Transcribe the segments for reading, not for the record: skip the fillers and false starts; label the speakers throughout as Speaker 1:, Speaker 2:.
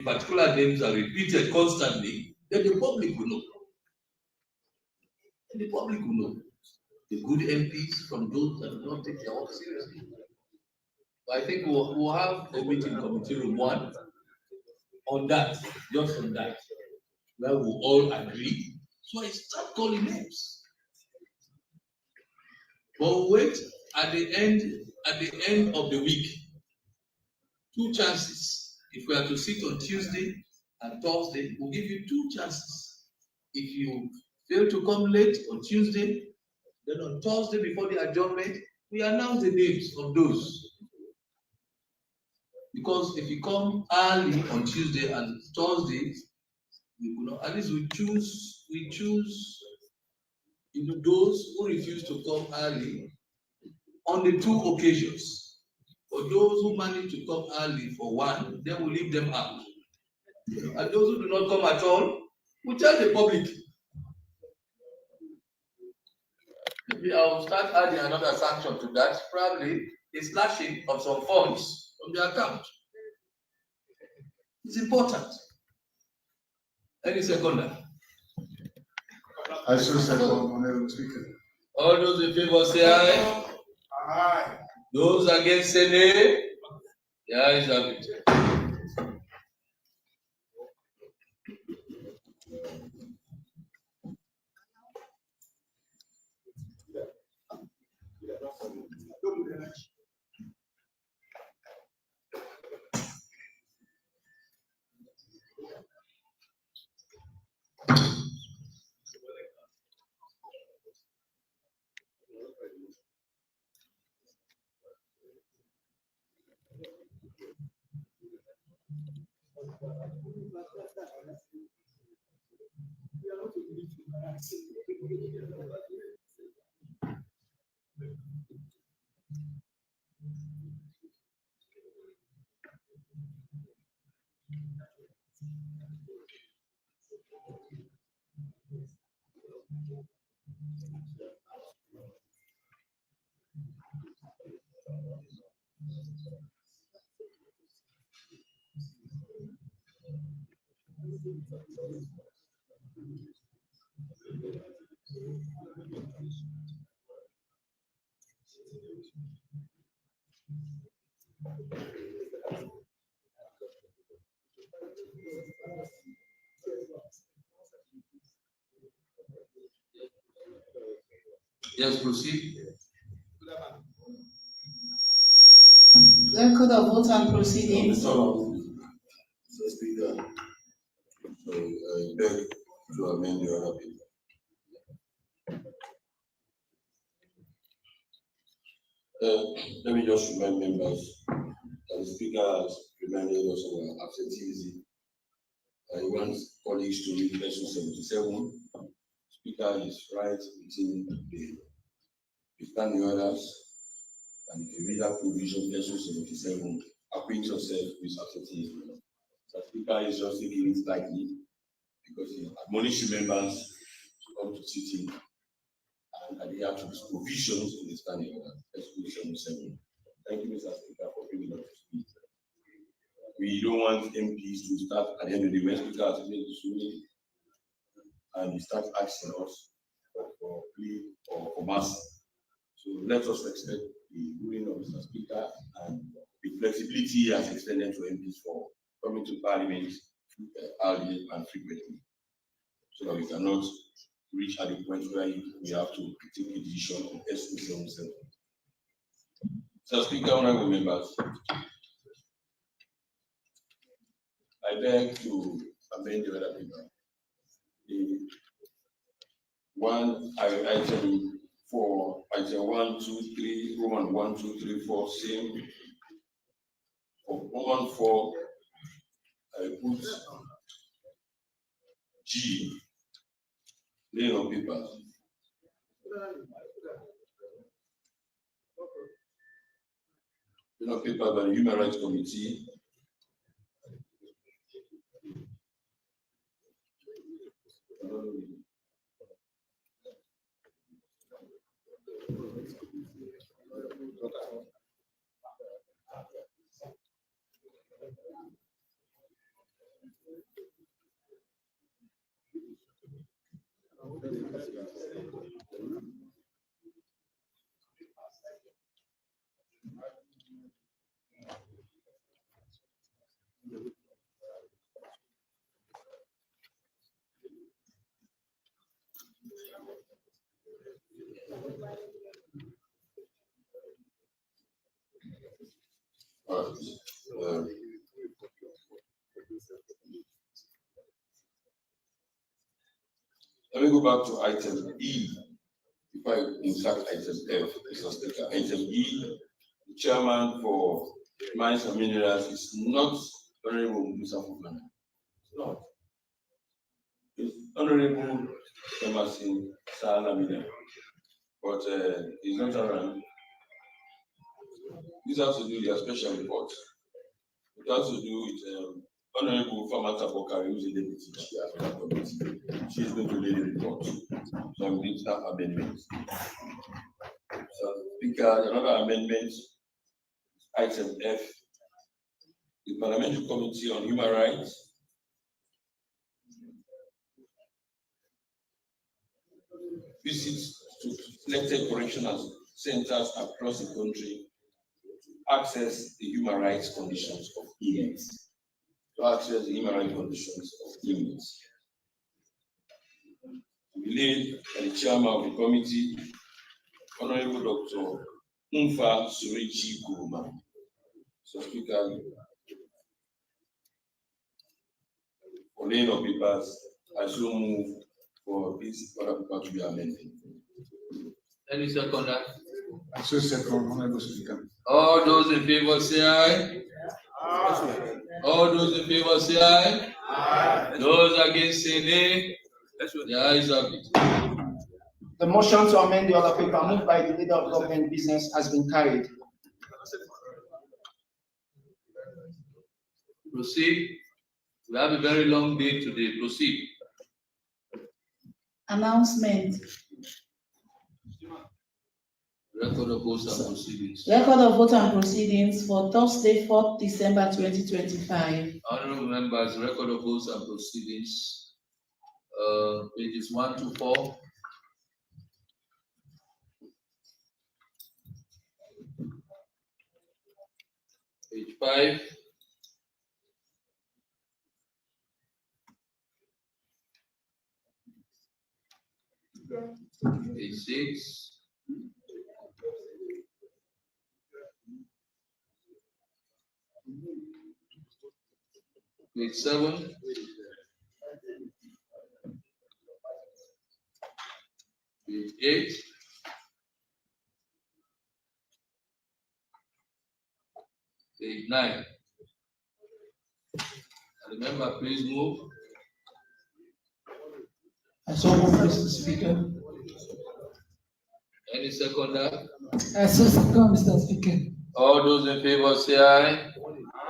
Speaker 1: particular names are repeated constantly, then the public will know. And the public will know the good MPs from those that do not take their work seriously. But I think we'll have a meeting committee room one on that, just on that, where we all agree. So I start calling names. But wait, at the end of the week, 2 chances. If we are to sit on Tuesday and Thursday, we'll give you 2 chances. If you fail to come late on Tuesday, then on Thursday before the adjournment, we announce the names of those. Because if you come early on Tuesday and Thursday, at least we choose those who refuse to come early on the 2 occasions. For those who manage to come early for one, then we leave them out. And those who do not come at all, we tell the public. Maybe I'll start adding another sanction to that, probably a slashing of some funds from the account. It's important. Any seconder?
Speaker 2: I so second, Honorable Speaker.
Speaker 1: All those in favor say aye.
Speaker 2: Aye.
Speaker 1: Those against say nay. The ayes have it. Yes, proceed.
Speaker 3: Record of vote and proceedings.
Speaker 4: Mr. Speaker, so I beg to amend the order, please. Let me just remind members that the Speaker has reminded us of our absenteeism. I want colleagues to read Lesson 77. Speaker is right within the standing orders, and if you read that provision, Lesson 77, acquaint yourself with absenteeism. The Speaker is just taking it lightly because he admonished members to come to sitting and adhere to his provisions in the standing order. Lesson 77. Thank you, Mr. Speaker, for bringing us to speed. We don't want MPs to start at the end of the day, Speaker has made this ruling, and he starts asking us for plea or for mercy. So let us respect the ruling of Mr. Speaker and the flexibility he has extended to MPs for coming to Parliament early and frequently, so that we cannot reach at the point where we have to take a decision on S277. Mr. Speaker, honorable members, I beg to amend the other paper. The one item for item 1, 2, 3, Roman 1, 2, 3, 4, same. For Roman 4, I put G, laying on papers. Laying on paper by the Human Rights Committee. Let me go back to item E. Before I insert item F, Mr. Speaker. Item E, the chairman for Mines and Minerals is not Honorable Musa Fufana. It's not. It's Honorable Emerson Salamina. But he's not around. This has to do with their special report. It has to do with Honorable Famata Bokari, who's the deputy chair of that committee. She's going to lead the report. So I'm going to have amendments. So, Speaker, another amendment, item F, the Parliamentary Committee on Human Rights visits to selected correctional centers across the country to access the human rights conditions of inmates. To be led by the chairman of the committee, Honorable Dr. Mfa Sureji Kuruma. So, Speaker, for laying of papers, I shall move for this other paper to be amended.
Speaker 1: Any seconder?
Speaker 2: I so second, Honorable Speaker.
Speaker 1: All those in favor say aye.
Speaker 2: Aye.
Speaker 1: All those in favor say aye.
Speaker 2: Aye.
Speaker 1: Those against say nay. The ayes have it.
Speaker 5: The motion to amend the other paper moved by the leader of government business has been carried.
Speaker 1: Proceed. We have a very long day today. Proceed.
Speaker 3: Announcement.
Speaker 1: Record of votes and proceedings.
Speaker 3: Record of vote and proceedings for Thursday, 4th December 2025.
Speaker 1: Honorable members, record of votes and proceedings, pages 1 to 4. Page 5. Page 6. Page 7. Page 8. Page 9. Remember, please move.
Speaker 5: I so move, Mr. Speaker.
Speaker 1: Any seconder?
Speaker 5: I so second, Mr. Speaker.
Speaker 1: All those in favor say aye.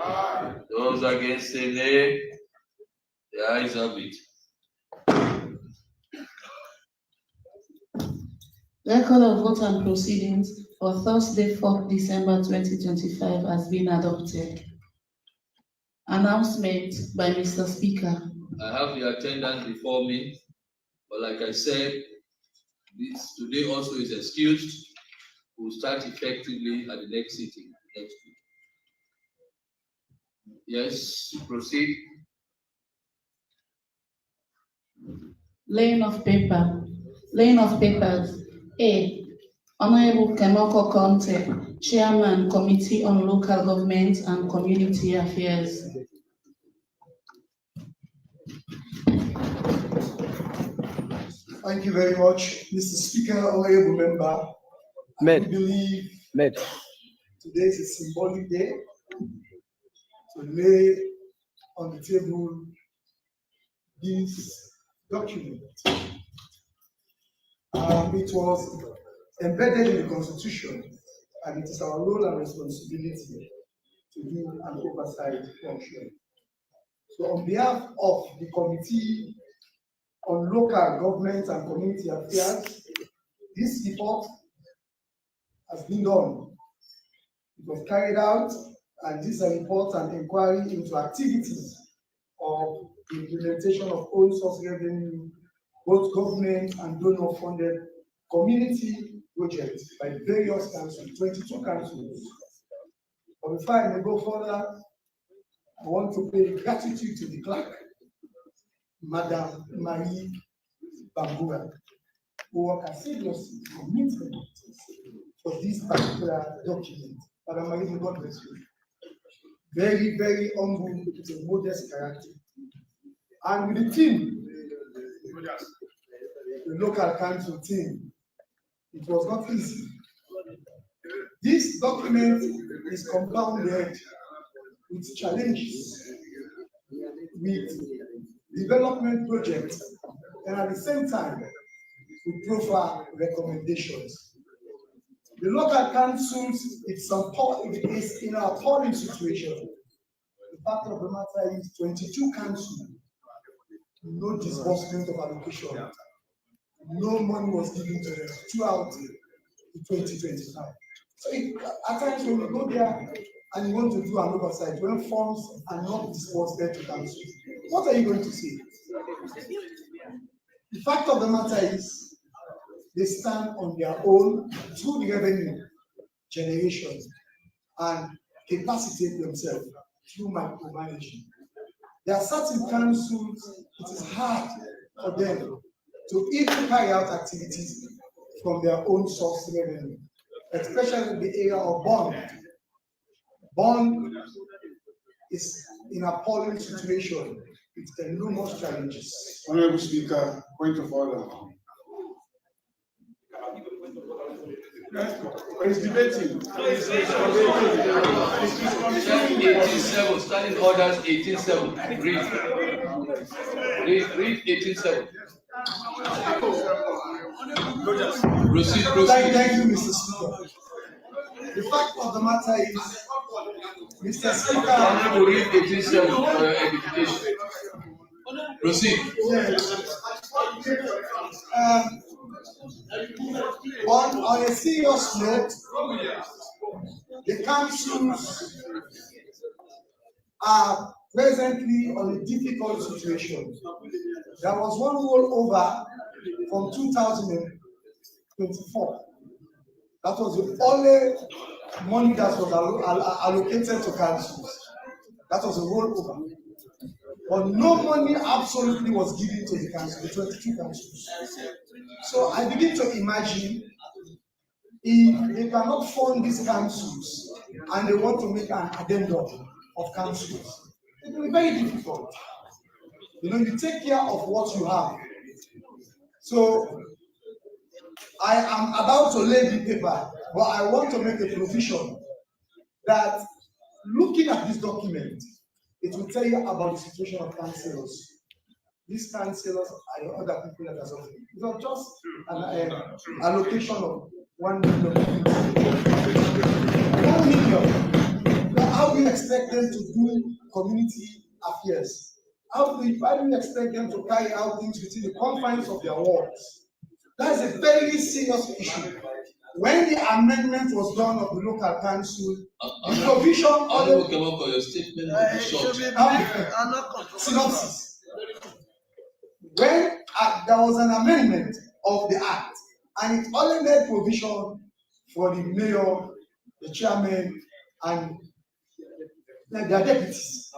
Speaker 1: Aye. Those against say nay. The ayes have it.
Speaker 3: Record of vote and proceedings for Thursday, 4th December 2025 has been adopted. Announcement by Mr. Speaker.
Speaker 1: I have the attendance before me, but like I said, this today also is excused. We'll start effectively at the next sitting next week. Yes, proceed.
Speaker 3: Laying of paper. Laying of papers. A. Honorable Komon-Tok Conte, Chairman, Committee on Local Government and Community Affairs.
Speaker 6: Thank you very much, Mr. Speaker, honorable member. I believe today is a symbolic day to lay on the table this document. It was embedded in the Constitution, and it is our role and responsibility to do an oversight function. So on behalf of the Committee on Local Government and Community Affairs, this report has been done. It was carried out, and this is a report and inquiry into activities of the implementation of own source revenue, both government and donor-funded community projects by various councils, 22 councils. But before I may go further, I want to pay gratitude to the clerk, Madam Marie Bambura, who worked assiduously, commitment for this particular document. Madam Marie, God bless you. Very, very humble, with a modest character. And with the team, the local council team, it was not easy. This document is compounded with challenges, with development projects, and at the same time, with profile recommendations. The local councils, it's in an appalling situation. The fact of the matter is 22 councils, no disbursement of allocation. No money was given to them throughout 2025. So at times when you go there and you want to do an oversight, when funds are not disbursed to councils, what are you going to say? The fact of the matter is, they stand on their own through the revenue generation and capacitate themselves through micromanaging. There are certain councils, it is hard for them to even carry out activities from their own source revenue, especially in the area of bond. Bond is in an appalling situation with enormous challenges.
Speaker 2: Honorable Speaker, point of order. It's debating.
Speaker 1: Standing orders 18.7. Read 18.7. Proceed.
Speaker 6: Thank you, Mr. Speaker. The fact of the matter is, Mr. Speaker,
Speaker 1: I will read 18.7 for your edification. Proceed.
Speaker 6: On a serious note, the councils are presently on a difficult situation. There was one rollover from 2024. That was the only money that was allocated to councils. That was a rollover. But no money absolutely was given to the council, the 22 councils. So I begin to imagine if they cannot fund these councils and they want to make an addendum of councils, it will be very difficult. You know, you take care of what you have. So I am about to lay the paper, but I want to make a provision that looking at this document, it will tell you about the situation of councillors. These councillors are the other people that are suffering. It's not just an allocation of 1 million. 1 million. But how do you expect them to do community affairs? How do you expect them to carry out things within the confines of their wards? That's a very serious issue. When the amendment was done of the local council, the provision of the synopsis. When there was an amendment of the act, and it only made provision for the mayor, the chairman, and their deputies,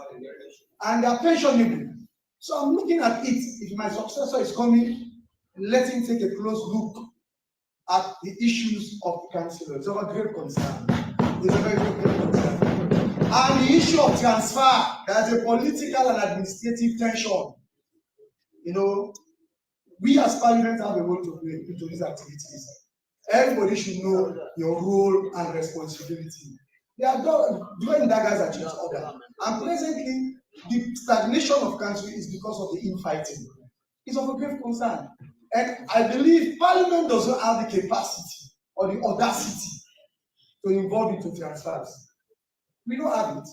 Speaker 6: and they are pensionable. So I'm looking at it. If my successor is coming, let him take a close look at the issues of councillors. It's of a great concern. It's a very great concern. And the issue of transfer, there's a political and administrative tension. You know, we as Parliament have a role to play into these activities. Everybody should know your role and responsibility. They are doing daggers at each other. And presently, the stagnation of council is because of the infighting. It's of a great concern. And I believe Parliament does not have the capacity or the audacity to involve into transfers. We don't have it.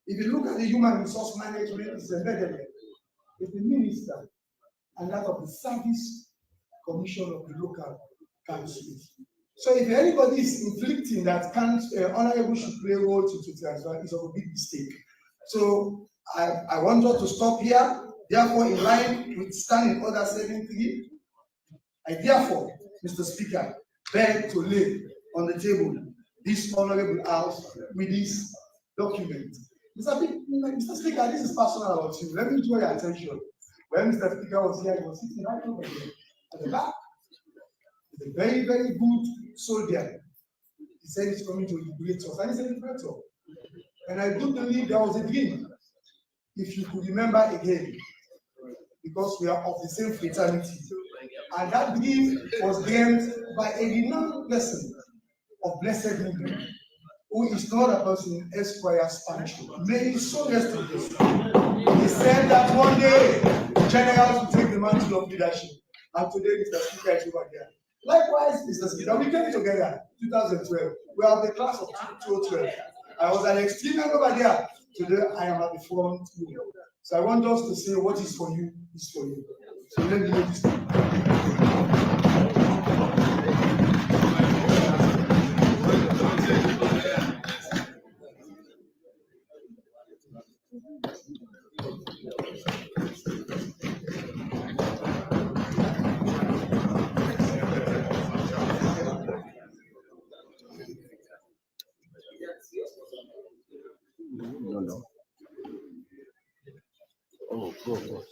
Speaker 6: If you look at the human resource management, it's embedded there. It's the minister and that of the service commission of the local councils. So if anybody is inflicting that honorable should play role to transfer, it's of a big mistake. So I want us to stop here. Therefore, in line with Standing Order 73, I therefore, Mr. Speaker, beg to lay on the table this honorable house with this document. Mr. Speaker, this is personal about you. Let me draw your attention. When Mr. Speaker was here, he was sitting right over there at the back. He's a very, very good soldier. He said he's coming to liberate us, and he's a liberator. And I do believe there was a dream, if you could remember again, because we are of the same fraternity. And that dream was dreamt by a renowned person of blessed memory, who is not a person, Esquire Spancho. May his soul rest in peace. He said that one day generals will take the mantle of leadership, and today Mr. Speaker is over there. Likewise, Mr. Speaker, we came together 2012. We are the class of 2012. I was an extreme man over there. Today I am at the front. So I want us to say what is for you is for you. So let me do this.
Speaker 7: No. Oh, go.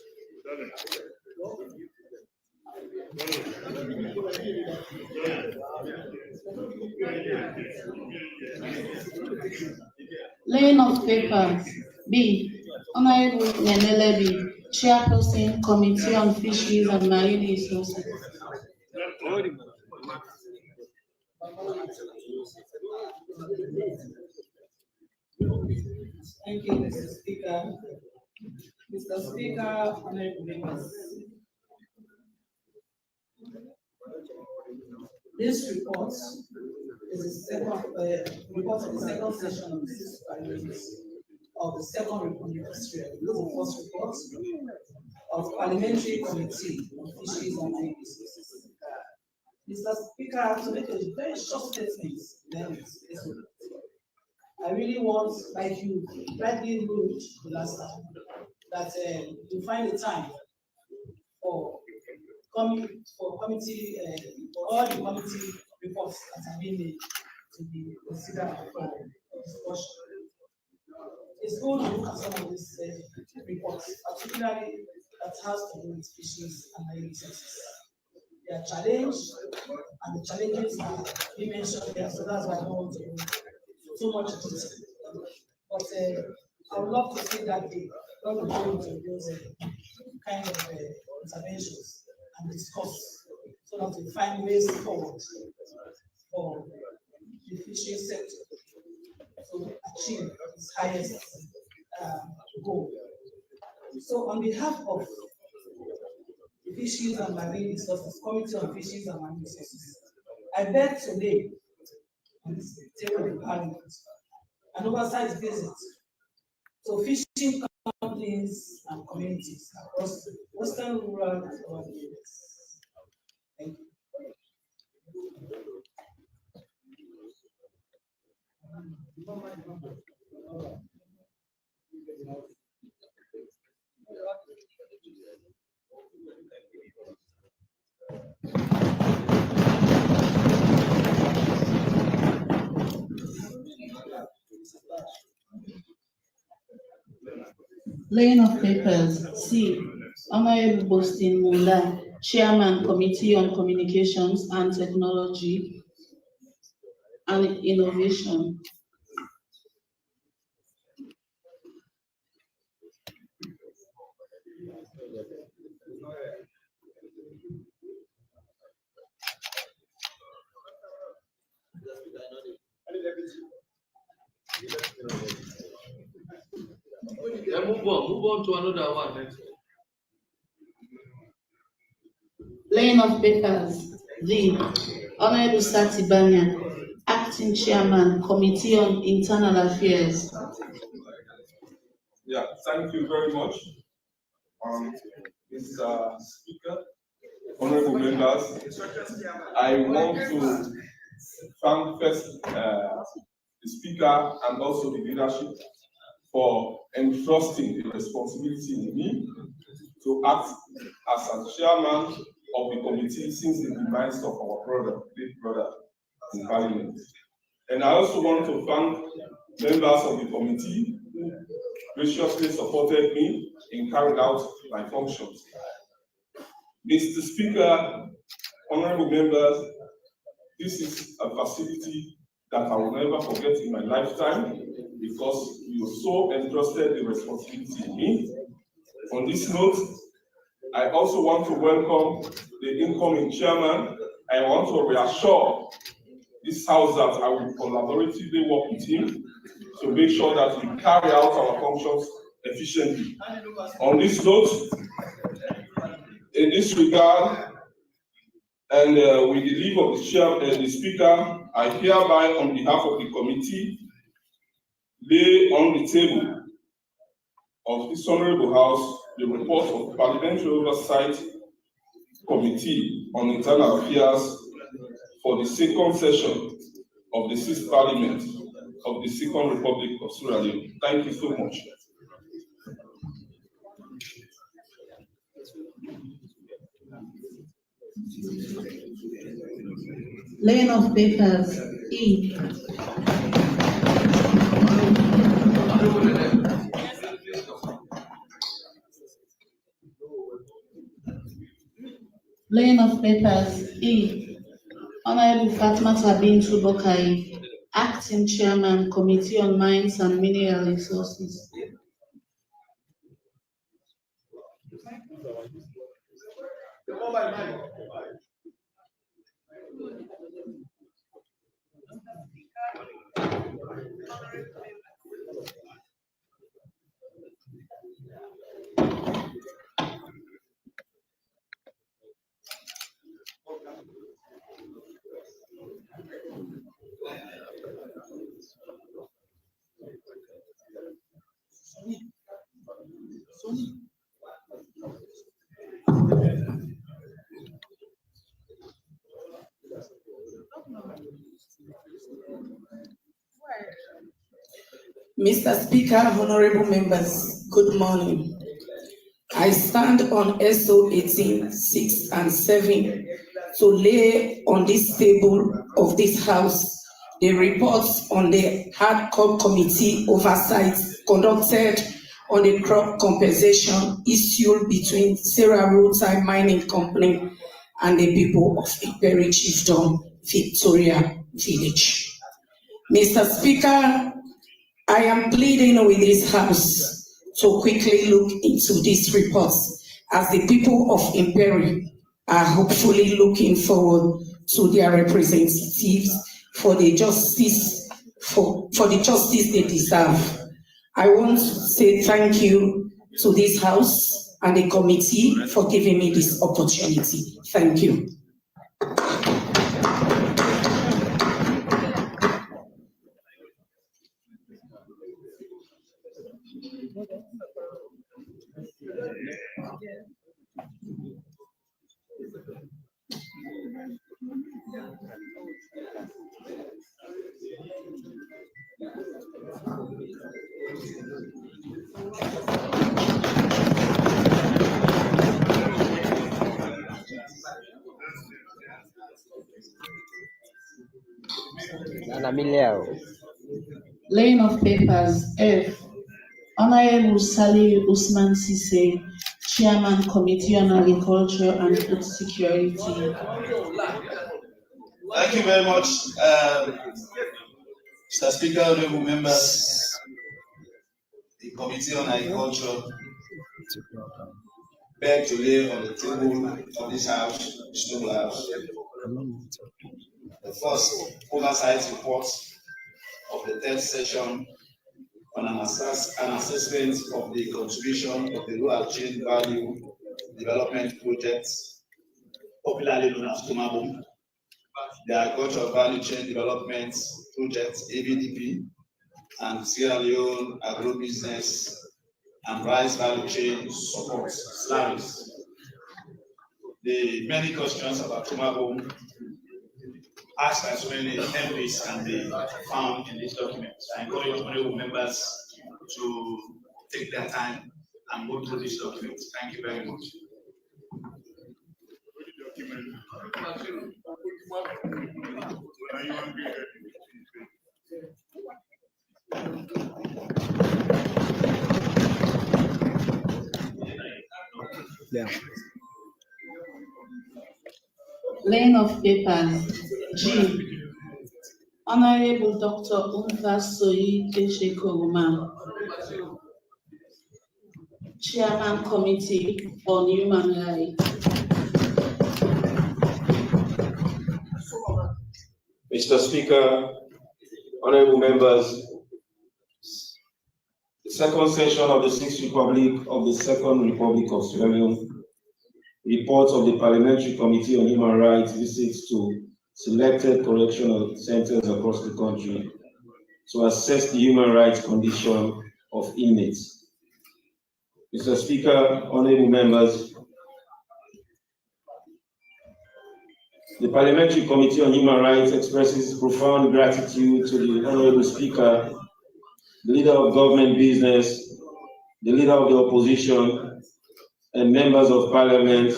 Speaker 3: Laying of papers. B. Honorable Nenelebi, Chairperson, Committee on Fisheries and Marine Resources.
Speaker 8: Thank you, Mr. Speaker. Mr. Speaker, honorable members. This report is the second report of the second session of the 6th Parliament of the second Republic of Australia. This is the first report of Parliamentary Committee on Fisheries and Marine Resources. Mr. Speaker, I have to make a very short statement. Then I really want, like you rightly ruled the last time, that you find the time for committee, for all the committee reports that have been made to be considered for discussion. It's good to look at some of these reports, particularly that has to do with fisheries and marine resources. They are challenged, and the challenges are being mentioned there, so that's why I don't want to go too much detail. But I would love to see that day when we go into those kind of interventions and discuss, so that we find ways forward for the fishery sector to achieve its highest goal. So on behalf of the Fisheries and Marine Resources, Committee on Fisheries and Marine Resources, I beg today on this table of Parliament an oversight visit to fishing companies and communities across western rural and urban areas. Thank you.
Speaker 3: Laying of papers. C. Honorable Boston Mula, Chairman, Committee on Communications and Technology and Innovation.
Speaker 1: Yeah, move on to another one.
Speaker 3: Laying of papers. D. Honorable Satibanya, Acting Chairman, Committee on Internal Affairs.
Speaker 9: Yeah, thank you very much. Mr. Speaker, honorable members, I want to thank first the Speaker and also the leadership for entrusting the responsibility in me to act as a chairman of the committee since the demise of our late brother in Parliament. And I also want to thank members of the committee who graciously supported me in carrying out my functions. Mr. Speaker, honorable members, this is a facility that I will never forget in my lifetime because you so entrusted the responsibility in me. On this note, I also want to welcome the incoming chairman. I want to reassure this house that I will collaboratively work with him to make sure that we carry out our functions efficiently. On this note, in this regard, and with the leave of the Speaker, I hereby, on behalf of the committee, lay on the table of this honorable house the report of the Parliamentary Oversight Committee on Internal Affairs for the second session of the 6th Parliament of the Second Republic of Sierra Leone. Thank you so much.
Speaker 3: Laying of papers. E. Laying of papers. E. Honorable Fatmata Bintu Bokai, Acting Chairman, Committee on Mines and Mineral Resources.
Speaker 8: Mr. Speaker, honorable members, good morning. I stand on SO 18, 6 and 7 to lay on this table of this house the reports on the hardcore committee oversight conducted on the crop compensation issue between Sarah Roadside Mining Company and the people of Iperi Chiefdom, Victoria Village. Mr. Speaker, I am pleading with this house to quickly look into these reports as the people of Iperi are hopefully looking forward to their representatives for the justice they deserve. I want to say thank you to this house and the committee for giving me this opportunity. Thank you.
Speaker 3: Laying of papers. F. Honorable Salih Usman Sise, Chairman, Committee on Agriculture and Food Security.
Speaker 7: Thank you very much, Mr. Speaker, honorable members, the Committee on Agriculture beg to lay on the table of this house, this noble house, the first oversight report of the 3rd session on an assessment of the contribution of the Rural Chain Value Development Project, popularly known as Komon-Tok, the Agricultural Value Chain Development Project, AVDP, and Sierra Leone Agro-Business and Rice Value Chain Support, SLARIS. The many questions about Komon-Tok asked by so many MPs can be found in this document. I encourage honorable members to take their time and go through this document. Thank you very much.
Speaker 3: Laying of papers. G. Honorable Dr. Umfasoyi Keshekoroma, Chairman Committee on Human Rights.
Speaker 4: Mr. Speaker, honorable members, the second session of the Sixth Republic of the Second Republic of Sierra Leone, report of the Parliamentary Committee on Human Rights visits to selected correctional centers across the country to assess the human rights condition of inmates. Mr. Speaker, honorable members, the Parliamentary Committee on Human Rights expresses profound gratitude to the Honorable Speaker, the Leader of Government Business, the Leader of the Opposition, and members of Parliament,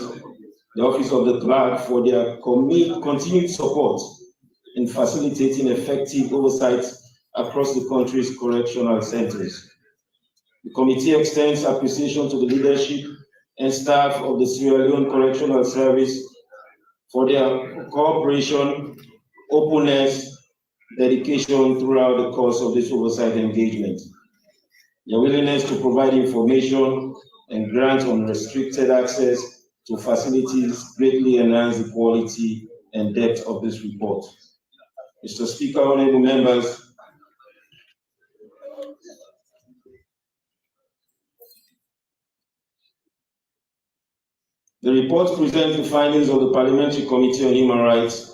Speaker 4: the Office of the Clerk, for their continued support in facilitating effective oversight across the country's correctional centers. The committee extends appreciation to the leadership and staff of the Sierra Leone Correctional Service for their cooperation, openness, dedication throughout the course of this oversight engagement. Their willingness to provide information and grant unrestricted access to facilities greatly enhance the quality and depth of this report. Mr. Speaker, honorable members, the report presents the findings of the Parliamentary Committee on Human Rights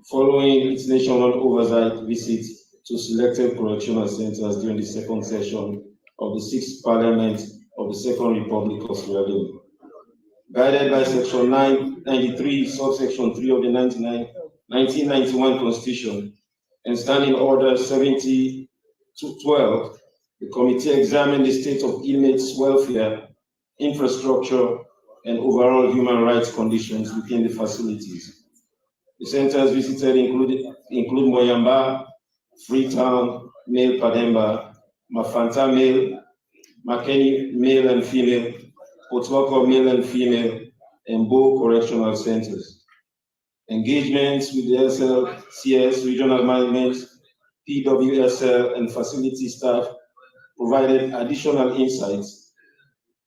Speaker 4: following its national oversight visit to selected correctional centers during the second session of the 6th Parliament of the Second Republic of Sierra Leone. Guided by Section 993, subsection 3 of the 1991 Constitution and Standing Order 70-12, the committee examined the state of inmates' welfare, infrastructure, and overall human rights conditions within the facilities. The centers visited include Moyamba, Freetown, Male Pademba, Mafanta Male, Makeni Male and Female, Otwako Male and Female, and Bo Correctional Centers. Engagements with the SLCS, regional management, PWSL, and facility staff provided additional insights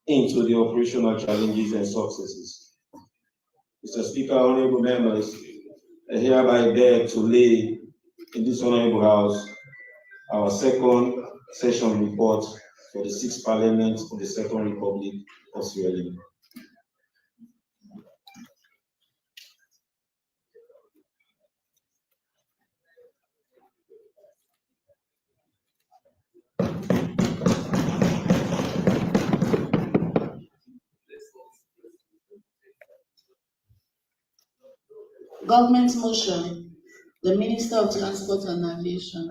Speaker 4: into the operational challenges and successes. Mr. Speaker, honorable members, I hereby beg to lay in this honorable House our second session report for the 6th Parliament of the Second Republic of Sierra Leone.
Speaker 3: Government motion. The Minister of Transport and Aviation.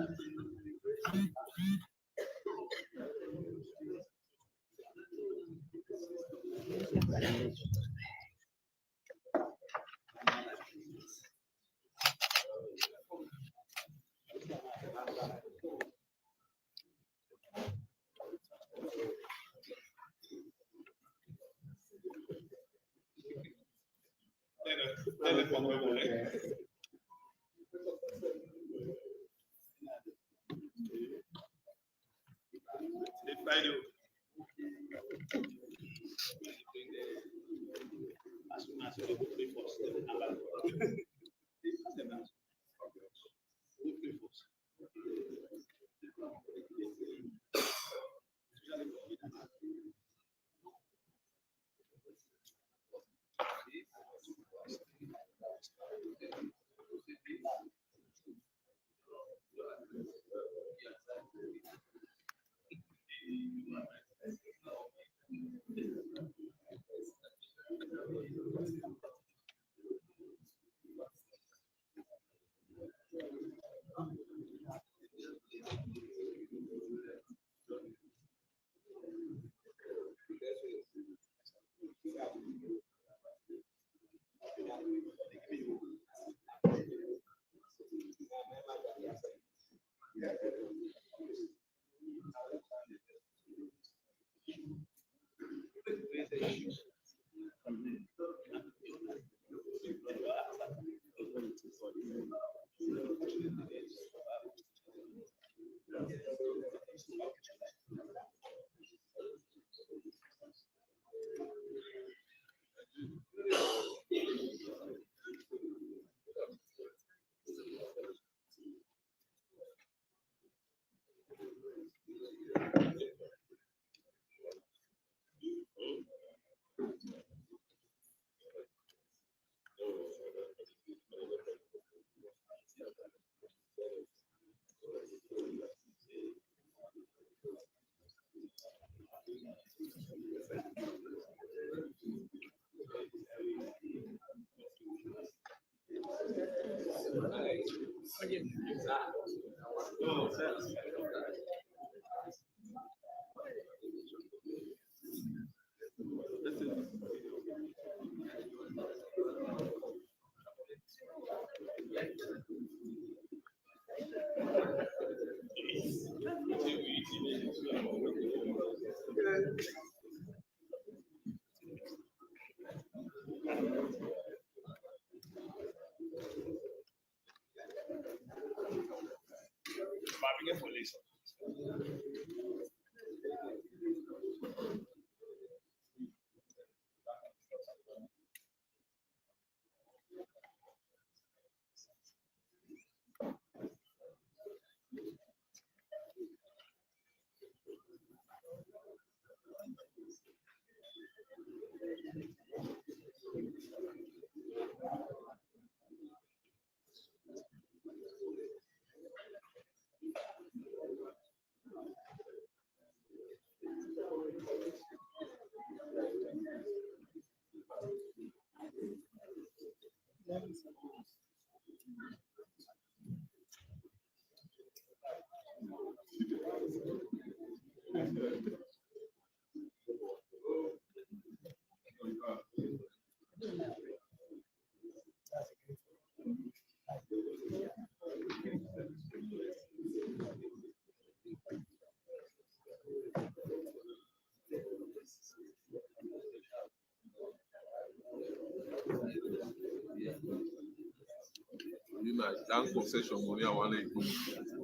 Speaker 9: My land concession money I want to go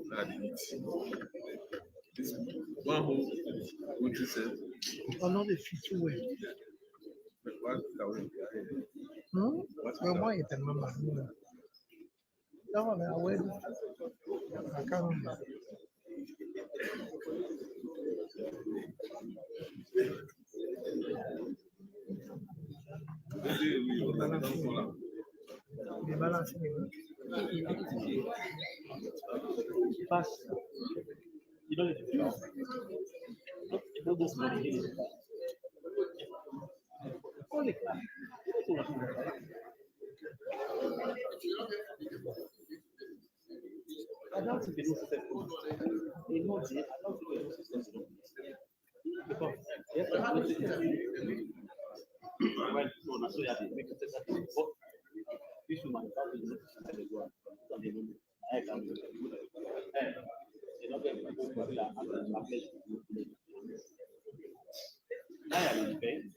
Speaker 9: that it. This one who would you say?
Speaker 10: Another feature way.
Speaker 9: What
Speaker 10: Well, why it remember? That one I went. I can't remember. The balance. Pass. You don't need to pass. You don't go money. Only class. I don't think it's successful. They know it. I don't think it's successful. Because yes, I don't think it's well, no, not so you have to make it successful. But this woman is always the one. I can't do it. You know, get people who are I am paying.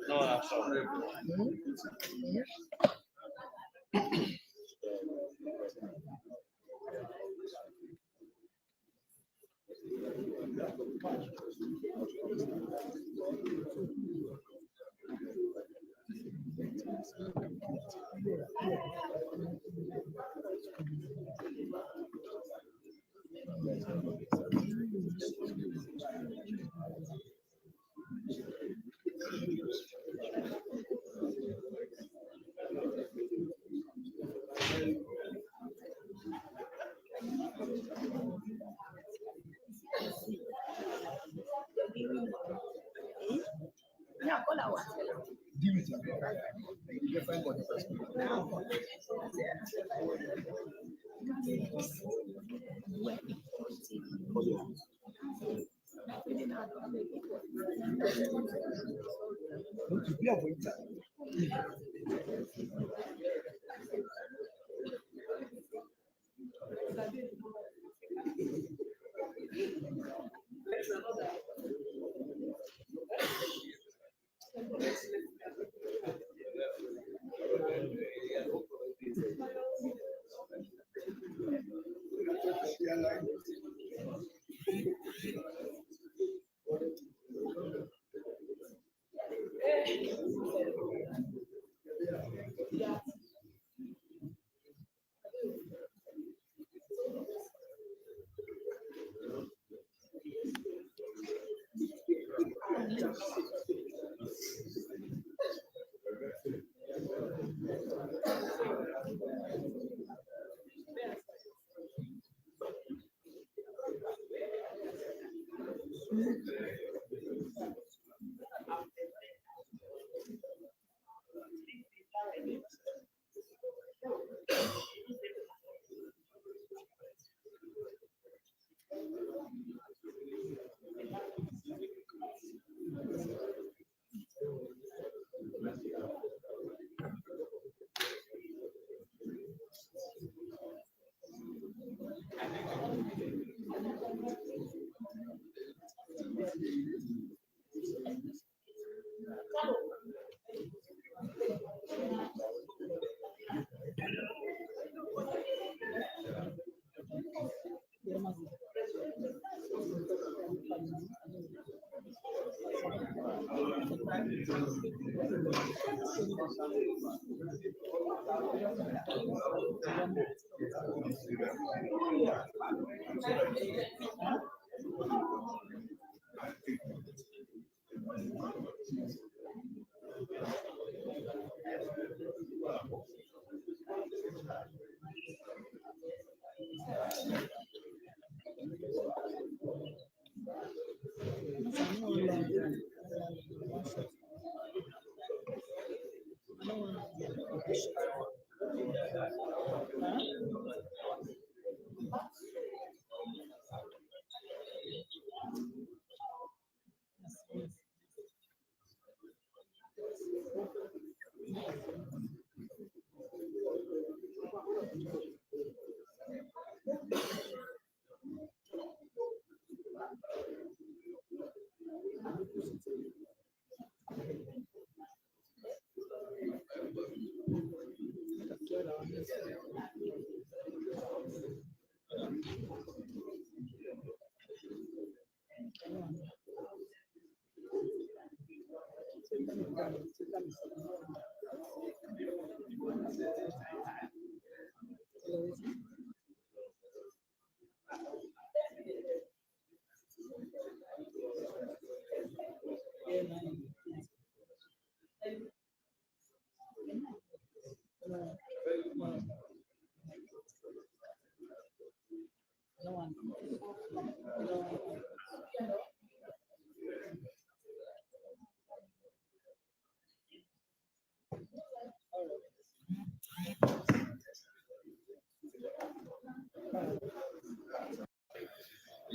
Speaker 10: No, I'm sorry.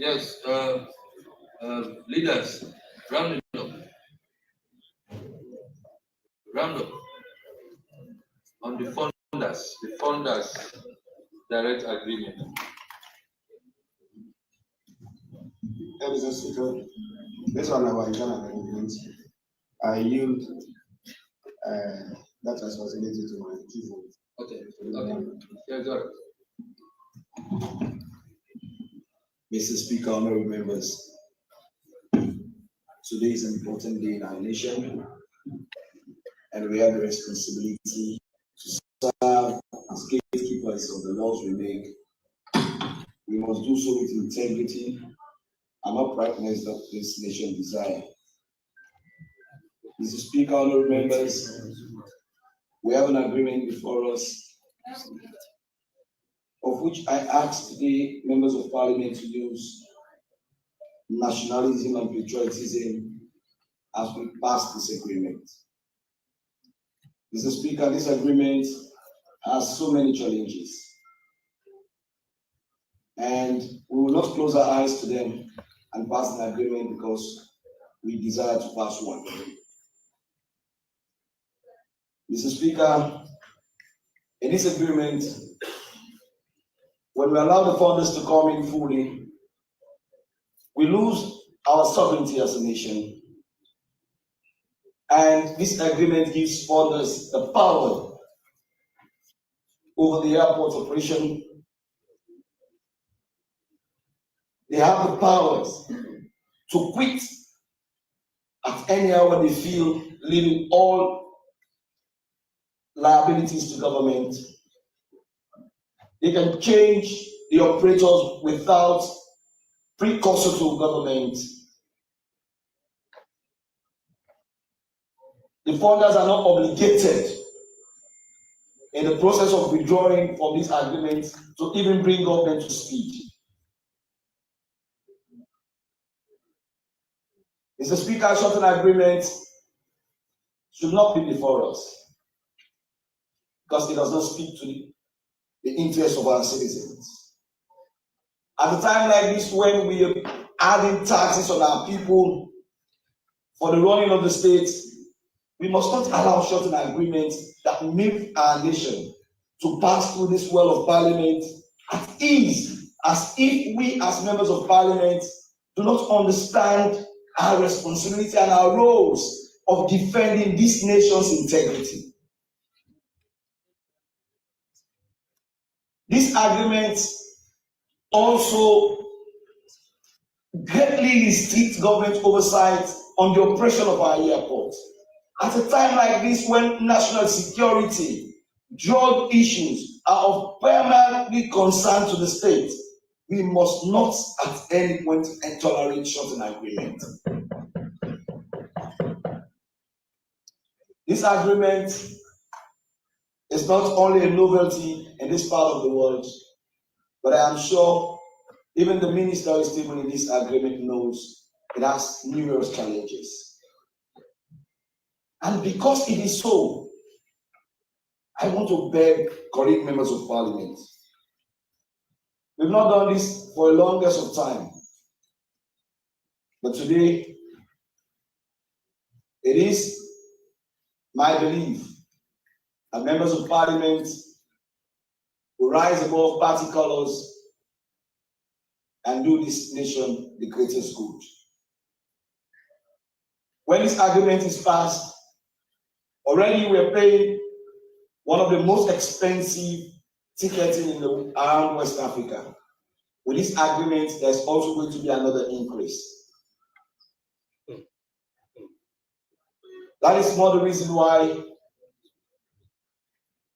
Speaker 1: Yes, leaders, round it up. Round up on the funders direct agreement.
Speaker 2: Mr. Speaker, based on our internal arrangement, I yield that responsibility to my chief.
Speaker 1: Okay. Yeah, got it.
Speaker 7: Mr. Speaker, honorable members, today is an important day in our nation, and we have the responsibility to serve as gatekeepers of the laws we make. We must do so with integrity and uprightness that this nation desires. Mr. Speaker, honorable members, we have an agreement before us, of which I ask the members of parliament to use nationalism and patriotism as we pass this agreement. Mr. Speaker, this agreement has so many challenges, and we will not close our eyes to them and pass an agreement because we desire to pass one. Mr. Speaker, in this agreement, when we allow the funders to come in fully, we lose our sovereignty as a nation. And this agreement gives funders the power over the airport operation. They have the powers to quit at any hour they feel, leaving all
Speaker 5: liabilities to government. They can change the operators without precursor to government. The funders are not obligated in the process of withdrawing from these agreements to even bring government to speed. Mr. Speaker, such an agreement should not be before us because it does not speak to the interests of our citizens. At a time like this, when we are adding taxes on our people for the running of the state, we must not allow such an agreement that make our nation to pass through this well of parliament at ease, as if we as members of parliament do not understand our responsibility and our roles of defending this nation's integrity. This agreement also greatly restricts government oversight on the operation of our airport. At a time like this, when national security, drug issues are of primary concern to the state, we must not at any point tolerate such an agreement. This agreement is not only a novelty in this part of the world, but I am sure even the minister who is tabling this agreement knows it has numerous challenges. And because it is so, I want to beg colleague members of parliament. We've not done this for the longest of time, but today it is my belief that members of parliament will rise above party colors and do this nation the greatest good. When this agreement is passed, already we're paying one of the most expensive ticketing in around West Africa. With this agreement, there's also going to be another increase. That is more the reason why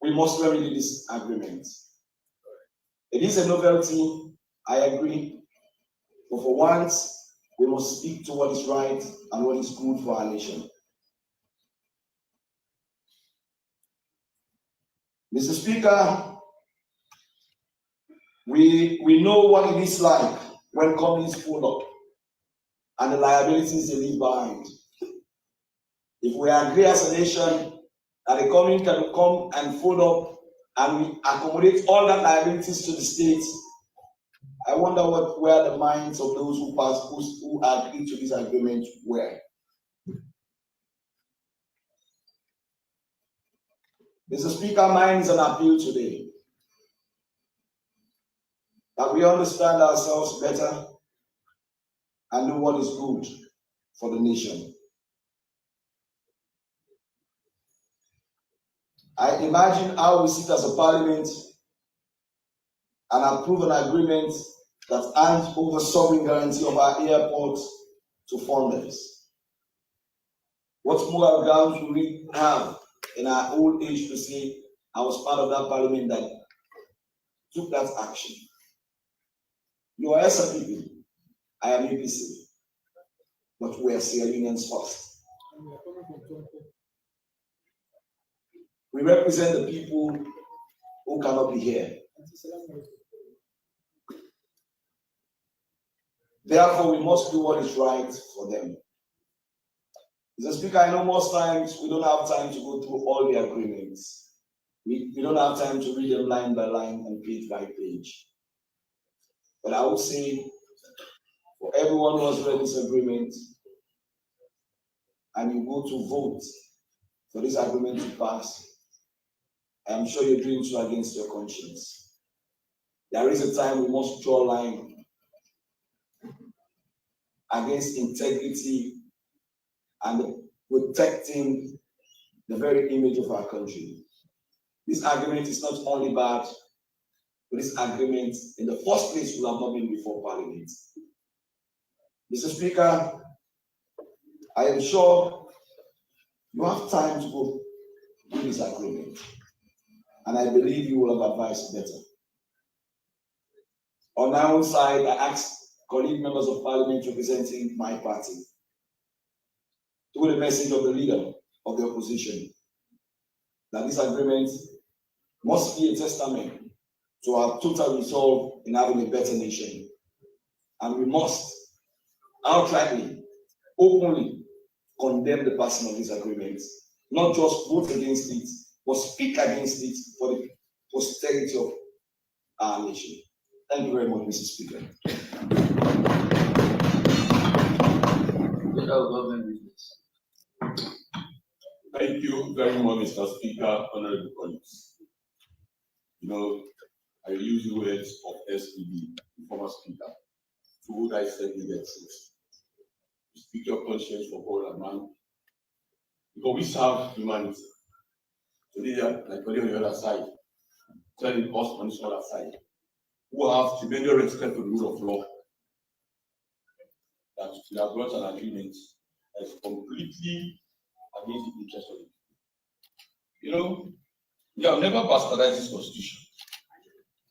Speaker 5: we must remedy this agreement. It is a novelty, I agree, but for once, we must speak to what is right and what is good for our nation. Mr. Speaker, we know what it is like when companies pull up and the liabilities they leave behind. If we agree as a nation that a company can come and fold up and we accommodate all that liabilities to the state, I wonder where the minds of those who agreed to this agreement were. Mr. Speaker, mine is an appeal today that we understand ourselves better and do what is good for the nation. I imagine how we sit as a parliament and approve an agreement that hands over sovereign guarantee of our airport to funders. What moral grounds do we have in our old age to say I was part of that parliament that took that action? You are SPP, I am APC, but we are Sierra Leoneans first. We represent the people who cannot be here. Therefore, we must do what is right for them. Mr. Speaker, I know most times we don't have time to go through all the agreements. We don't have time to read them line by line and page by page. But I would say, for everyone who has read this agreement, and you go to vote for this agreement to pass, I am sure you're doing so against your conscience. There is a time we must draw a line against integrity and protecting the very image of our country. This agreement is not only bad, but this agreement in the first place will have not been before Parliament. Mr. Speaker, I am sure you have time to go do this agreement. And I believe you will have advised better. On my own side, I asked colleague members of parliament representing my party through the message of the leader of the opposition that this agreement must be a testament to our total resolve in having a better nation. And we must outrightly, openly condemn the passing of this agreement, not just vote against it, but speak against it for the posterity of our nation. Thank you very much, Mr. Speaker.
Speaker 4: Thank you very much, Mr. Speaker, honorable colleagues. You know, I use the words of SPB, the former speaker, to whom I said the truth. Speak your conscience for God and man. Because we serve humanity. Today, like on the other side, telling us on this other side, who have tremendous respect for the rule of law, that we have brought an agreement that is completely against the interest of it. You know, we have never bastardized this constitution.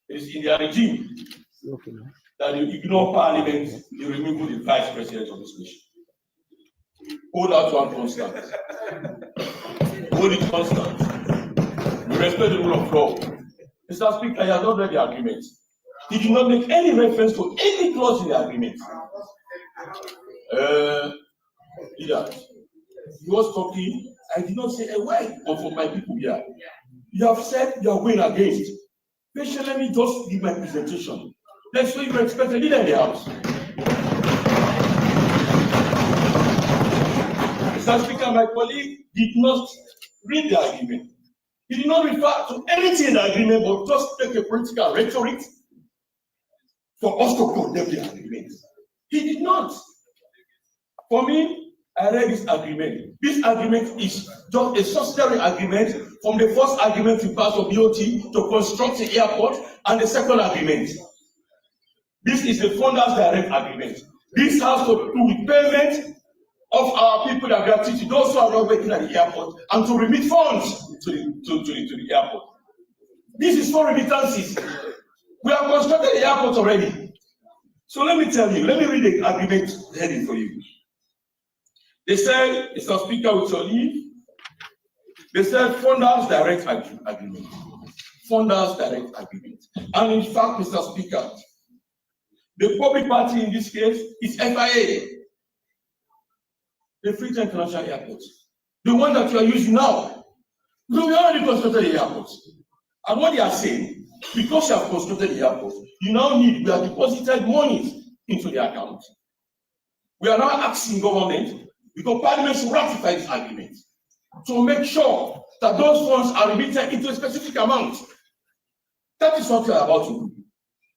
Speaker 4: It is in their regime that you ignore parliament, you remove the vice president of this nation. Hold out one constant. Hold it constant. We respect the rule of law. Mr. Speaker, you have not read the agreement. He did not make any reference to any clause in the agreement. Leader, he was talking, I did not say a word, but for my people here. You have said you are going against. Patiently, let me just give my presentation. That's what you expect a leader in the house. Mr. Speaker, my colleague did not read the agreement. He did not refer to anything in the agreement, but just take a political rhetoric for us to condemn the agreement. He did not. For me, I read this agreement. This agreement is just a subsidiary agreement from the first agreement we passed of BOT to construct the airport and the second agreement. This is the Founders Direct Agreement. This has to do with payment of our people that we have teaching, those who are not working at the airport, and to remit funds to the airport. This is for remittances. We have constructed the airport already. So let me tell you, let me read the agreement heading for you. They said, Mr. Speaker, with your leave, they said Founders Direct Agreement. Founders Direct Agreement. And in fact, Mr. Speaker, the public party in this case is FIA, the Freetown International Airport, the one that you are using now. So we already constructed the airport. And what they are saying, because you have constructed the airport, you now need, we have deposited money into the account. We are now asking government, because Parliament should ratify this agreement, to make sure that those funds are remitted into a specific amount. That is what we are about to do.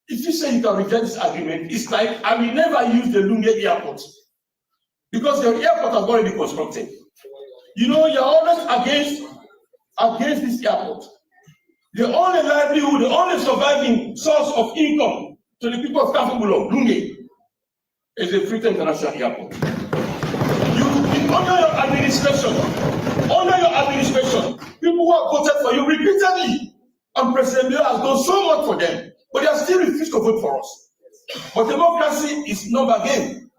Speaker 4: If you say you can reject this agreement, it's like I will never use the Lunge airport because the airport has already been constructed. You know, you're always against this airport. The only livelihood, the only surviving source of income to the people of Kafubulo, Lunge, is the Freetown International Airport. Under your administration, people who have voted for you repeatedly, and President Bill has done so much for them, but they are still refused to vote for us. But democracy is number game.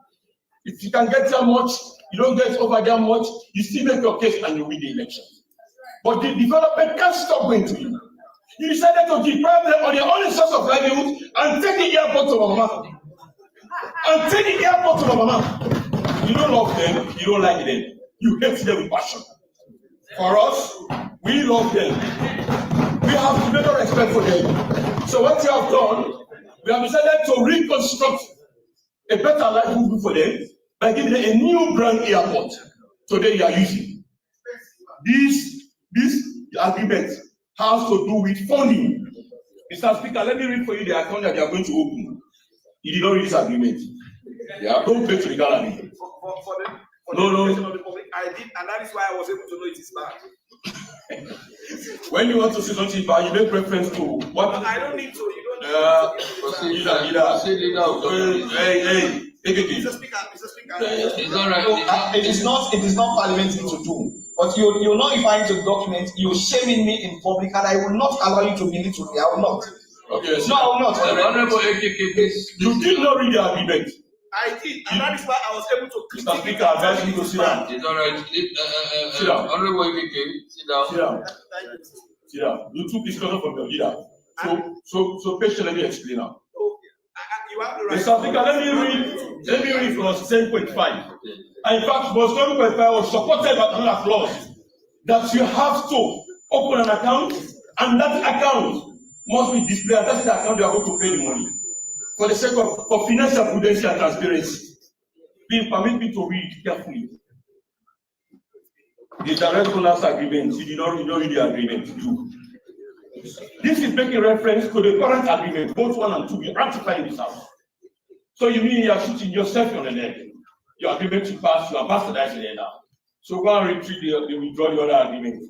Speaker 4: If you can get that much, you don't get over that much, you still make your case and you win the election. But the development can't stop going to you. You decided to deprive them of their only source of livelihood and take the airport to Mama. And take the airport to Mama. You don't love them, you don't like them. You hate them with passion. For us, we love them. We have tremendous respect for them. So what you have done, we have decided to reconstruct a better livelihood for them by giving them a new brand airport. Today you are using. This agreement has to do with funding. Mr. Speaker, let me read for you the account that they are going to open. You did not read this agreement. Yeah, don't play to the gallery. No.
Speaker 11: I did, and that is why I was able to know it is bad.
Speaker 4: When you want to say something bad, you make reference to what?
Speaker 11: But I don't need to. You don't need to.
Speaker 4: Hey, take it easy.
Speaker 11: Mr. Speaker.
Speaker 5: It's all right. It is not parliamentary to do. But you're not referring to the document, you're shaming me in public, and I will not allow you to belittle me. I will not.
Speaker 4: Okay,
Speaker 5: no, I will not.
Speaker 1: Honorable AKK,
Speaker 4: you did not read the agreement.
Speaker 11: I did, and that is why I was able to.
Speaker 4: Mr. Speaker, I advise you to sit down.
Speaker 1: it's all right.
Speaker 4: Sit down.
Speaker 1: Honorable AKK, sit down.
Speaker 4: Sit down. Sit down. You took instruction from your leader. So patiently let me explain now.
Speaker 11: You have the right.
Speaker 4: Mr. Speaker, let me read from 10.5. And in fact, verse 7.5 was supported by another clause that you have to open an account, and that account must be displayed. That's the account you are going to pay the money. For the sake of for financial prudence and transparency. Please permit me to read carefully. The direct owners agreement, you did not read the agreement. This is making reference to the current agreement, both 1 and 2, we ratify in this house. So you mean you are shooting yourself on the leg? Your agreement to pass, you are bastardizing it now. So go and retreat the withdraw the other agreement.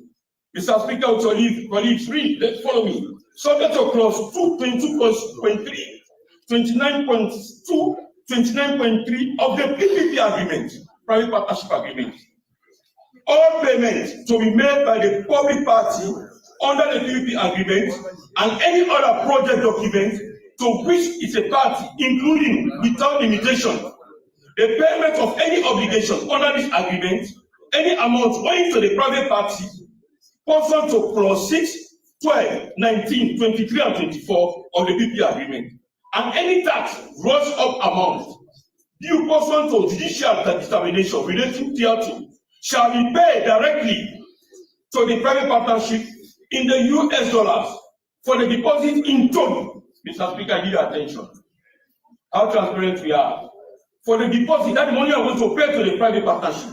Speaker 4: Mr. Speaker, with your colleagues, read, let's follow me. Subject to clause 222.3, 29.2, 29.3 of the PPP agreement, private partnership agreement. All payments to be made by the public party under the PPP agreement and any other project document to which is a party, including without limitation, the payment of any obligation under this agreement, any amount owing to the private party, pursuant to clause 6, 12, 19, 23, and 24 of the PPP agreement, and any tax gross up amount due pursuant to judicial determination relating thereto shall be paid directly to the private partnership in the US dollars for the deposit in total. Mr. Speaker, I need your attention. How transparent we are. For the deposit, that money I'm going to pay to the private partnership,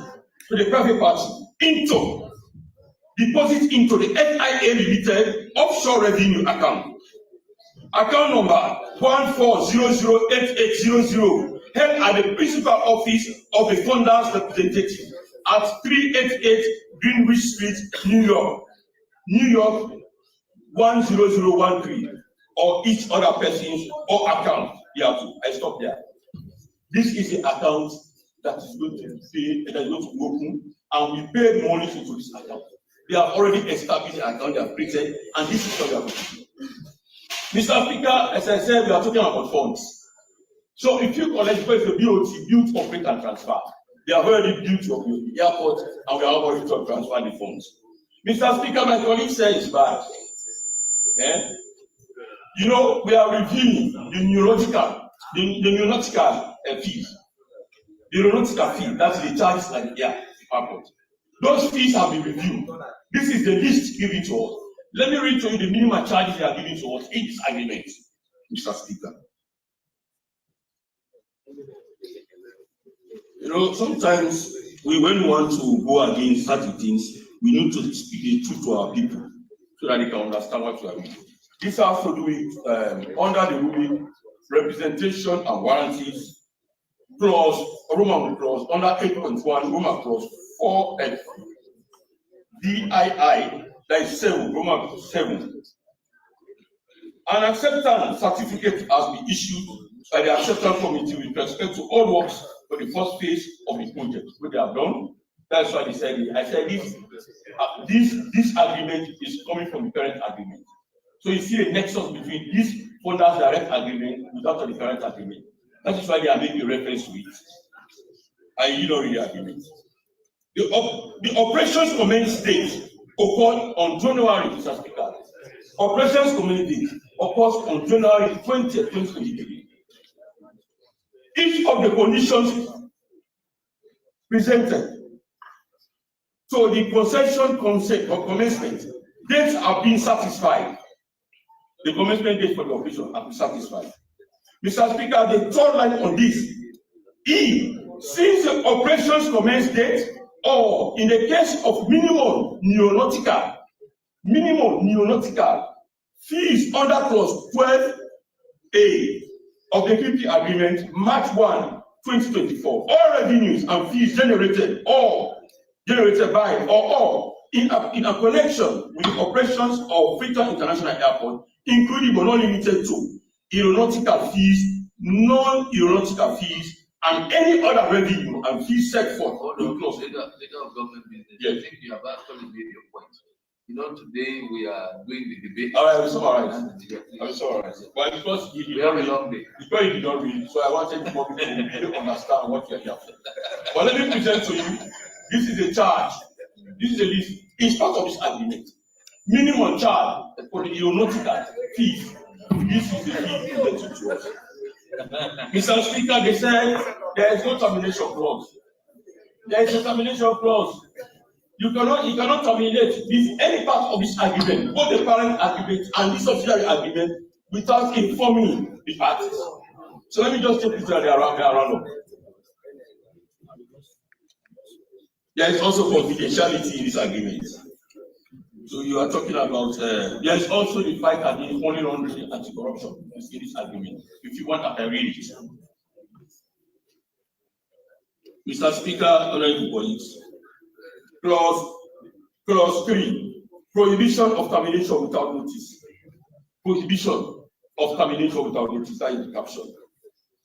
Speaker 4: to the private party, into deposit into the FIA Limited offshore revenue account. Account number 14008800 held at the principal office of the funder's representative at 388 Greenwich Street, New York, 10013, or each other person's or account. I stop there. This is the account that is going to pay, that is going to be open, and we pay money into this account. They have already established the account, they have created, and this is what we are going to do. Mr. Speaker, as I said, we are talking about funds. So if you collect first the BOT, build, operate, and transfer, they have already built the airport, and we are already to transfer the funds. Mr. Speaker, my colleague said it's bad. Yeah? You know, we are reviewing the aeronautical fees. The aeronautical fee, that's the charges like the airport. Those fees have been reviewed. This is the list given to us. Let me read to you the minimum charges they are giving to us in this agreement, Mr. Speaker. You know, sometimes when we want to go against certain things, we need to speak the truth to our people so that they can understand what we are doing. This has to do with under the ruling representation and warranties clause, Roman clause under 8.1, Roman clause 4F, DII, that is 7, Roman 7. An acceptance certificate has been issued by the acceptance committee with respect to all works for the first phase of the project, which they have done. That's why they said it. I said this agreement is coming from the current agreement. So you see a nexus between this funders direct agreement without the current agreement. That is why they are making a reference to it. And you don't read the agreement. The operations commence date occurred on January, Mr. Speaker. Operations commence date occurs on January 20, 2023. Each of the conditions presented to the concession commencement dates have been satisfied. The commencement date for the operation have been satisfied. Mr. Speaker, the third line on this, since the operations commence date, or in the case of minimum neonautical fees under clause 12A of the PPP agreement, March 1, 2024, all revenues and fees generated by or in a connection with the operations of Freetown International Airport, including but not limited to aeronautical fees, non-aeronautical fees, and any other revenue and fees set forth in clause.
Speaker 1: Leader of government business.
Speaker 4: Yes.
Speaker 1: I think you have actually made your point. You know, today we are doing the debate.
Speaker 4: All right, I will summarize. But because
Speaker 1: we have a long day.
Speaker 4: Because you did not read, so I wanted more people to understand what you are here for. But let me present to you. This is a charge. This is a list. It's part of this agreement. Minimum charge. You will notice that fees. This is the fee related to us. Mr. Speaker, they said there is no termination clause. There is a termination clause. You cannot terminate this any part of this agreement, both the parent agreement and the subsidiary agreement, without informing the parties. So let me just take this around up. There is also confidentiality in this agreement. So you are talking about there is also the fight against money laundering and anti-corruption in this agreement. If you want, I can read it. Mr. Speaker, honorable colleagues. Clause 3, prohibition of termination without notice. Prohibition of termination without notice, that is the caption.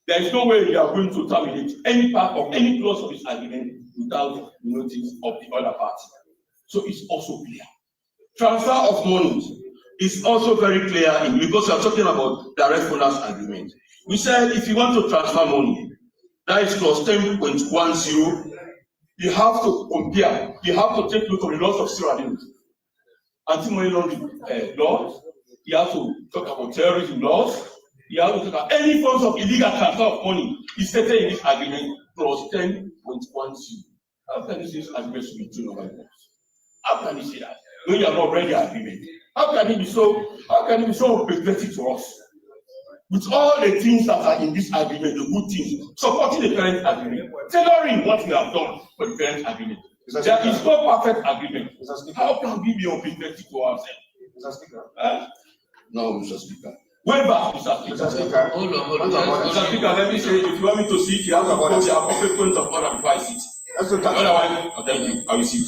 Speaker 4: There is no way you are going to terminate any part of any clause of this agreement without notice of the other party. So it's also clear. Transfer of money is also very clear because we are talking about direct owners agreement. We said if you want to transfer money, that is clause 10.10. You have to compare, you have to take note of the laws of Sierra Leone. Anti-money laundering laws, you have to talk about terrorism laws, you have to talk about any forms of illegal transfer of money is stated in this agreement, clause 10.10. How can you say this agreement should be true over laws? How can you say that? When you have not read the agreement. How can it be so pathetic to us? With all the things that are in this agreement, the good things, supporting the parent agreement, tailoring what we have done for the parent agreement. There is no perfect agreement. How can we be objective to ourselves?
Speaker 2: Mr. Speaker.
Speaker 4: No, Mr. Speaker. Waiver, Mr. Speaker.
Speaker 1: Hold on.
Speaker 4: Mr. Speaker, let me say, if you want me to see it, you have to go to the appropriate point of order before I sit. Otherwise, thank you. I will sit.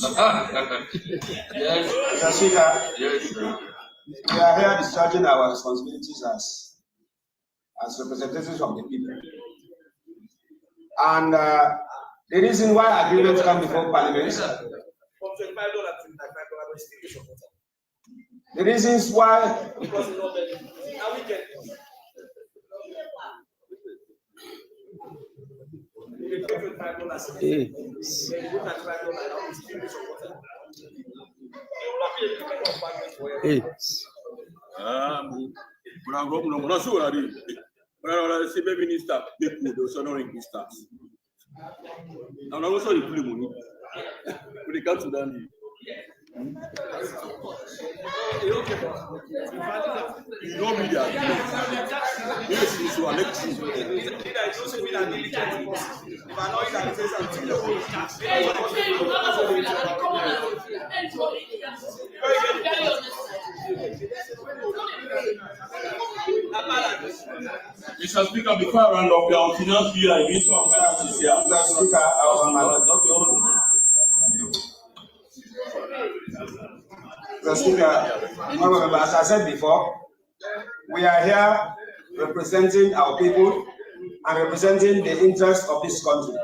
Speaker 1: Yes.
Speaker 2: Mr. Speaker.
Speaker 1: Yes, sir.
Speaker 2: We are here discharging our responsibilities as representatives of the people. And the reason why agreements come before Parliament, the reasons why
Speaker 10: minister, I'm also the blue money. When it comes to that, you know me that. Yes, it's to elect
Speaker 4: Mr. Speaker, before I round up, your finance bill and minister of finance is here.
Speaker 2: Mr. Speaker, I was on my Mr. Speaker, as I said before, we are here representing our people and representing the interests of this country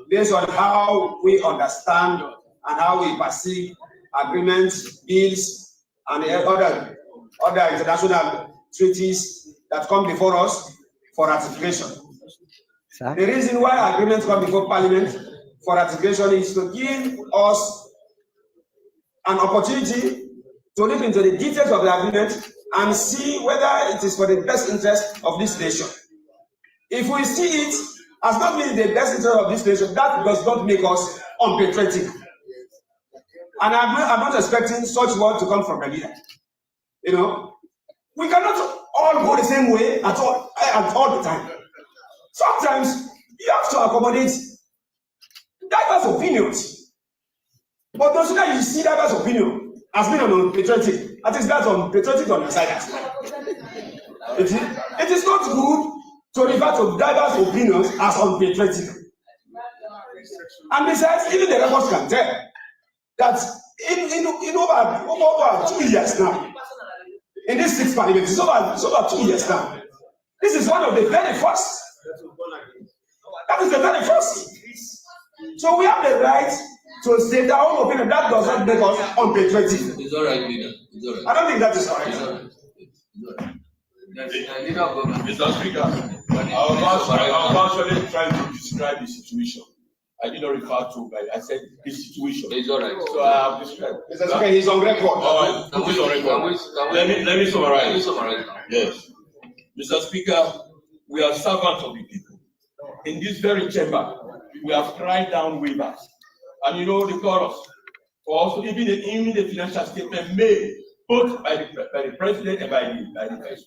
Speaker 2: based on how we understand and how we perceive agreements, bills, and other international treaties that come before us for ratification. Sir? The reason why agreements come before Parliament for ratification is to give us an opportunity to look into the details of the agreement and see whether it is for the best interest of this nation. If we see it as not being the best interest of this nation, that does not make us unpatriotic. And I'm not expecting such word to come from a leader. You know, we cannot all go the same way at all the time. Sometimes you have to accommodate diverse opinions. But those that you see diverse opinion as being unpatriotic, at least that's unpatriotic on your side. It is not good to refer to diverse opinions as unpatriotic. And besides, even the records can tell that in over 2 years now, in this 6th Parliament, it's over 2 years now. This is one of the very first That is the very first. So we have the right to state our own opinion. That does not make us unpatriotic.
Speaker 1: It's all right, leader. It's all right.
Speaker 2: I don't think that is correct.
Speaker 1: It's all right. It's all right. Leader of government.
Speaker 4: Mr. Speaker, I was actually trying to describe the situation. I did not refer to, but I said the situation.
Speaker 1: It's all right.
Speaker 4: So I have described.
Speaker 2: Mr. Speaker, he's on record.
Speaker 4: All right, put it on record. Let me summarize.
Speaker 1: Let me summarize now.
Speaker 4: Yes. Mr. Speaker, we are servants of the people. In this very chamber, we have cried down waivers. And you know the chorus. For also even the financial statement made both by the president and by the vice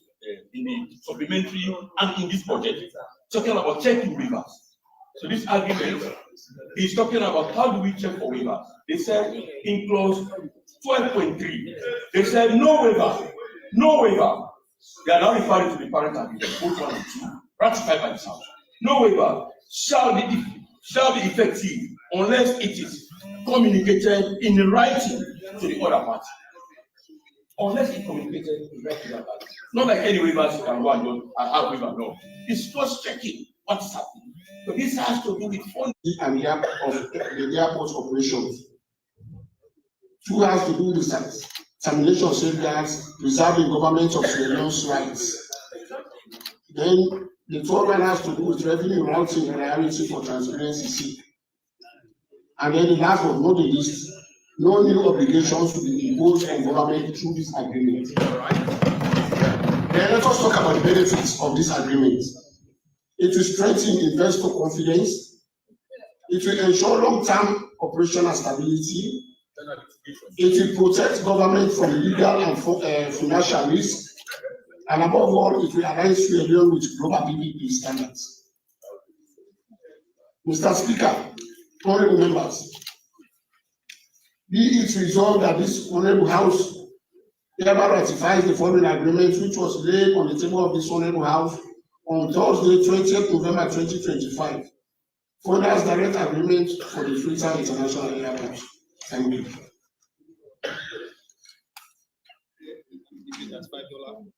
Speaker 4: in the supplementary and in this budget, talking about checking waivers. So this agreement is talking about how do we check for waivers. They said in clause 12.3, they said no waiver, no waiver. They are now referring to the parent agreement, both 1 and 2, ratified by the House. No waiver shall be effective unless it is communicated in writing to the other party. Unless it communicated in writing to the other party. Not like any waivers you can go and do and have waiver, no. It's just checking what's happening. So this has to do with funding
Speaker 12: and the airport operations. 2 has to do with termination of safeguards, preserving government of surveillance rights. Then the 3rd one has to do with revenue routing priority for transparency sake. And then the last but not the least, no new obligations will be imposed on government through this agreement. Then let us talk about the benefits of this agreement. It will strengthen investor confidence. It will ensure long-term operational stability. It will protect government from legal and financial risk. And above all, it will align Sierra Leone with global PPP standards. Mr. Speaker, honorable members, be it resolved that this honorable House hereby ratifies the following agreement, which was laid on the table of this honorable House on Thursday, 20th November 2025. Further direct agreement for the Freetown International Airport. Thank you.
Speaker 11: That's $5.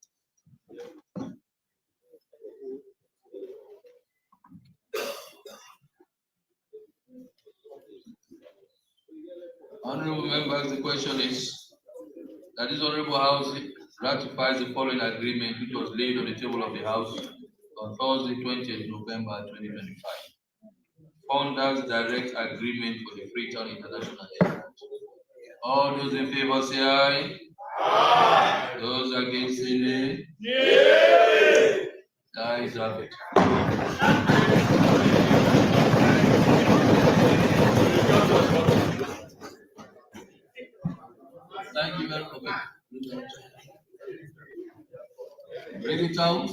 Speaker 1: Honorable members, the question is that this Honorable House ratifies the following agreement which was laid on the table of the House on Thursday, 20th November 2025. Founders Direct Agreement for the Freetown International Airport. All those in favor say aye. Aye. Those against say nay. Nay. The ayes have it. Thank you very much. Bring it out.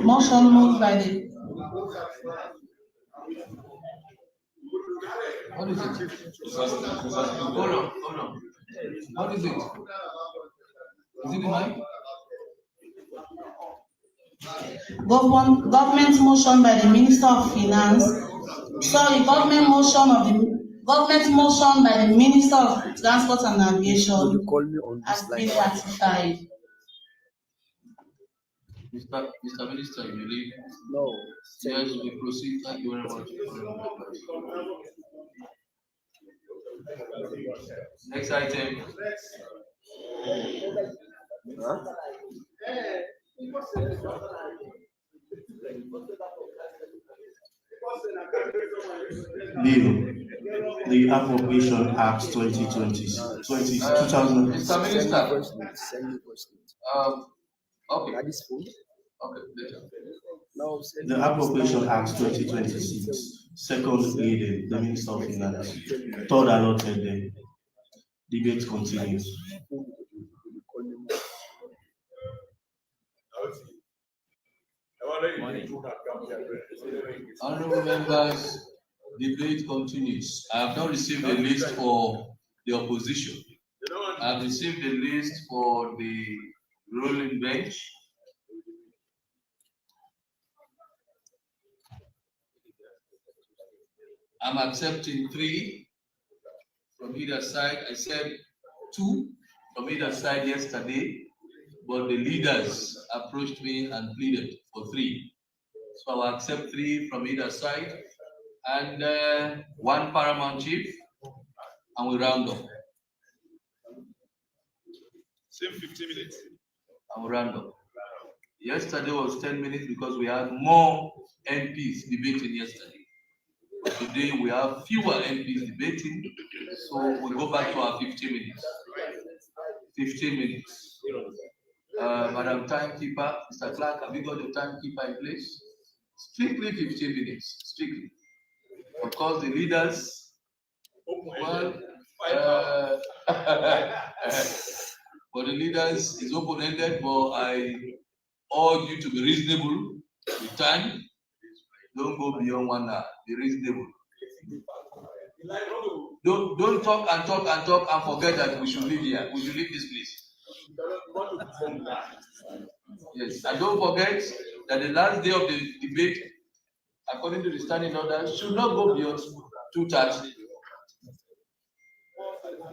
Speaker 3: Motion moved by the.
Speaker 1: What is it? Hold on. What is it? Is it the mic?
Speaker 3: Government motion by the Minister of Finance. Sorry, government motion by the Minister of Transport and Aviation has been ratified.
Speaker 1: Mr. Minister, you leave.
Speaker 10: No.
Speaker 1: Yes, we proceed. Thank you very much. Next item.
Speaker 12: Bill, the Appropriation Act 2020.
Speaker 1: Mr. Minister. Okay. Okay, later.
Speaker 12: The Appropriation Act 2026, second reading, the Minister of Finance. 3rd allotted day. Debate continues.
Speaker 1: Honorable members, debate continues. I have not received a list for the opposition. I have received a list for the ruling bench. I'm accepting 3 from either side. I said 2 from either side yesterday, but the leaders approached me and pleaded for 3. So I will accept 3 from either side, and 1 paramount chief, and we round up.
Speaker 11: Same 15 minutes.
Speaker 1: And we round up. Yesterday was 10 minutes because we had more MPs debating yesterday. Today we have fewer MPs debating, so we go back to our 15 minutes. 15 minutes. Madam Timekeeper, Mr. Clark, have you got the timekeeper in place? Strictly 15 minutes. Strictly. Of course, the leaders, well, for the leaders is open-ended, but I urge you to be reasonable with time. Don't go beyond 1 hour. Be reasonable. Don't talk and talk and talk and forget that we should leave here. We should leave this place. Yes, and don't forget that the last day of the debate, according to the standing order, should not go beyond 2:30.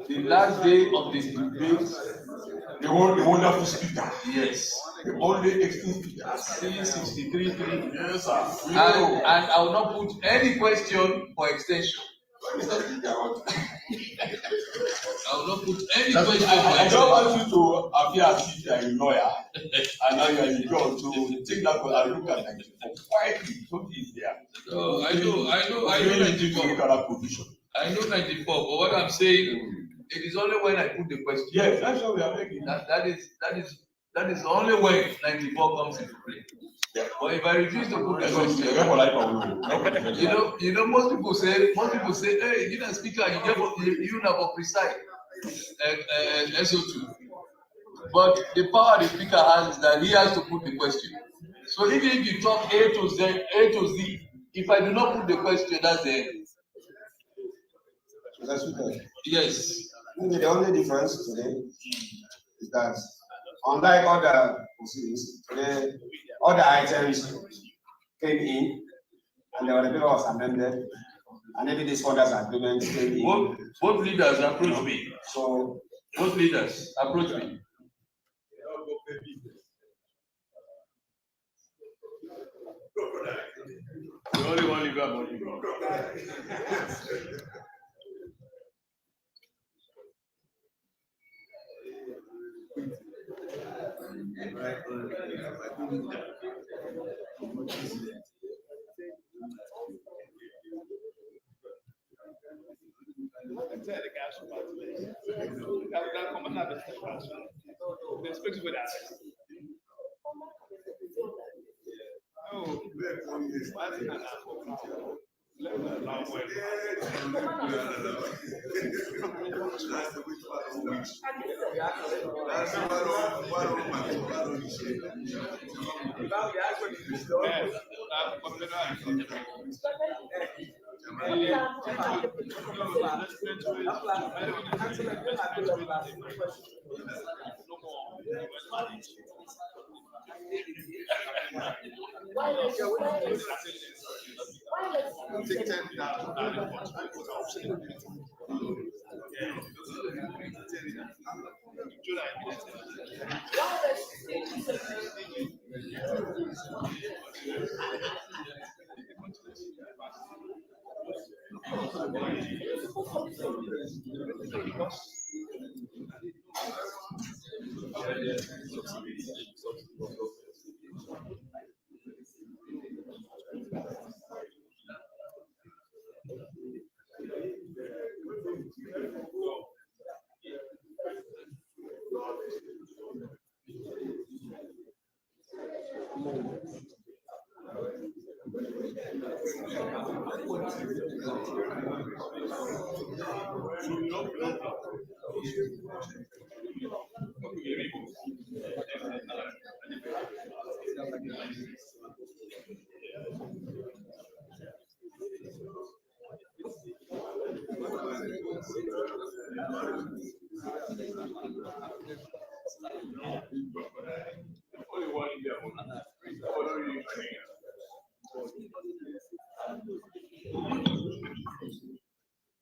Speaker 1: The last day of the debate,
Speaker 5: the wonderful speaker.
Speaker 1: Yes.
Speaker 5: The only excellent speaker.
Speaker 1: C63.
Speaker 5: Yes, sir.
Speaker 1: And I will not put any question for extension. I will not put any question for extension.
Speaker 5: I don't want you to appear as if you are a lawyer and now you are a judge to take that and look at 94. Quietly, something is there.
Speaker 1: No, I know 94.
Speaker 5: Look at that position.
Speaker 1: I know 94, but what I'm saying, it is only when I put the question.
Speaker 5: Yes, that's what we are making.
Speaker 1: That is only when 94 comes into play. Yeah. But if I refuse to put the question, you know, most people say, hey, you know, speaker, you never precise SO2. But the power the speaker has is that he has to put the question. So even if you talk A to Z, if I do not put the question, that's the end. Yes.
Speaker 2: Maybe the only difference today is that, unlike other proceedings, today other items came in and the paper was amended, and maybe this further agreement came in.
Speaker 1: Both leaders approached me.
Speaker 2: So
Speaker 1: both leaders approached me.
Speaker 11: The only one leader about you.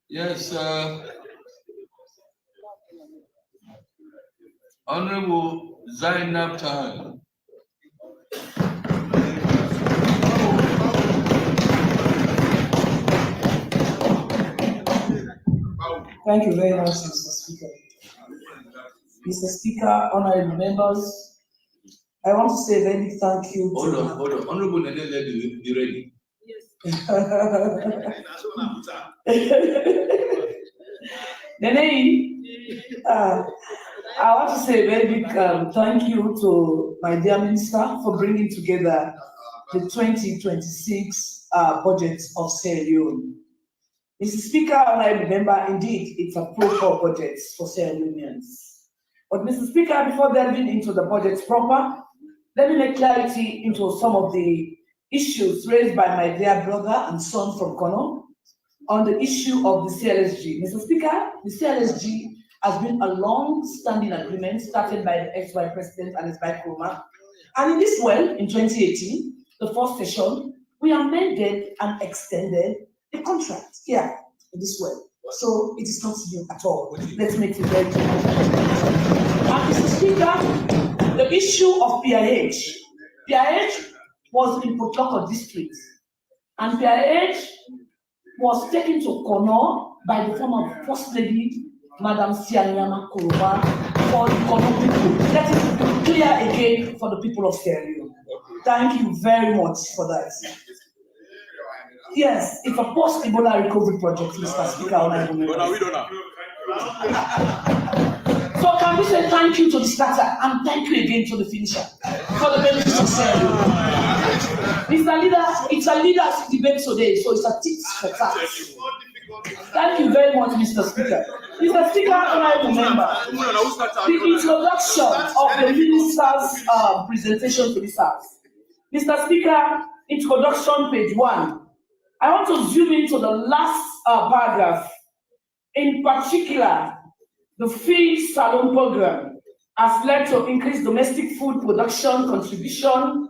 Speaker 1: Yes, Honorable Zainab Tahan.
Speaker 8: Thank you very much, Mr. Speaker. Mr. Speaker, honorable members, I want to say a very big thank you.
Speaker 1: Hold on. Honorable Nene, let me be ready.
Speaker 8: Nene, I want to say a very big thank you to my dear minister for bringing together the 2026 budget of Sierra Leone. Mr. Speaker, I remember indeed it's a proper budget for Sierra Leoneans. But Mr. Speaker, before delving into the budget proper, let me make clarity into some of the issues raised by my dear brother and son from Kono on the issue of the CLSG. Mr. Speaker, the CLSG has been a long-standing agreement started by the ex-vice president and his vice Kroma. And in this well, in 2018, the first session, we amended and extended the contract here in this well. So it is not new at all. Let's make it very clear. And Mr. Speaker, the issue of PIH was in Komon-Tok district, and PIH was taken to Kono by the former First Lady, Madam Sianyama Kuruba, for the Kono people. Let it be clear again for the people of Sierra Leone. Thank you very much for that. Yes, it's a post-Ebola recovery project, Mr. Speaker. So can we say thank you to the starter and thank you again to the finisher for the benefits of Sierra Leone? Mr. Leader, it's a leader's debate today, so it's a tips for tat. Thank you very much, Mr. Speaker. Mr. Speaker, honorable member, the introduction of the minister's presentation to this House. Mr. Speaker, introduction, page 1. I want to zoom into the last paragraph. In particular, the Feed Salon program has led to increased domestic food production contribution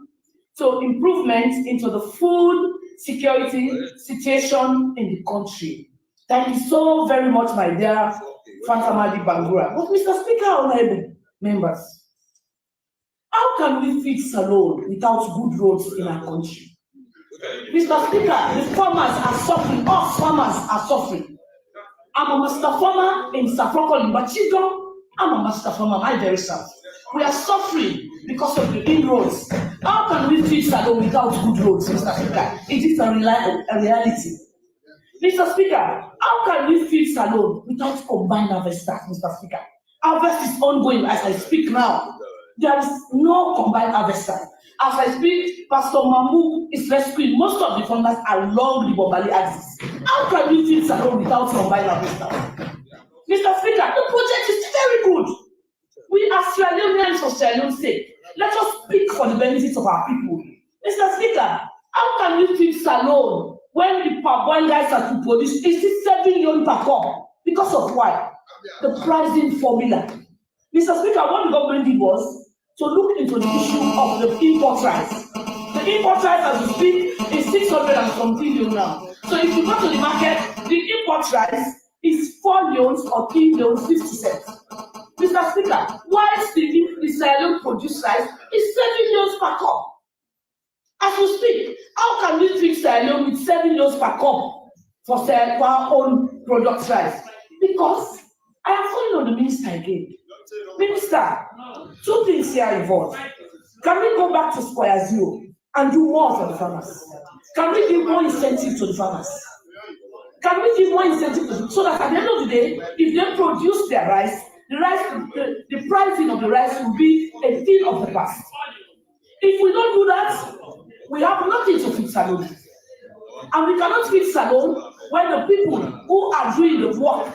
Speaker 8: to improvements into the food security situation in the country. Thank you so very much, my dear Fantamadi Bangura. But Mr. Speaker, honorable members, how can we feed Salon without good roads in our country? Mr. Speaker, the farmers are suffering. Us farmers are suffering. I'm a master farmer in Safroko Limbachigo. I'm a master farmer, my very self. We are suffering because of the inroads. How can we feed Salon without good roads, Mr. Speaker? It is a reality. Mr. Speaker, how can we feed Salon without combined harvesters, Mr. Speaker? Harvest is ongoing as I speak now. There is no combined harvester. As I speak, Pastor Mamu is rescuing most of the farmers along the Bobali axis. How can we feed Salon without combined harvester? Mr. Speaker, the project is very good. We are Sierra Leoneans for Sierra Leone's sake. Let us speak for the benefits of our people. Mr. Speaker, how can we feed Salon when the parboiled rice that we produce is 7 million per cup? Because of why? The pricing formula. Mr. Speaker, what the government did was to look into the issue of the import rice. The import rice, as we speak, is 600 and something million now. So if you go to the market, the import rice is 4 millions or 3 millions 50 cents. Mr. Speaker, whilst the Sierra Leone produced rice is 7 millions per cup. As we speak, how can we feed Sierra Leone with 7 millions per cup for our own product rice? Because I am calling on the minister again. Minister, 2 things here involved. Can we go back to square zero and do more for the farmers? Can we give more incentive to the farmers? Can we give more incentive to them so that at the end of the day, if they produce their rice, the pricing of the rice will be a thing of the past. If we don't do that, we have nothing to feed Salon. And we cannot feed Salon when the people who are doing the work,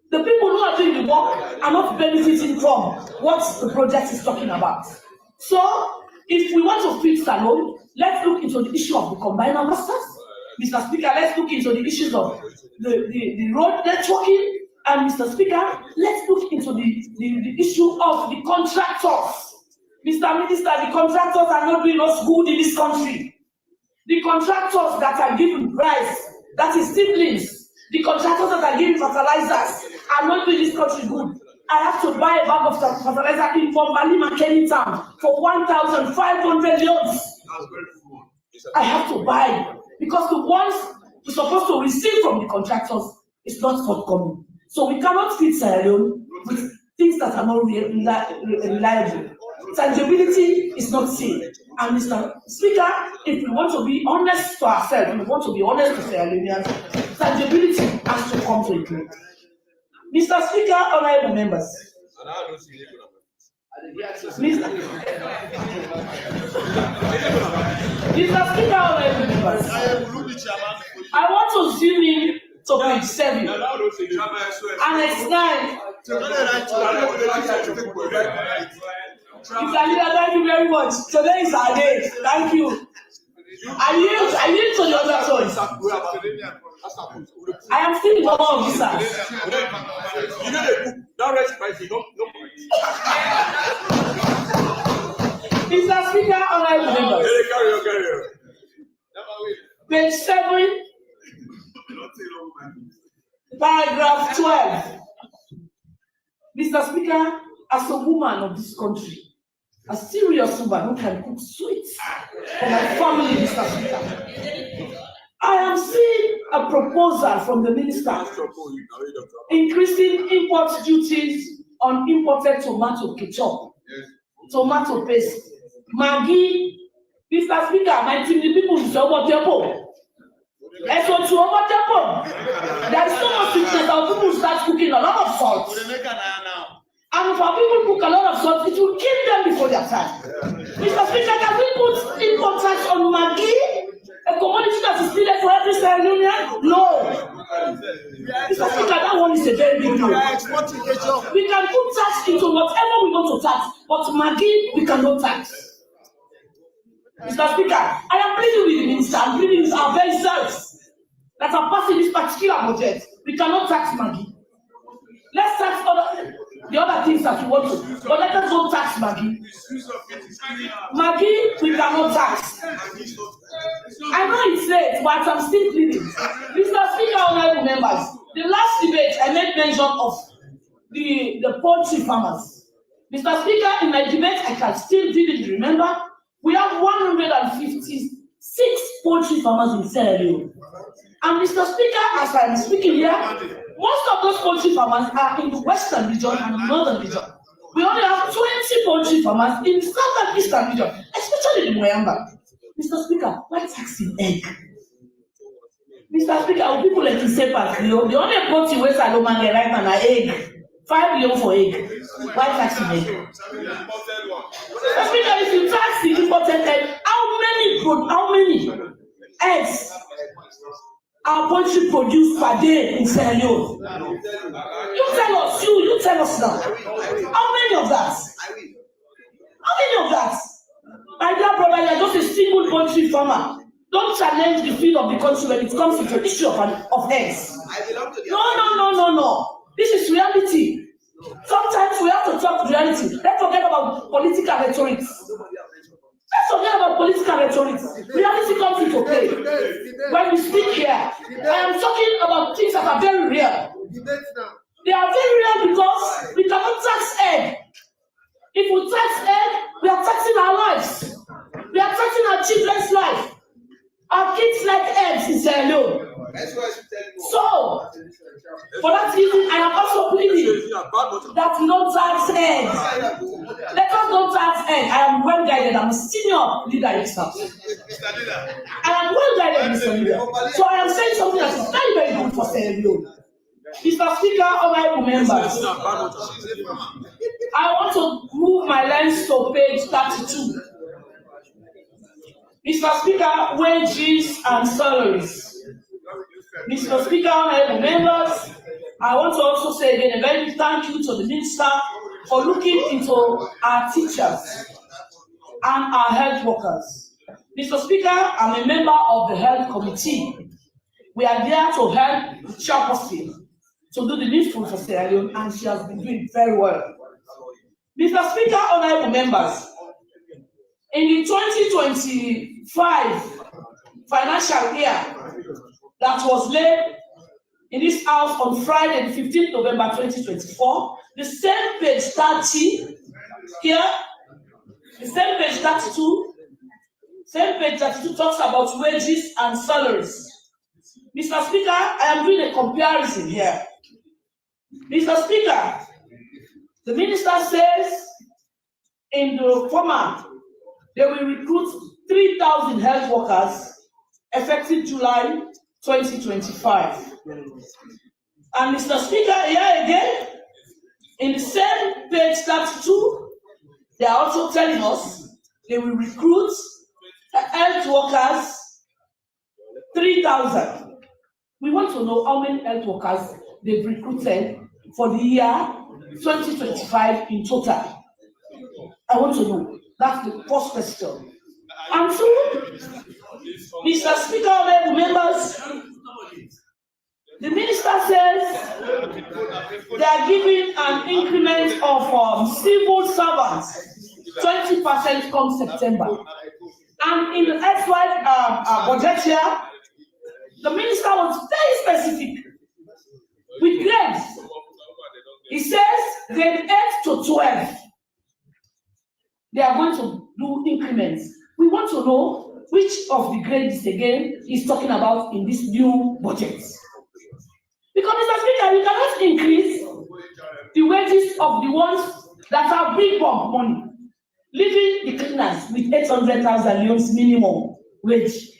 Speaker 8: the people who are doing the work are not benefiting from what the project is talking about. So, if we want to feed Salon, let's look into the issue of the combined harvesters. Mr. Speaker, let's look into the issues of the road networking. And Mr. Speaker, let's look into the issue of the contractors. Mr. Minister, the contractors are not doing us good in this country. The contractors that are giving rice, that is seedlings, the contractors that are giving fertilizers, are not doing this country good. I have to buy a bag of fertilizer in Bombali Makeni town for 1,500 yards. I have to buy because the ones we're supposed to receive from the contractors is not forthcoming. So we cannot feed Sierra Leone with things that are not reliable. Tangibility is not seen. And Mr. Speaker, if we want to be honest to ourselves, we want to be honest to Sierra Leoneans, tangibility has to come to a close. Mr. Speaker, honorable members. Mr. Speaker, honorable members. I want to zoom in to page 7 and 9. Mr. Leader, thank you very much. Today is our day. Thank you. I yield to the other choice. I am still in the officer.
Speaker 11: You know the book, don't rest by the don't.
Speaker 8: Mr. Speaker, honorable members.
Speaker 11: Carry on.
Speaker 8: Page 7, paragraph 12. Mr. Speaker, as a woman of this country, a serious woman who can cook sweets for my family, Mr. Speaker, I am seeing a proposal from the minister increasing import duties on imported tomato ketchup, tomato paste, Maggi. Mr. Speaker, my team, the people is over tempo. And so to over tempo, there is so much sweetness that people start cooking a lot of salt. And for people who cook a lot of salt, it will kill them before their time. Mr. Speaker, can we put import tax on Maggi? A commodity that is needed for every Sierra Leonean? No. Mr. Speaker, that one is a very big deal. We can put tax into whatever we want to tax, but Maggi, we cannot tax. Mr. Speaker, I am pleading with the minister, I'm pleading with our very selves that are passing this particular budget. We cannot tax Maggi. Let's tax the other things that we want to, but let us not tax Maggi. Maggi, we cannot tax. I know it's late, but I'm still pleading. Mr. Speaker, honorable members, the last debate I made mention of the poultry farmers. Mr. Speaker, in my debate, I can still vividly remember, we have 156 poultry farmers in Sierra Leone. And Mr. Speaker, as I am speaking here, most of those poultry farmers are in the western region and the northern region. We only have 20 poultry farmers in the southern and eastern region, especially in Moyamba. Mr. Speaker, why taxing egg? Mr. Speaker, people like to say, the only poultry West Aloma get right now are egg. 5 million for egg. Why taxing egg? Mr. Speaker, if you tax the imported egg, how many eggs are poultry produced per day in Sierra Leone? You tell us now. How many of that? My dear brother, you are just a single poultry farmer. Don't challenge the field of the country when it comes to the issue of eggs. No. This is reality. Sometimes we have to talk reality. Let's forget about political rhetoric. Reality comes into play. When we speak here, I am talking about things that are very real. They are very real because we cannot tax egg. If we tax egg, we are taxing our lives. We are taxing our children's life. Our kids like eggs in Sierra Leone. So, for that reason, I am also pleading that no tax egg. Let us not tax egg. I am well guided. I'm a senior leader in this house. I am well guided, Mr. Leader. So I am saying something that is very, very good for Sierra Leone. Mr. Speaker, honorable members, I want to move my lens to page 32. Mr. Speaker, wages and salaries. Mr. Speaker, honorable members, I want to also say again a very big thank you to the minister for looking into our teachers and our health workers. Mr. Speaker, I'm a member of the health committee. We are there to help the chairperson to do the needful for Sierra Leone, and she has been doing very well. Mr. Speaker, honorable members, in the 2025 financial year that was laid
Speaker 13: in this house on Friday, the 15th November 2024. The same page 30 here, the same page 32, same page 32 talks about wages and salaries. Mr. Speaker, I am doing a comparison here. Mr. Speaker, the minister says in the format they will recruit 3,000 health workers effective July 2025. And Mr. Speaker, here again, in the same page 32, they are also telling us they will recruit health workers 3,000. We want to know how many health workers they've recruited for the year 2025 in total. I want to know. That's the first question. And two, Mr. Speaker, honorable members, the minister says they are giving an increment of civil servants 20% come September. And in the FY budget here, the minister was very specific with grades. He says grade 8 to 12. They are going to do increments. We want to know which of the grades again he's talking about in this new budget. Because Mr. Speaker, we cannot increase the wages of the ones that have big bump money, leaving the cleaners with 800,000 leons minimum wage.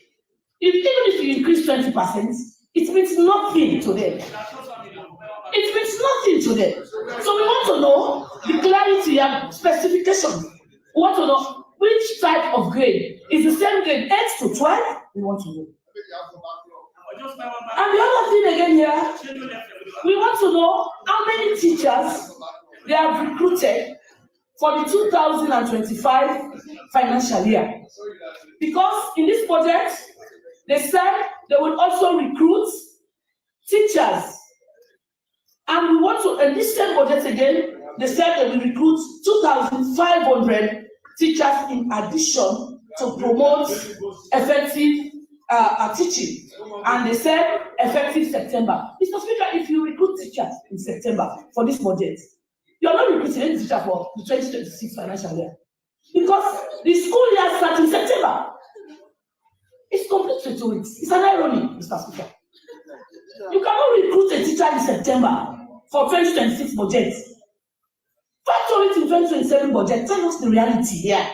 Speaker 13: Even if you increase 20%, it means nothing to them. It means nothing to them. So we want to know the clarity and specification. We want to know which type of grade is the same grade 8 to 12. We want to know. And the other thing again here, we want to know how many teachers they have recruited for the 2025 financial year. Because in this budget, they said they will also recruit teachers. And we want to, in this same budget again, they said they will recruit 2,500 teachers in addition to promote effective teaching. And they said effective September. Mr. Speaker, if you recruit teachers in September for this budget, you are not recruiting any teacher for the 2026 financial year. Because the school year starts in September. It's complete 2 weeks. It's an irony, Mr. Speaker. You cannot recruit a teacher in September for 2026 budget. Factor it in 2027 budget. Tell us the reality here.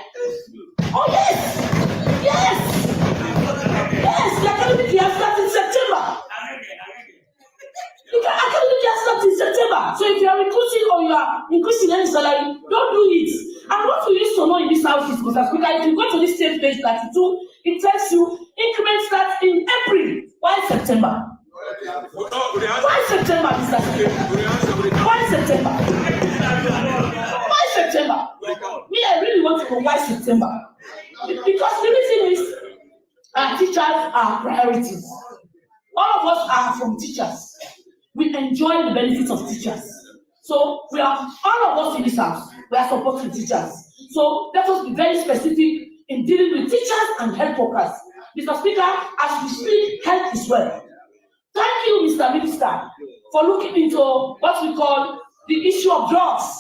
Speaker 13: Oh yes! Yes! Yes! The academic year starts in September. The academic year starts in September. So if you are recruiting or you are increasing any salary, don't do it. And what we used to know in this house is, Mr. Speaker, if you go to this same page 32, it tells you increment starts in April. Why September? Why September, Mr. Speaker? Why September? Why September? Me, I really want to know why September. Because the reason is teachers are priorities. All of us are from teachers. We enjoy the benefits of teachers. So we are, all of us in this house, we are supporting teachers. So let us be very specific in dealing with teachers and health workers. Mr. Speaker, as we speak, health is well. Thank you, Mr. Minister, for looking into what we call the issue of drugs.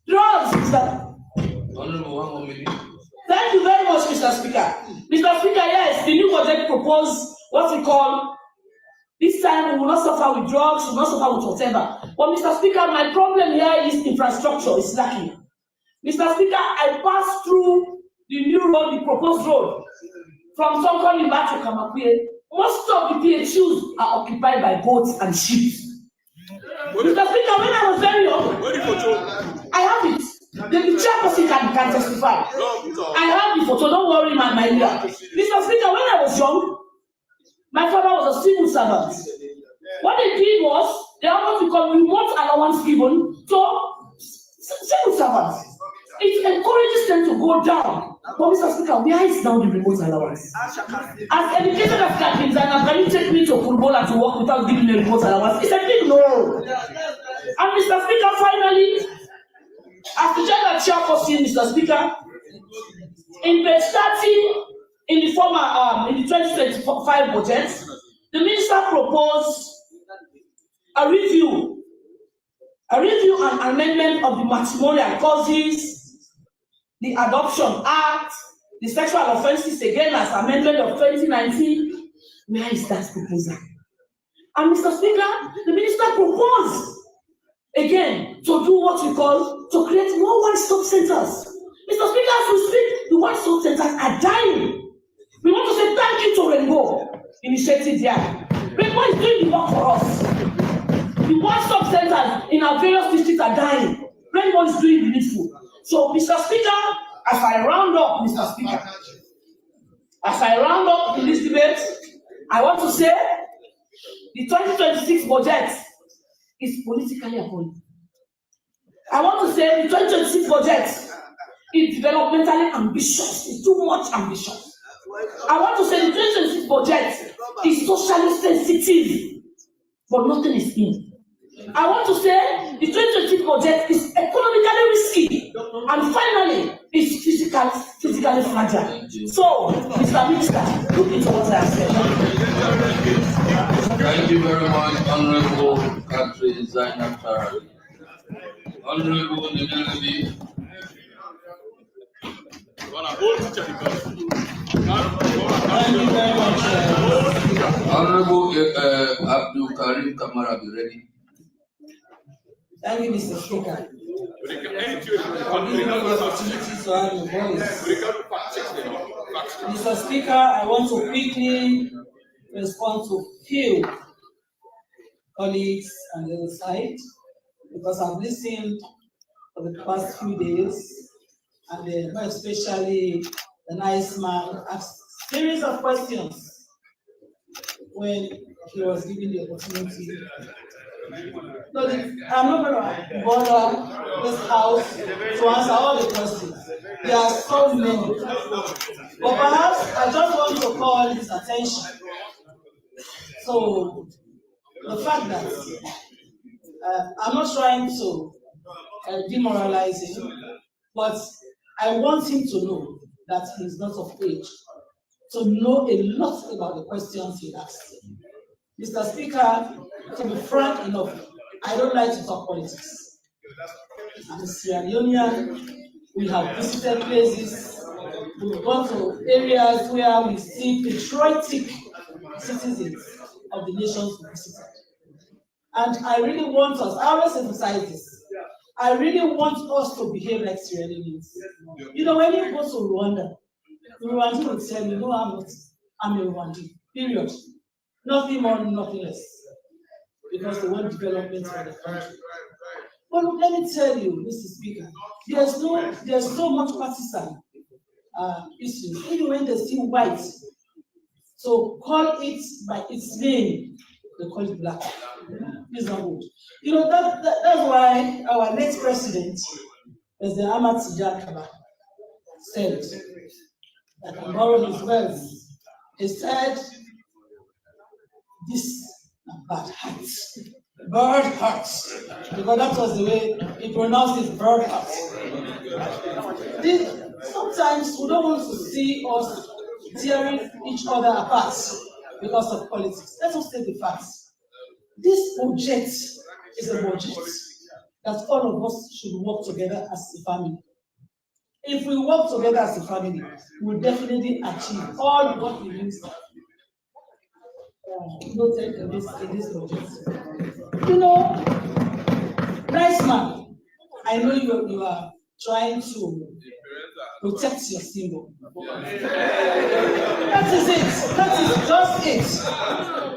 Speaker 13: Drugs, Mr. Thank you very much, Mr. Speaker. Mr. Speaker, yes, the new budget proposed what we call, this time we will not suffer with drugs, we will not suffer with whatever. But Mr. Speaker, my problem here is infrastructure is lacking. Mr. Speaker, I passed through the new road, the proposed road, from Sonkon back to Kamakwe. Most of the PHUs are occupied by boats and ships. Mr. Speaker, when I was very young, I have it. The chairperson can testify. I have the photo, don't worry, my dear. Mr. Speaker, when I was young, my father was a civil servant. What they did was, they had what we call remote allowance given to civil servants. It encourages them to go down. But Mr. Speaker, where is now the remote allowance? As educated as Captains, and can you take me to football to work without giving me a remote allowance? He said, no. And Mr. Speaker, finally, as the general chairperson, Mr. Speaker, in page 30, in the former, in the 2025 budget, the minister proposed a review and amendment of the matrimonial causes, the Adoption Act, the Sexual Offences Again as Amendment of 2019. Where is that proposal? And Mr. Speaker, the minister proposed again to do what we call to create more one-stop centers. Mr. Speaker, as we speak, the one-stop centers are dying. We want to say thank you to Rainbow Initiative there. Rainbow is doing the work for us. The one-stop centers in our various districts are dying. Rainbow is doing the needful. So, Mr. Speaker, as I round up, Mr. Speaker, as I round up in this debate, I want to say the 2026 budget is politically appointed. I want to say the 2026 budget is developmentally ambitious. It's too much ambitious. I want to say the 2026 budget is socially sensitive, but nothing is in. I want to say the 2026 budget is economically risky, and finally, it's physically fragile. So, Mr. Minister, look into what I have said.
Speaker 1: Thank you very much, Honorable Country Zainab Tarari. Honorable Nenelebi.
Speaker 3: Thank you very much.
Speaker 1: Honorable Abdul Karim Kamara, be ready.
Speaker 8: Thank you, Mr. Speaker. Mr. Speaker, I want to quickly respond to few colleagues on the other side, because I've listened for the past few days, and more especially the nice man asked a series of questions when he was given the opportunity. No, I'm not going to bother this house to answer all the questions. There are so many. But perhaps I just want to call his attention. So, the fact that I'm not trying to demoralize him, but I want him to know that he's not of age to know a lot about the questions he asked. Mr. Speaker, to be frank enough, I don't like to talk politics. I'm a Sierra Leonean. We have visited places. We've gone to areas where we see patriotic citizens of the nations we visited. And I really want us, I always emphasize this, I really want us to behave like Sierra Leoneans. You know, when you go to Rwanda, the Rwandans will tell you, no, I'm a Rwandan, period. Nothing more, nothing less. Because they want development for the country. But look, let me tell you, Mr. Speaker, there's so much partisan issues, even when they're still white. So call it by its name, they call it black. It's not good. You know, that's why our next president, President Ahmad Tijani, said that I borrow his words. He said, this bad hearts. Bird hearts. Because that was the way he pronounced it, bird hearts. Sometimes we don't want to see us tearing each other apart because of politics. Let us take the facts. This budget is a budget that all of us should work together as a family. If we work together as a family, we'll definitely achieve all what we need. Noted in this budget. You know, nice man, I know you are trying to protect your symbol. That is it. That is just it.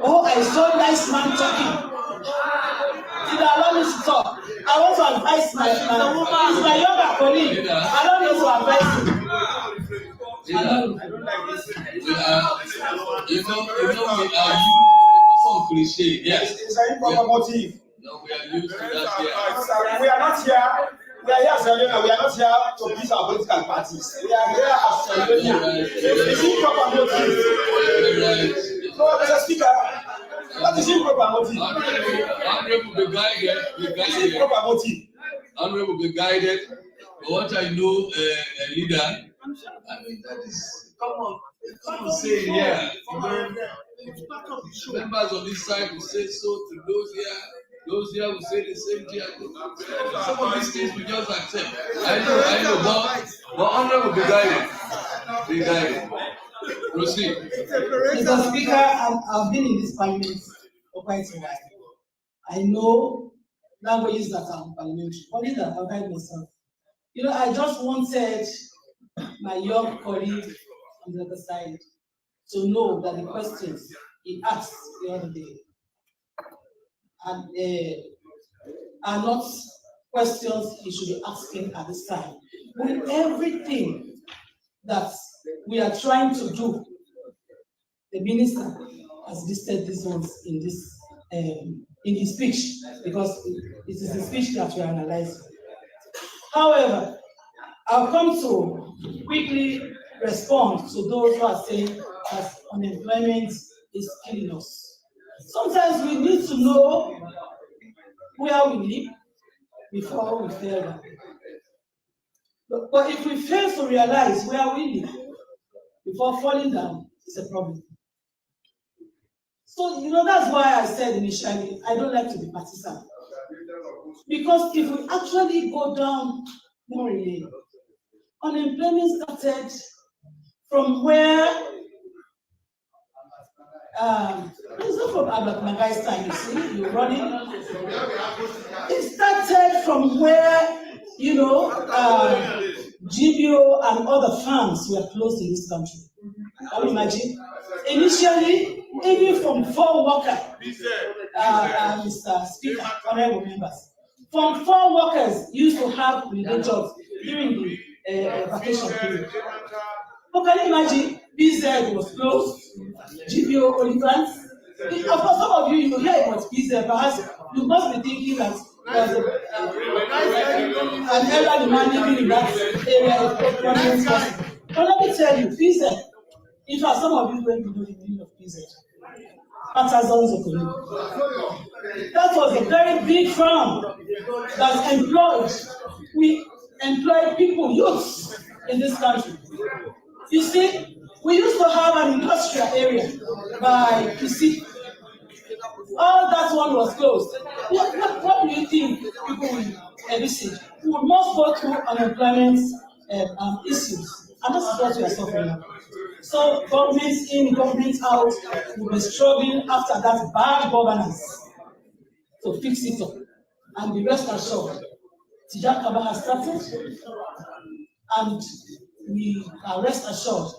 Speaker 8: Oh, I saw nice man talking. Did you allow me to talk? I want to advise my younger colleague. Allow me to advise him.
Speaker 1: We are some cliche. Yes.
Speaker 2: It's an improper motive.
Speaker 1: No, we are used to that.
Speaker 2: We are not here. We are here as Sierra. We are not here to please our political parties. We are here as Sierra. It's improper motive. No, Mr. Speaker, what is improper motive?
Speaker 1: Honorable be guided.
Speaker 2: It's improper motive.
Speaker 1: Honorable be guided. But what I know, a leader, I mean, that is, come on. Some will say yeah. Members of this side will say so to those here. Those here will say the same thing. Some of these things we just accept. I know, but honor will be guided. Be guided. Proceed.
Speaker 8: Mr. Speaker, I've been in this parliament for quite a while. I know languages that are parliamentary, only that I'll guide myself. You know, I just wanted my young colleague on the other side to know that the questions he asked the other day are not questions he should be asking at this time. With everything that we are trying to do, the minister has listed these ones in this in his speech, because it is the speech that we are analyzing. However, I'll come to quickly respond to those who are saying that unemployment is killing us. Sometimes we need to know where we live before we fail down. But if we fail to realize where we live before falling down, it's a problem. So, you know, that's why I said initially, I don't like to be partisan. Because if we actually go down morally, unemployment started from where, it's not from Albert Magai's time, you see, you're running. It started from where, you know, GBO and other farms were closed in this country. Can you imagine? Initially, even from 4 workers, Mr. Speaker, honorable members, from 4 workers used to have holiday jobs during the vacation period. But can you imagine? BZ was closed, GBO Olifants. Of course, some of you hear about BZ, perhaps you must be thinking that there's an elderly man living in that area. But let me tell you, BZ, in fact, some of you don't even know the meaning of BZ. That was a very big firm that employed, we employed people, youths in this country. You see, we used to have an industrial area by PC. All that one was closed. What do you think people will elicit? We would most go through unemployment issues. And this is what we are suffering now. So governments in, governments out will be struggling after that bad governance to fix it up. And be rest assured, Tijak Kaba has started, and we are rest assured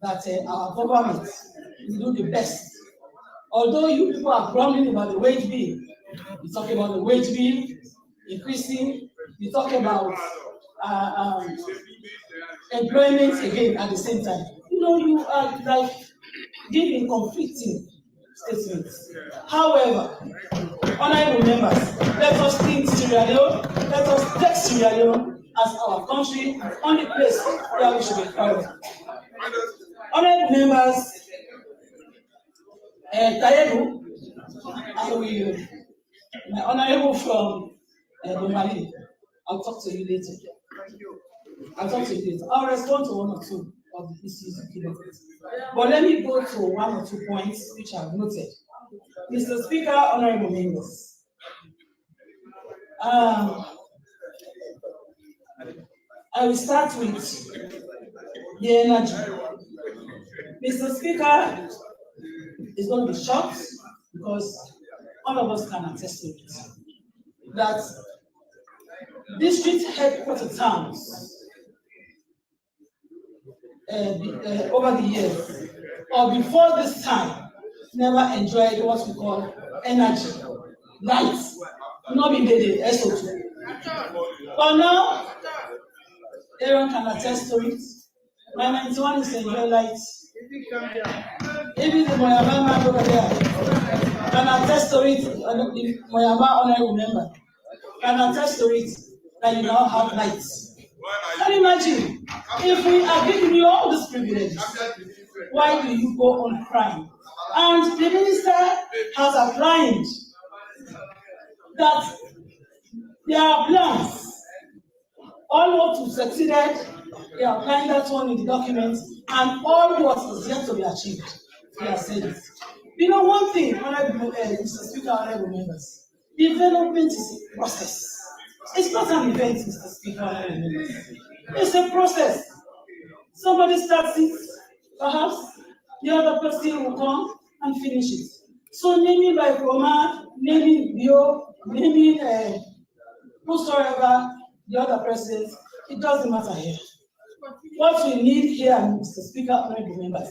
Speaker 8: that our government will do the best. Although you people are grumbling about the wage bill, we talk about the wage bill increasing, we talk about employment again at the same time. You know, you are like giving conflicting statements. However, honorable members, let us think Sierra Leone, let us take Sierra Leone as our country, only place where we should be proud of. Honorable members, Tayeru, my honorable from Bomali, I'll talk to you later. I'll respond to 1 or 2 of the issues you give us. But let me go to 1 or 2 points which I've noted. Mr. Speaker, honorable members, I will start with the energy. Mr. Speaker, it's going to be short because all of us can attest to it. That district headquarter towns over the years, or before this time, never enjoyed what we call energy, lights, not being the SO2. But now, everyone can attest to it. My 91 is enjoying lights. Even the Moyama man over there can attest to it. The Moyama honorable member can attest to it that you now have lights. Can you imagine? If we are giving you all these privileges, why do you go on crying? And the minister has outlined that there are plans
Speaker 13: all what we succeeded, they outlined that one in the document, and all what is yet to be achieved. They have said it. You know, one thing, Honorable Mr. Speaker, Honorable members, development is a process. It's not an event, Mr. Speaker, Honorable members. It's a process. Somebody starts it, perhaps the other person will come and finish it. So naming by Komon, naming Bio, naming whosoever the other president, it doesn't matter here. What we need here, Mr. Speaker, honorable members,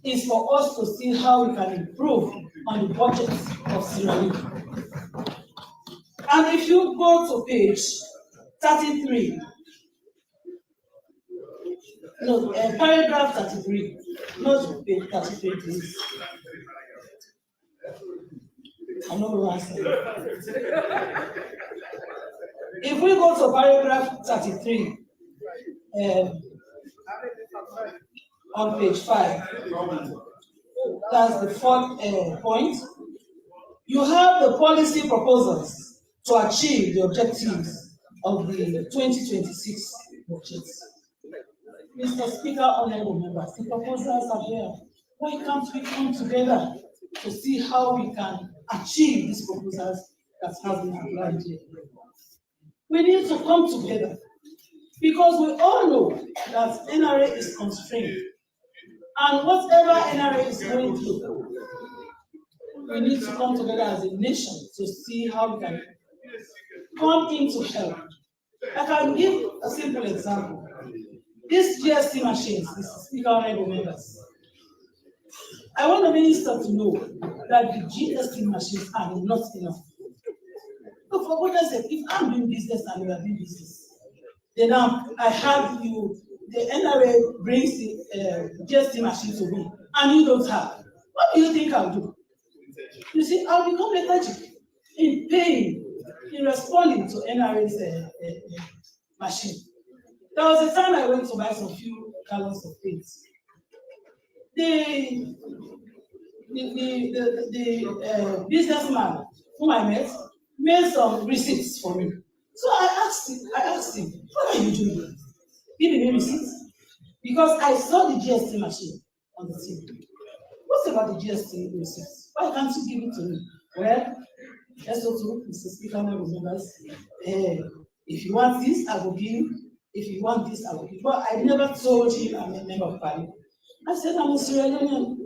Speaker 13: is for us to see how we can improve on the budget of Sierra Leone. And if you go to page 33, no, paragraph 33, not page 33, please. I know what I'm saying. If we go to paragraph 33, on page 5, that's the fourth point. You have the policy proposals to achieve the objectives of the 2026 budget. Mr. Speaker, honorable members, the proposals are here. Why can't we come together to see how we can achieve these proposals that have been outlined here? We need to come together because we all know that NRA is constrained. And whatever NRA is going through, we need to come together as a nation to see how we can come in to help. I can give a simple example. These GST machines, Mr. Speaker, honorable members, I want the minister to know that the GST machines are not enough. So for goodness sake, if I'm doing business and you are doing business, then I have you, the NRA brings the GST machine to me, and you don't have. What do you think I'll do? You see, I'll become lethargic in paying, in responding to NRA's machine. There was a time I went to buy some few gallons of paint. The businessman whom I met made some receipts for me. So I asked him, what are you doing? Giving me receipts? Because I saw the GST machine on the TV. What's about the GST receipts? Why can't you give it to me? Well, let's go to Mr. Speaker, members. If you want this, I will give. If you want this, I will give. But I never told him I'm a member of parliament. I said I'm a Sierra Leonean.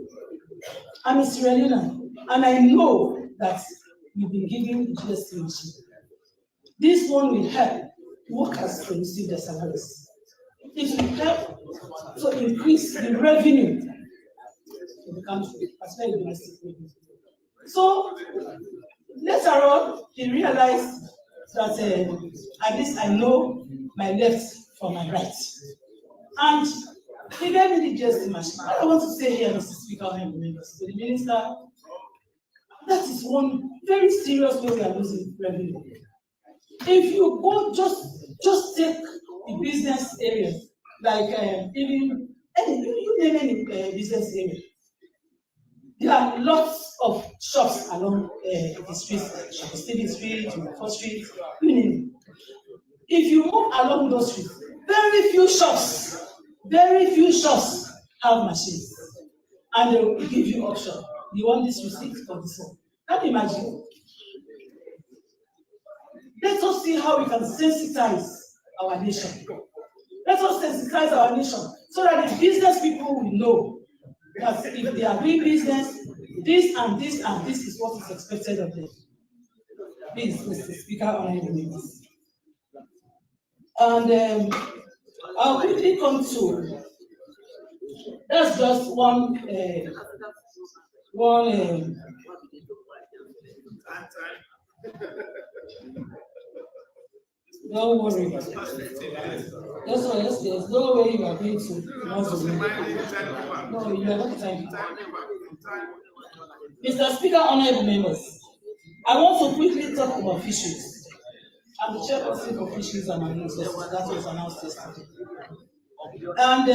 Speaker 13: I'm a Sierra Leonean, and I know that you've been giving the GST machine. This one will help workers to receive their salaries. It will help to increase the revenue in the country, as well as domestic revenue. So later on, he realized that at least I know my left from my right. And he gave me the GST machine. I want to say here, Mr. Speaker, members, to the minister, that is one very serious way we are losing revenue. If you go just take the business areas, like even you name any business area, there are lots of shops along the streets, like Stephen Street, Fourth Street, you name it. If you move along those streets, very few shops have machines, and they will give you option. You want this receipt or this one? Can you imagine? Let us see how we can sensitize our nation. Let us sensitize our nation so that the business people will know that if they are doing business, this and this and this is what is expected of them. Please, Mr. Speaker, honorable members. And I'll quickly come to, that's just one don't worry. That's why there's no way you are going to. No, you are not time. Mr. Speaker, honorable members, I want to quickly talk about fisheries. I'm the chairperson for fisheries and marine resources. That was announced yesterday. And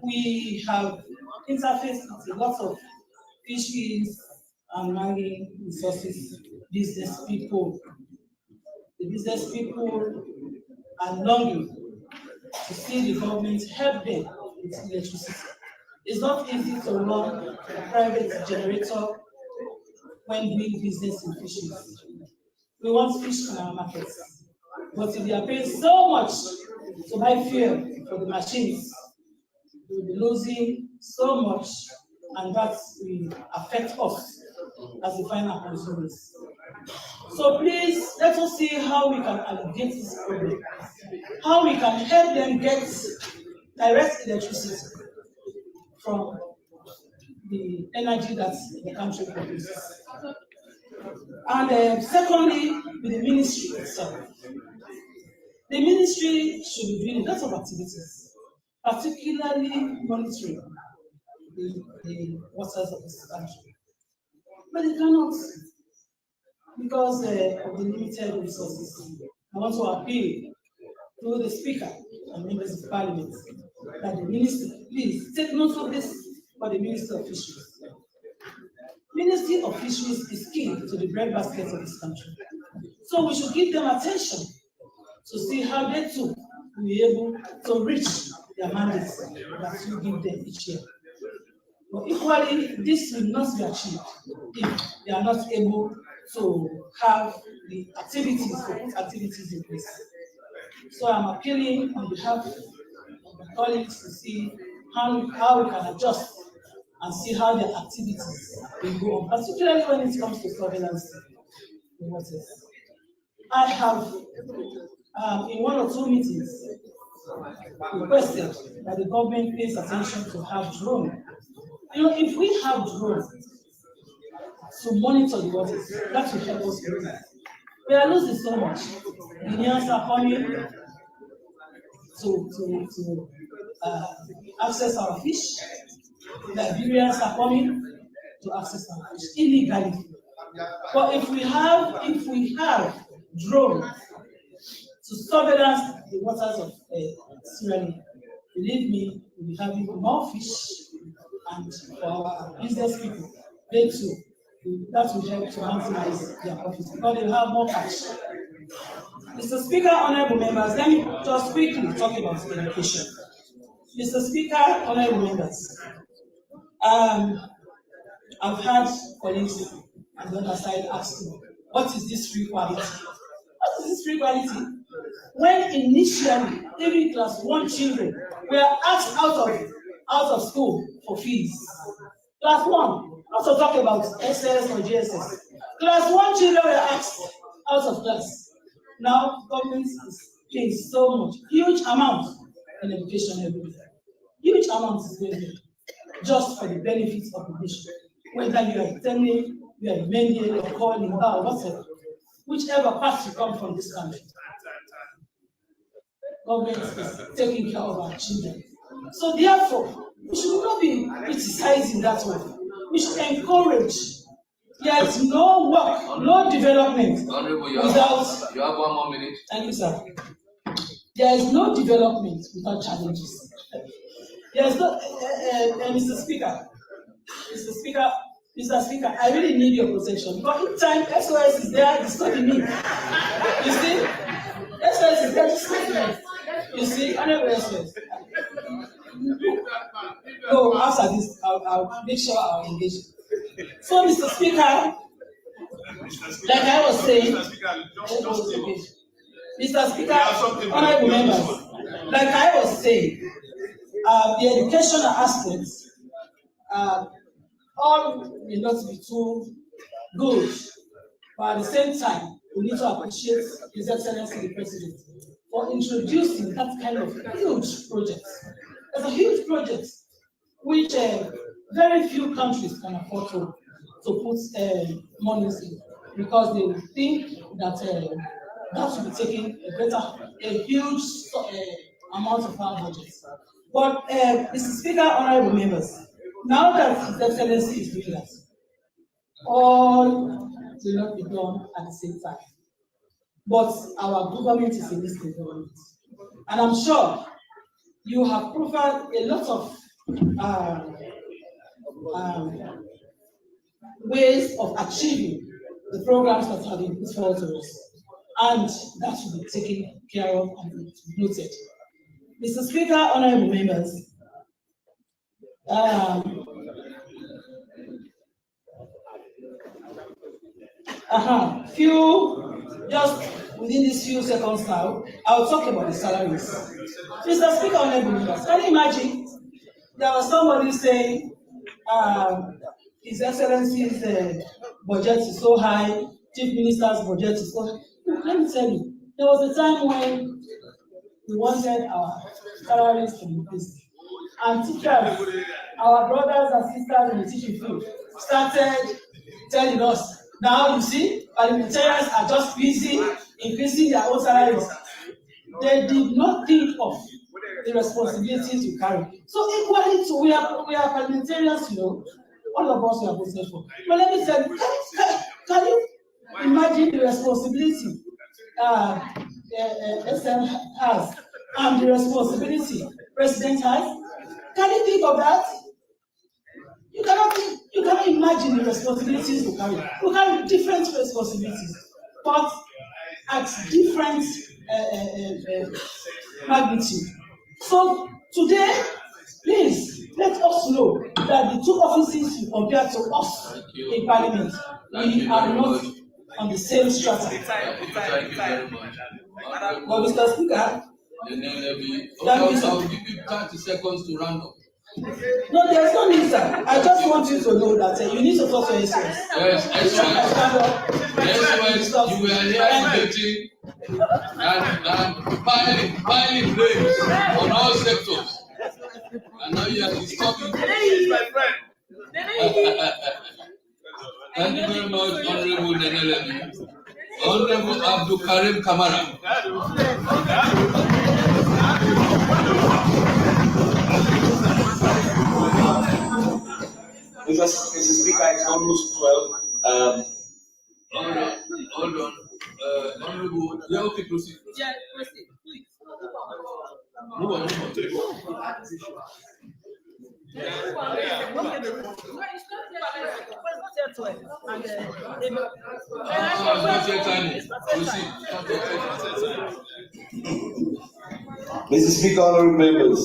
Speaker 13: we have interfaced with a lot of fisheries and marine resources business people. The business people are longing to see the government help them with electricity. It's not easy to run a private generator when doing business in fisheries. We want fish in our markets, but if they are paying so much to buy fuel for the machines, we will be losing so much, and that will affect us as the final consumers. So please, let us see how we can alleviate this problem, how we can help them get direct electricity from the energy that the country produces. And secondly, with the ministry itself. The ministry should be doing lots of activities, particularly monitoring the waters of this country. But they cannot, because of the limited resources. I want to appeal to the Speaker and members of Parliament that the Minister, please take note of this for the Minister of Fisheries. Ministry of Fisheries is key to the breadbasket of this country. So we should give them attention to see how they too will be able to reach their mandates that you give them each year. But equally, this will not be achieved if they are not able to have the activities, to put activities in place. So I'm appealing on behalf of the colleagues to see how we can adjust and see how their activities will go on, particularly when it comes to surveillance in waters. I have, in one or two meetings, requested that the government pays attention to have drones. You know, if we have drones to monitor the waters, that will help us grow. We are losing so much. Guineans are coming to access our fish. Liberians are coming to access our fish illegally. But if we have drones to surveillance the waters of Sierra Leone, believe me, we'll be having more fish, and for our business people, they too, that will help to maximize their profits because they will have more cash. Mr. Speaker, honorable members, let me just quickly talk about education. Mr. Speaker, honorable members, I've had colleagues on the other side asking, what is this free quality? What is this free quality? When initially, even class 1 children were asked out of school for fees. Class 1, not to talk about SS or GSS. Class 1 children were asked out of class. Now, government is paying so much, huge amount in education every day. Huge amounts is going there, just for the benefits of the nation. Whether you are attending, you are amending, you are calling, or whatever, whichever part you come from this country, government is taking care of our children. So therefore, we should not be criticizing that way. We should encourage. There is no work, no development without.
Speaker 1: You have 1 more minute.
Speaker 13: Thank you, sir. There is no development without challenges. There is no, Mr. Speaker, I really need your protection. But each time SOS is there disturbing me. You see? SOS is there disturbing me. You see? Honorable SOS. No, after this, I'll make sure I'll engage. So, Mr. Speaker, like I was saying, Mr. Speaker, honorable members, like I was saying, the educational aspects all may not be too good, but at the same time, we need to appreciate His Excellency the President for introducing that kind of huge project. It's a huge project which very few countries can afford to put money in, because they will think that that should be taking a huge amount of our budget. But Mr. Speaker, honorable members, now that His Excellency is doing that, all will not be done at the same time. But our government is a listed government, and I'm sure you have provided a lot of ways of achieving the programs that have been put forward to us. and that should be taken care of and noted. Mr. Speaker, honorable members, just within these few seconds now, I'll talk about the salaries. Mr. Speaker, honorable members, can you imagine there was somebody saying His Excellency's budget is so high, Chief Minister's budget is so high. Let me tell you, there was a time when we wanted our salaries to increase. And teachers, our brothers and sisters in the teaching field, started telling us, now you see, parliamentarians are just busy increasing their own salaries. They did not think of the responsibilities you carry. So equally to we are parliamentarians, you know, all of us are voted for. But let me tell you, can you imagine the responsibility SM has and the responsibility President has? Can you think of that? You cannot imagine the responsibilities we carry. We carry different responsibilities, but at different magnitude. So today, please let us know that the two offices you compare to us in Parliament, we are not on the same strategy.
Speaker 1: Thank you very much.
Speaker 13: But Mr. Speaker,
Speaker 1: I'll give you 30 seconds to round up.
Speaker 13: No, there's no need, sir. I just want you to know that you need to talk to SOS.
Speaker 1: Yes, SOS, you were here debating and piling blames on all sectors. And now you are disturbing. Thank you very much, Honorable Nenelebi. Honorable Abdul Karim Kamara.
Speaker 5: Mr. Speaker, it's almost 12.
Speaker 1: Hold on. Honorable, yeah, okay, proceed.
Speaker 8: Yeah, proceed, please.
Speaker 1: Move on.
Speaker 5: Mr. Speaker, honorable members,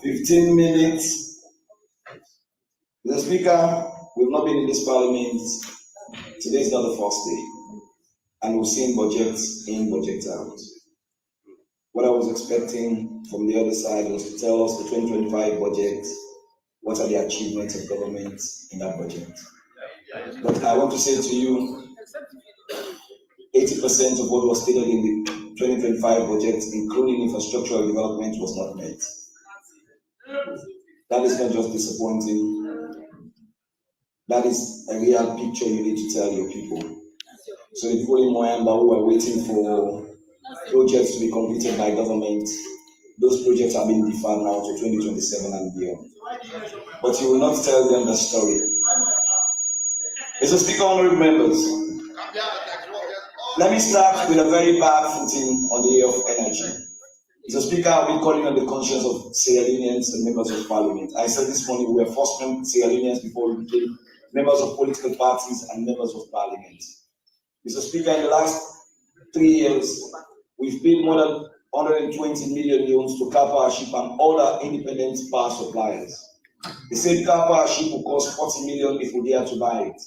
Speaker 5: 15 minutes. Mr. Speaker, we've not been in this parliament. Today is not the first day, and we've seen budgets in, budget out. What I was expecting from the other side was to tell us the 2025 budget, what are the achievements of government in that budget. But I want to say to you, 80% of what was stated in the 2025 budget, including infrastructural development, was not met. That is not just disappointing. That is a real picture you need to tell your people. So the people in Moyamba who are waiting for projects to be completed by government, those projects are being deferred now to 2027 and beyond. But you will not tell them the story. Mr. Speaker, honorable members, let me start with a very bad footing on the area of energy. Mr. Speaker, I'll be calling on the conscience of Sierra Leoneans and members of parliament. I said this morning we were first Sierra Leoneans before we became members of political parties and members of parliament. Mr. Speaker, in the last 3 years, we've paid more than 120 million loans to car power ship and other independent power suppliers. The same car power ship will cost 40 million if we dare to buy it.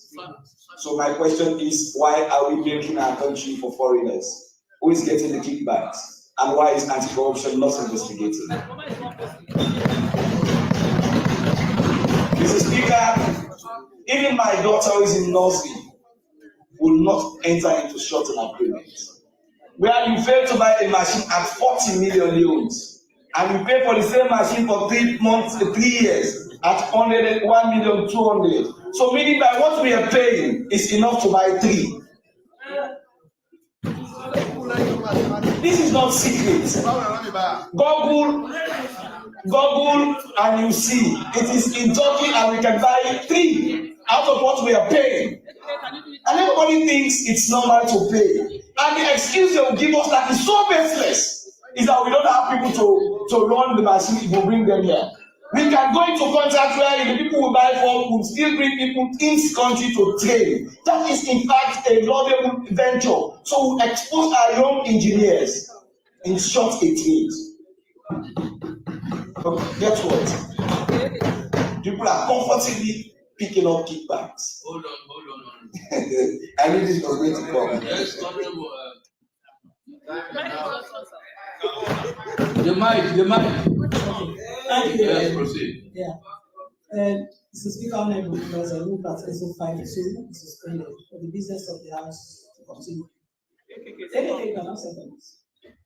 Speaker 5: So my question is, why are we making our country for foreigners? Who is getting the kickbacks? And why is anti-corruption not investigated? Mr. Speaker, even my daughter who is in nursery will not enter into short-term agreement. Where you fail to buy a machine at 40 million loans, and you pay for the same machine for 3 years at 1,200,000. So meaning by what we are paying is enough to buy 3. This is not secret. Google and you see it is in Turkey and we can buy 3 out of what we are paying. And everybody thinks it's normal to pay. And the excuse they will give us that is so baseless is that we don't have people to run the machine if we bring them here. We can go into contract where the people will buy for will still bring people in this country to train. That is in fact a laudable venture. So we expose our young engineers in short 8 years. But guess what? People are comfortably picking up kickbacks.
Speaker 1: Hold on.
Speaker 5: I knew this was going to come.
Speaker 1: Yes, honorable. The mic.
Speaker 8: Thank you.
Speaker 1: Yes, proceed.
Speaker 8: Yeah. Mr. Speaker, honorable members, I look at SO 52 is suspended for the business of the house to continue.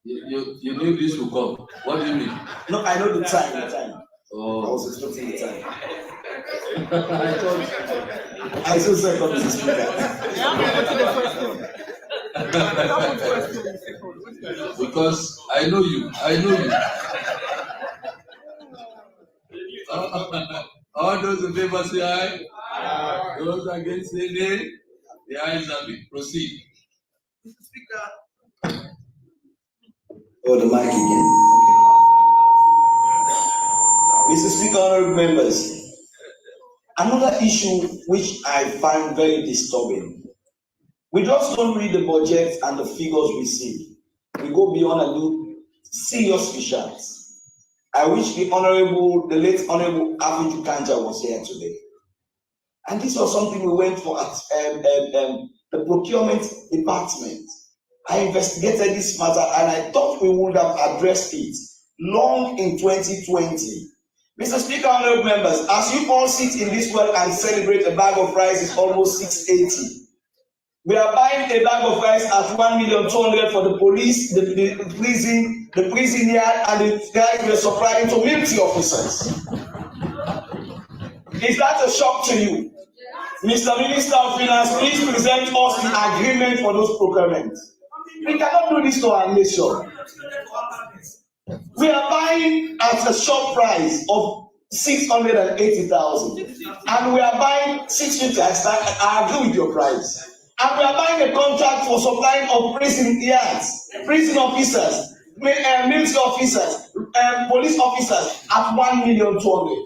Speaker 1: You knew this will come. What do you mean?
Speaker 5: No, I know the time.
Speaker 1: Oh.
Speaker 5: I was expecting the time. I so second Mr. Speaker.
Speaker 1: Because I know you. All those in favor say aye. Those against say nay. The ayes have it. Proceed.
Speaker 5: Mr. Speaker. Oh, the mic again. Mr. Speaker, honorable members. Another issue which I find very disturbing. We just don't read the budget and the figures we see. We go beyond and do serious research. I wish the late Honorable Aviju Kanja was here today. And this was something we went for at the procurement department. I investigated this matter and I thought we would have addressed it long in 2020. Mr. Speaker, honorable members, as you all sit in this world and celebrate a bag of rice is almost 680. We are buying a bag of rice at 1,200,000 for the police, the prison yard, and the guys we are supplying to military officers. Is that a shock to you? Mr. Minister of Finance, please present us the agreement for those procurements. We cannot do this to our nation. We are buying at a shop price of 680,000, and we are buying 650. I agree with your price. And we are buying a contract for supplying of prison yards, prison officers, military officers, police officers at 1,200,000.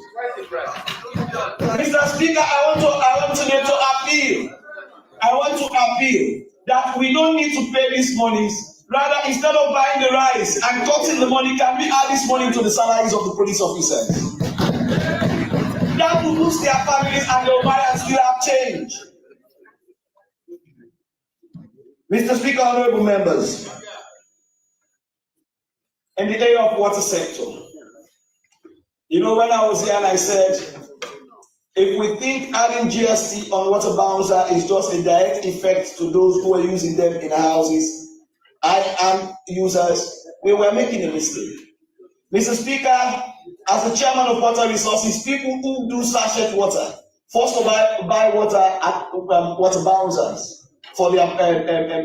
Speaker 5: Mr. Speaker, I want to appeal that we don't need to pay these monies. Rather, instead of buying the rice and cutting the money, can we add this money to the salaries of the police officers? That will boost their families and they'll buy and still have change. Mr. Speaker, honorable members, in the area of water sector, you know, when I was here and I said, if we think adding GST on water bouncer is just a direct effect to those who are using them in houses and users, we were making a mistake. Mr. Speaker, as the chairman of Water Resources, people who do sachet water, forced to buy water at water bouncers for their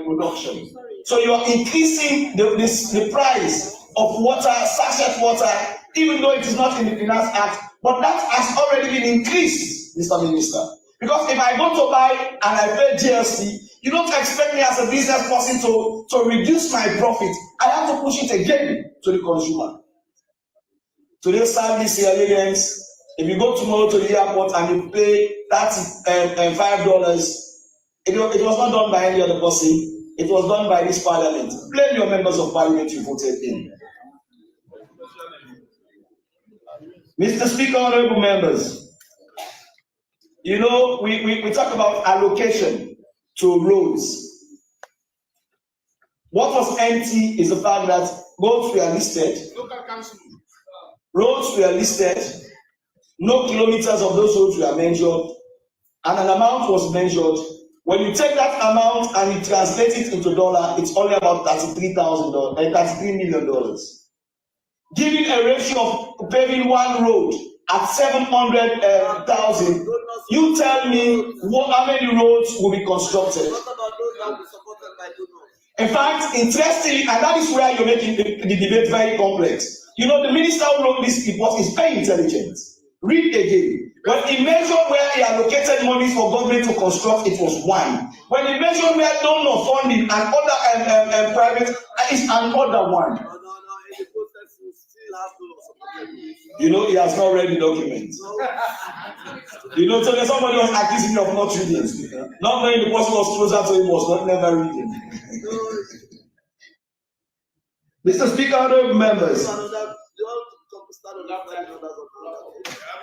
Speaker 5: production. So you are increasing the price of water, sachet water, even though it is not in the Finance Act, but that has already been increased, Mr. Minister. Because if I go to buy and I pay GST, you don't expect me as a business person to reduce my profit. I have to push it again to the consumer. Today, sadly, Sierra Leoneans, if you go tomorrow to the airport and you pay $5, it was not done by any other person. It was done by this parliament. Blame your members of parliament you voted in. Mr. Speaker, honorable members, you know, we talk about allocation to roads. What was empty is the fact that roads were listed. Roads were listed. No kilometers of those roads were measured. And an amount was measured. When you take that amount and you translate it into dollar, it's only about $33 million. Giving a ratio of paving one road at 700,000, you tell me how many roads will be constructed. In fact, interestingly, and that is where you're making the debate very complex. You know, the minister who wrote this report is very intelligent. Read again. When he measured where he allocated money for government to construct, it was 1. When he measured where donor funding and other private, it's another 1. You know, he has not read the document. You know, so there's somebody was accusing me of not reading. Not knowing the person was closer to him was not never reading. Mr. Speaker, honorable members,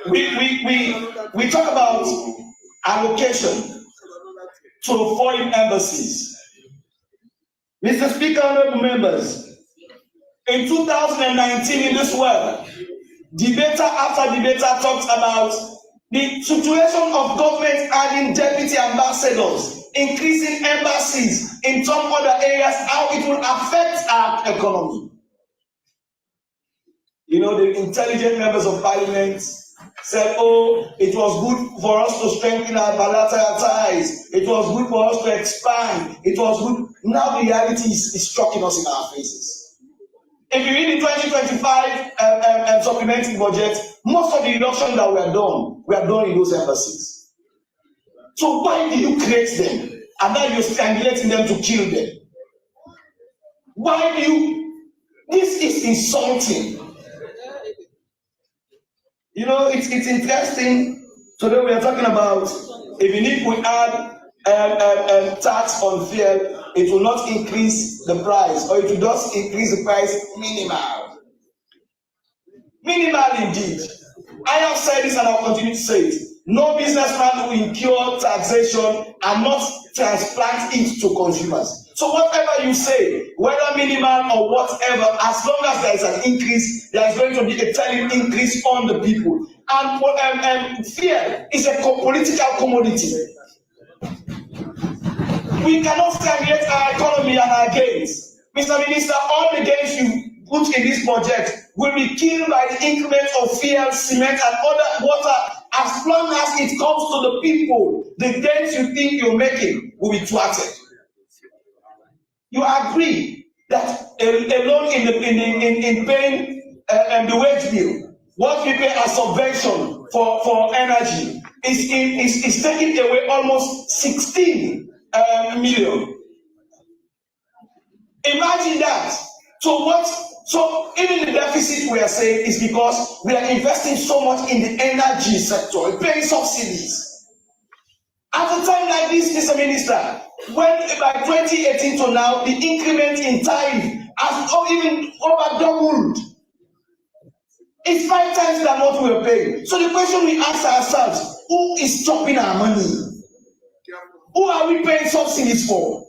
Speaker 5: we talk about allocation to foreign embassies. Mr. Speaker, honorable members, in 2019 in this world, debater after debater talked about the situation of government adding deputy ambassadors, increasing embassies in some other areas, how it will affect our economy. You know, the intelligent members of parliament said, oh, it was good for us to strengthen our bilateral ties. It was good for us to expand. It was good. Now the reality is striking us in our faces. If you read the 2025 supplementary budget, most of the reductions that were done in those embassies. So why do you create them? And now you're strangulating them to kill them. Why do you? This is insulting. You know, it's interesting. Today we are talking about even if we add tax on fuel, it will not increase the price, or it will just increase the price minimal. Minimal indeed. I have said this and I'll continue to say it. No businessman will incur taxation and not transplant it to consumers. So whatever you say, whether minimal or whatever, as long as there is an increase, there is going to be a telling increase on the people. And fear is a political commodity. We cannot stagnate our economy and our gains. Mr. Minister, all the gains you put in this budget will be killed by the increment of fuel, cement, and other water. As long as it comes to the people, the gains you think you're making will be thwarted. You agree that alone in paying the wage bill, what we pay as subvention for energy is taking away almost 16 million. Imagine that. So even the deficit we are saying is because we are investing so much in the energy sector, paying subsidies. At a time like this, Mr. Minister, when by 2018 to now, the increment in tariff has even over doubled. It's 5 times than what we are paying. So the question we ask ourselves, who is chopping our money? Who are we paying subsidies for?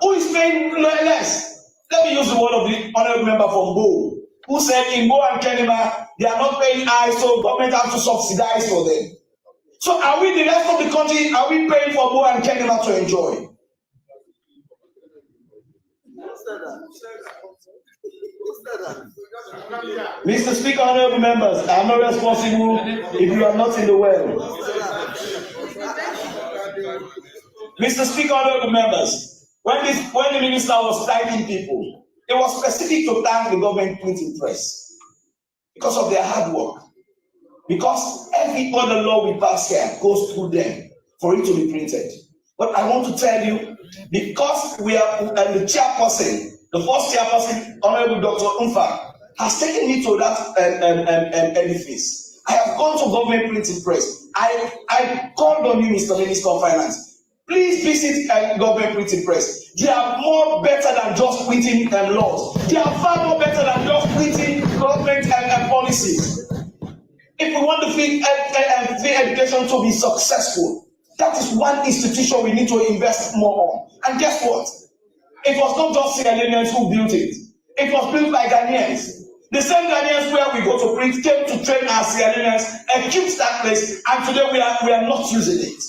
Speaker 5: Who is paying less? Let me use the word of the honorable member from Bo, who said in Bo and Kenema, they are not paying high, so government has to subsidize for them. So are we, the rest of the country, are we paying for Bo and Kenema to enjoy? Mr. Speaker, honorable members, I am not responsible if you are not in the well. Mr. Speaker, honorable members, when the minister was thanking people, it was specific to thank the government printing press because of their hard work. Because every other law we pass here goes through them for it to be printed. But I want to tell you, because we are the chairperson, the first chairperson, Honorable Dr. Umfa, has taken me to that edifice. I have gone to government printing press. I called on you, Mr. Minister of Finance. Please visit government printing press. They are more better than just printing laws. They are far more better than just printing government policies. If we want the free education to be successful, that is one institution we need to invest more on. And guess what? It was not just Sierra Leoneans who built it. It was built by Ghanaians. The same Ghanaians where we go to print came to train our Sierra Leoneans, equipped that place, and today we are not using it.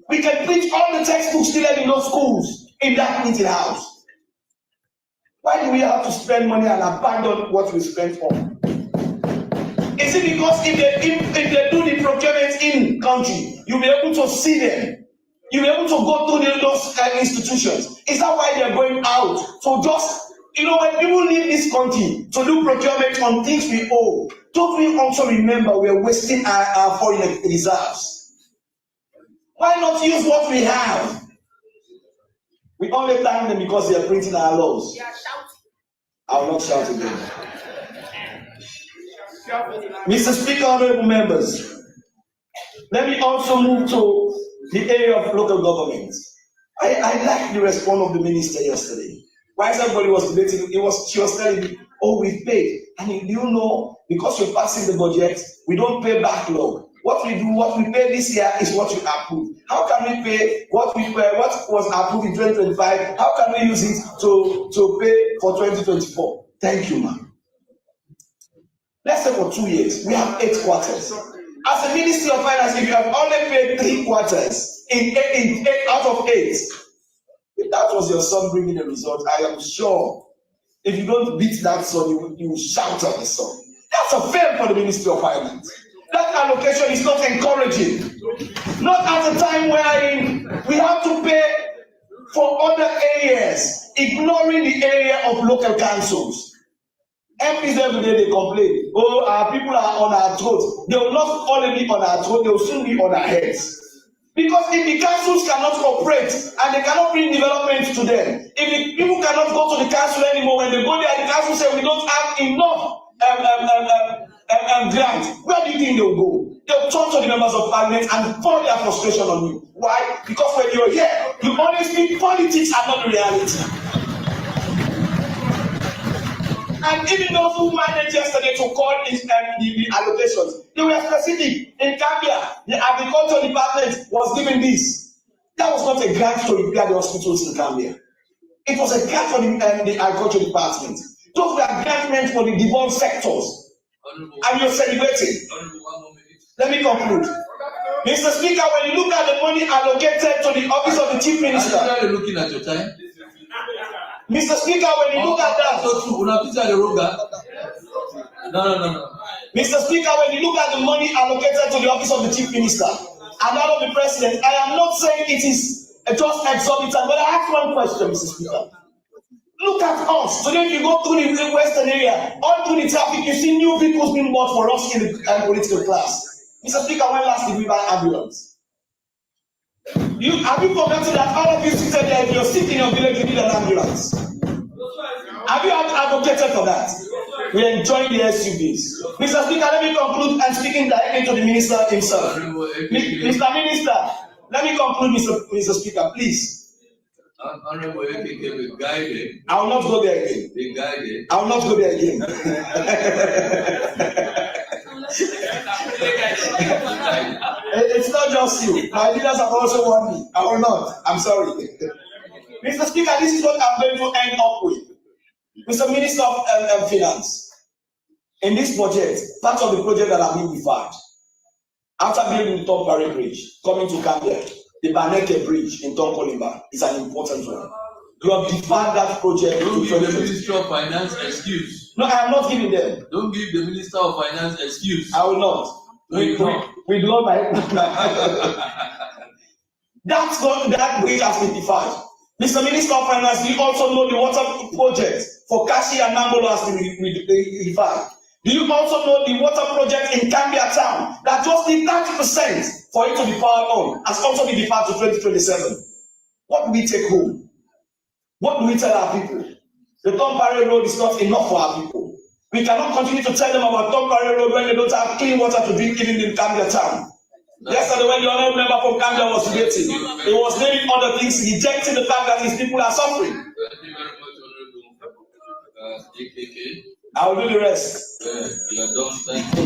Speaker 5: We can print all the textbooks still in those schools in that printing house. Why do we have to spend money and abandon what we spent on? Is it because if they do the procurement in country, you'll be able to see them? You'll be able to go through those institutions. Is that why they're going out? So just, when people leave this country to do procurement on things we owe, don't we also remember we're wasting our foreign reserves? Why not use what we have? We only thank them because they are printing our laws. I will not shout again. Mr. Speaker, honorable members, let me also move to the area of local government. I like the response of the minister yesterday. While everybody was debating, she was telling me, oh, we've paid. And you know, because we're passing the budget, we don't pay backlog. What we do, what we pay this year is what we approve. How can we pay what was approved in 2025? How can we use it to pay for 2024? Thank you, ma'am. Let's say for 2 years, we have 8 quarters. As a Ministry of Finance, if you have only paid 3 quarters in 8 out of 8, if that was your son bringing the result, I am sure if you don't beat that son, you will shout at the son. That's a fail for the Ministry of Finance. That allocation is not encouraging. Not at a time wherein we have to pay for other areas, ignoring the area of local councils. MPs every day they complain, oh, our people are on our throats. They will not only be on our throats, they will soon be on our heads. Because if the councils cannot operate and they cannot bring development to them, if the people cannot go to the council anymore, when they go there, the council say we don't have enough grant, where do you think they'll go? They'll turn to the members of parliament and pour their frustration on you. Why? Because when you're here, you only speak politics and not the reality. And even those who managed yesterday to call the allocations, they were specific. In Gambia, the agriculture department was given this. That was not a grant to repair the hospitals in Gambia. It was a grant for the agriculture department. Those were grants meant for the devolved sectors. And you're celebrating. Let me conclude. Mr. Speaker, when you look at the money allocated to the office of the Chief Minister.
Speaker 1: Are you looking at your time?
Speaker 5: Mr. Speaker, when you look at that.
Speaker 1: No.
Speaker 5: Mr. Speaker, when you look at the money allocated to the office of the Chief Minister and that of the President, I am not saying it is just exorbitant, but I ask one question, Mr. Speaker. Look at us. Today, if you go through the Western area, all through the traffic, you see new vehicles being bought for us in the political class. Mr. Speaker, when last did we buy ambulance? Have you forgotten that all of you seated there, if you're sick in your village, you need an ambulance? Have you advocated for that? We enjoy the SUVs. Mr. Speaker, let me conclude and speaking directly to the minister himself. Mr. Minister, let me conclude, Mr. Speaker, please.
Speaker 1: Honorable AKK, we guided.
Speaker 5: I will not go there again.
Speaker 1: They guided.
Speaker 5: I will not go there again. It's not just you. My leaders have also warned me. I will not. I'm sorry. Mr. Speaker, this is what I'm going to end up with. Mr. Minister of Finance, in this budget, part of the project that I'm being deferred, after building the Top Barry Bridge, coming to Gambia, the Baneke Bridge in Tonkolimba is an important one. You have deferred that project.
Speaker 1: Don't give the Minister of Finance excuse.
Speaker 5: No, I am not giving them.
Speaker 1: Don't give the Minister of Finance excuse.
Speaker 5: I will not. We do not buy that bridge has been deferred. Mr. Minister of Finance, you also know the water project for Kashi and Nangolo has been deferred. Do you also know the water project in Gambia town that just need 30% for it to be powered on has also been deferred to 2027? What do we take home? What do we tell our people? The Tom Barry Road is not enough for our people. We cannot continue to tell them about Tom Barry Road when they don't have clean water to drink even in Gambia town. Yesterday, when the honorable member from Gambia was debating, he was naming other things, rejecting the fact that his people are suffering.
Speaker 1: Thank you very much, Honorable AKK.
Speaker 5: I will do the rest.
Speaker 1: You are done. Thank you.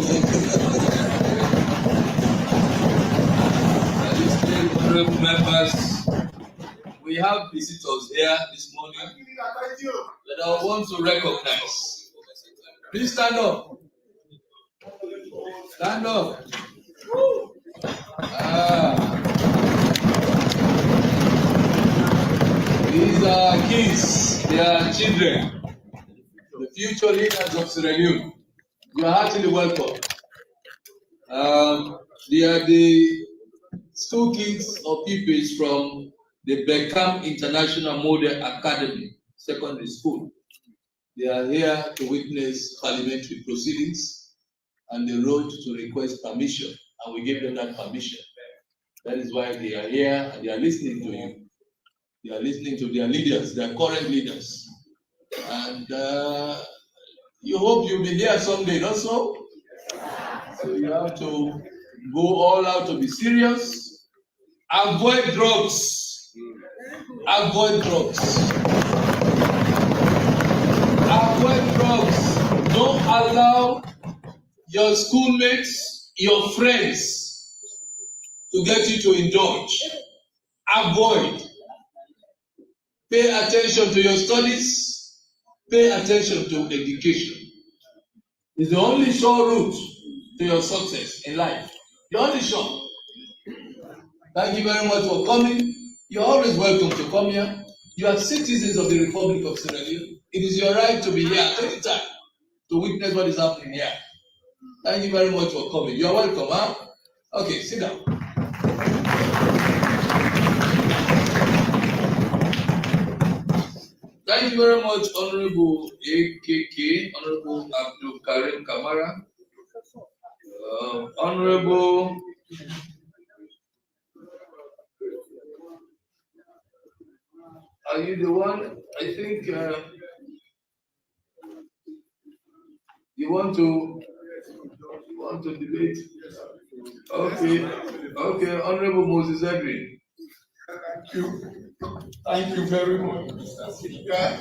Speaker 1: Honorable members, we have visitors here this morning that I want to recognize. Please stand up. Stand up. These are kids, they are children, the future leaders of Sierra Leone. You are heartily welcome. They are the school kids or pupils from the Beckham International Model Academy Secondary School. They are here to witness parliamentary proceedings and the road to request permission, and we gave them that permission. That is why they are here and they are listening to you. They are listening to their leaders, their current leaders. And you hope you'll be there someday, not so? So you have to go all out to be serious. Avoid drugs. Avoid drugs. Avoid drugs. Don't allow your schoolmates, your friends to get you to indulge. Avoid. Pay attention to your studies. Pay attention to education. It's the only sure route to your success in life. The only sure. Thank you very much for coming. You're always welcome to come here. You are citizens of the Republic of Sierra Leone. It is your right to be here at any time to witness what is happening here. Thank you very much for coming. You are welcome, huh? Okay, sit down. Thank you very much, Honorable AKK, Honorable Abdul Karim Kamara, Honorable are you the one? I think you want to debate. Okay, okay, Honorable Moses Edwin.
Speaker 12: Thank you. Thank you very much, Mr. Speaker.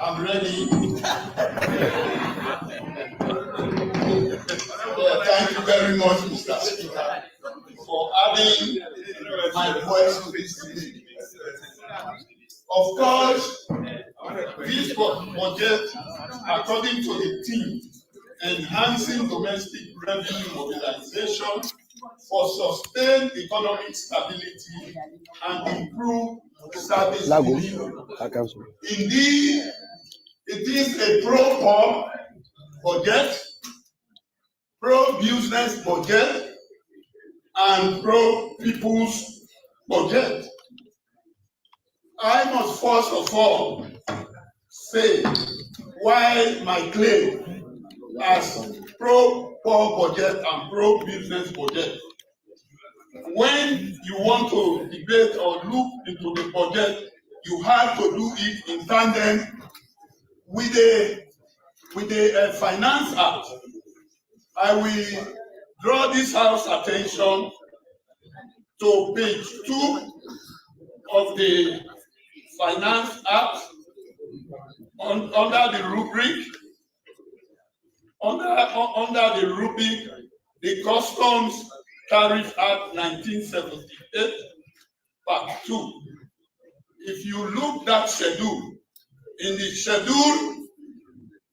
Speaker 12: I'm ready. Thank you very much, Mr. Speaker, for adding my voice to this debate. Of course, this budget, according to the team, enhancing domestic revenue mobilization for sustained economic stability and improve service delivery. Indeed, it is a pro-poor budget, pro-business budget, and pro-people's budget. I must first of all say why my claim as pro-poor budget and pro-business budget. When you want to debate or look into the budget, you have to do it in tandem with the Finance Act. I will draw this House attention to page 2 of the Finance Act under the rubric, the Customs Tariff Act 1978, Part 2. If you look that schedule, in the schedule,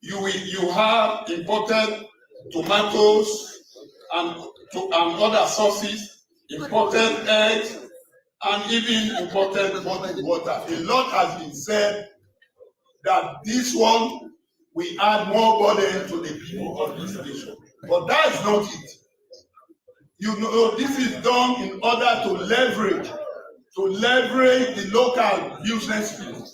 Speaker 12: you have imported tomatoes and other sources, imported eggs, and even imported bottled water. A lot has been said that this one will add more burden to the people of this nation. But that is not it. You know, this is done in order to leverage the local business people,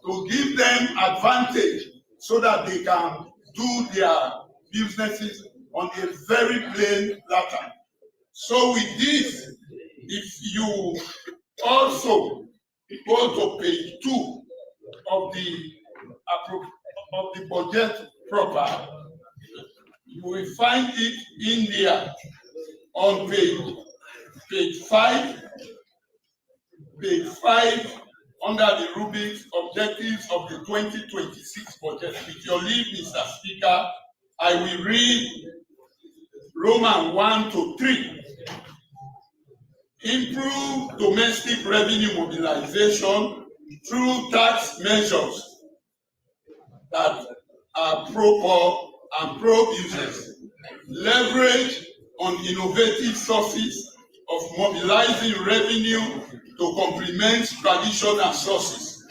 Speaker 12: to give them advantage so that they can do their businesses on a very plain pattern. So with this, if you also go to page 2 of the budget proper, you will find it in there on page 5 under the rubrics objectives of the 2026 budget. With your leave, Mr. Speaker, I will read Roman 1 to 3. Improve domestic revenue mobilization through tax measures that are pro-poor and pro-business. Leverage on innovative sources of mobilizing revenue to complement traditional sources.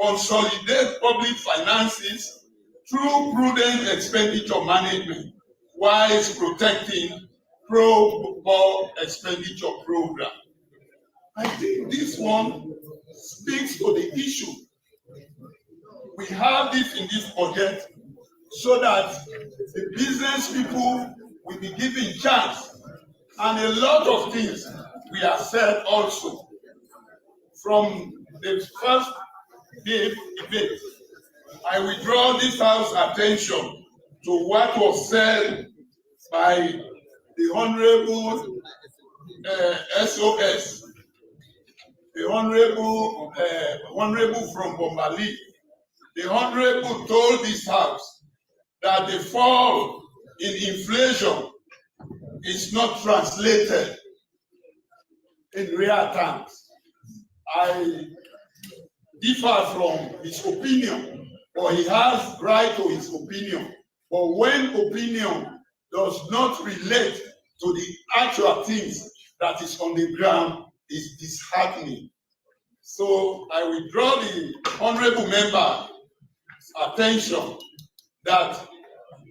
Speaker 12: Consolidate public finances through prudent expenditure management whilst protecting pro-poor expenditure program. I think this one speaks to the issue. We have this in this budget so that the business people will be given chance. And a lot of things we have said also from the first debate
Speaker 11: I withdraw this House attention to what was said by the Honorable SOS, the Honorable from Bombali. The Honorable told this House that the fall in inflation is not translated in real terms. I differ from his opinion, but he has right to his opinion. But when opinion does not relate to the actual things that is on the ground, is disheartening. So I withdraw the honorable member's attention that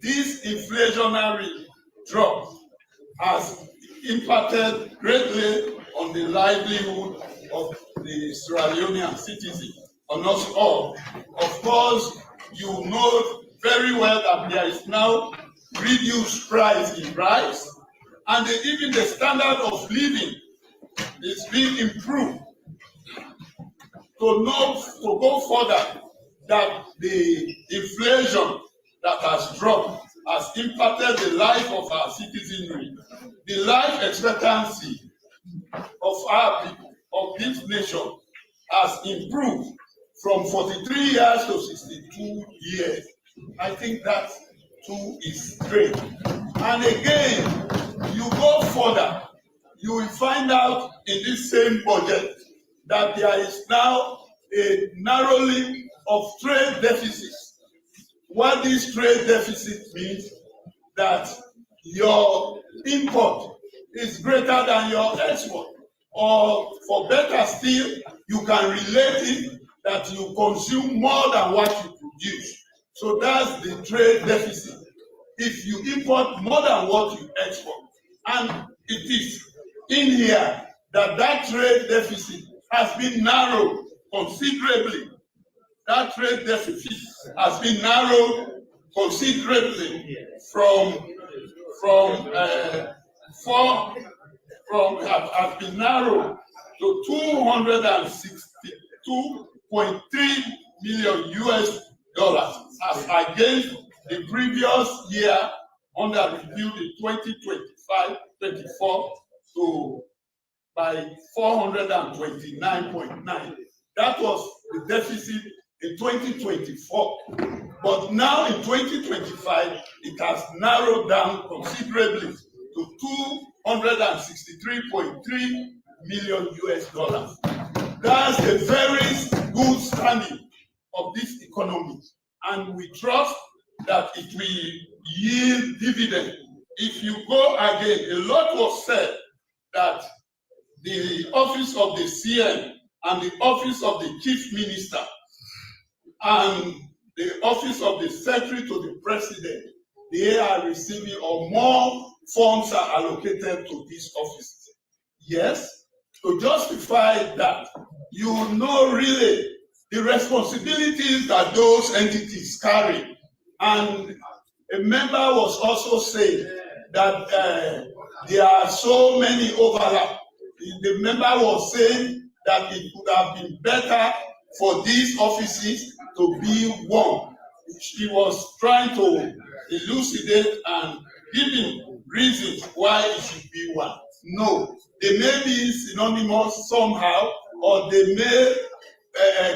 Speaker 11: this inflationary drop has impacted greatly on the livelihood of the Sierra Leonean citizen, on us all. Of course, you know very well that there is now reduced price in rice, and even the standard of living is being improved. To go further, that the inflation that has dropped has impacted the life of our citizenry. The life expectancy of our people, of this nation, has improved from 43 years to 62 years. I think that too is great. And again, you go further, you will find out in this same budget that there is now a narrowing of trade deficits. What this trade deficit means, that your import is greater than your export. Or for better still, you can relate it that you consume more than what you produce. So that's the trade deficit. If you import more than what you export. And it is in here that trade deficit has been narrowed considerably. That trade deficit has been narrowed considerably has been narrowed to 262.3 million US dollars as against the previous year under review in 2025-24 to by 429.9. That was the deficit in 2024. But now in 2025, it has narrowed down considerably to 263.3 million US dollars. That's a very good standing of this economy. And we trust that it will yield dividend. If you go again, a lot was said that the office of the CM and the office of the chief minister and the office of the secretary to the president, they are receiving or more funds are allocated to these offices. Yes, to justify that, you know really the responsibilities that those entities carry. And a member was also saying that there are so many overlap. The member was saying that it would have been better for these offices to be one. She was trying to elucidate and giving reasons why it should be one. No, they may be synonymous somehow, or they may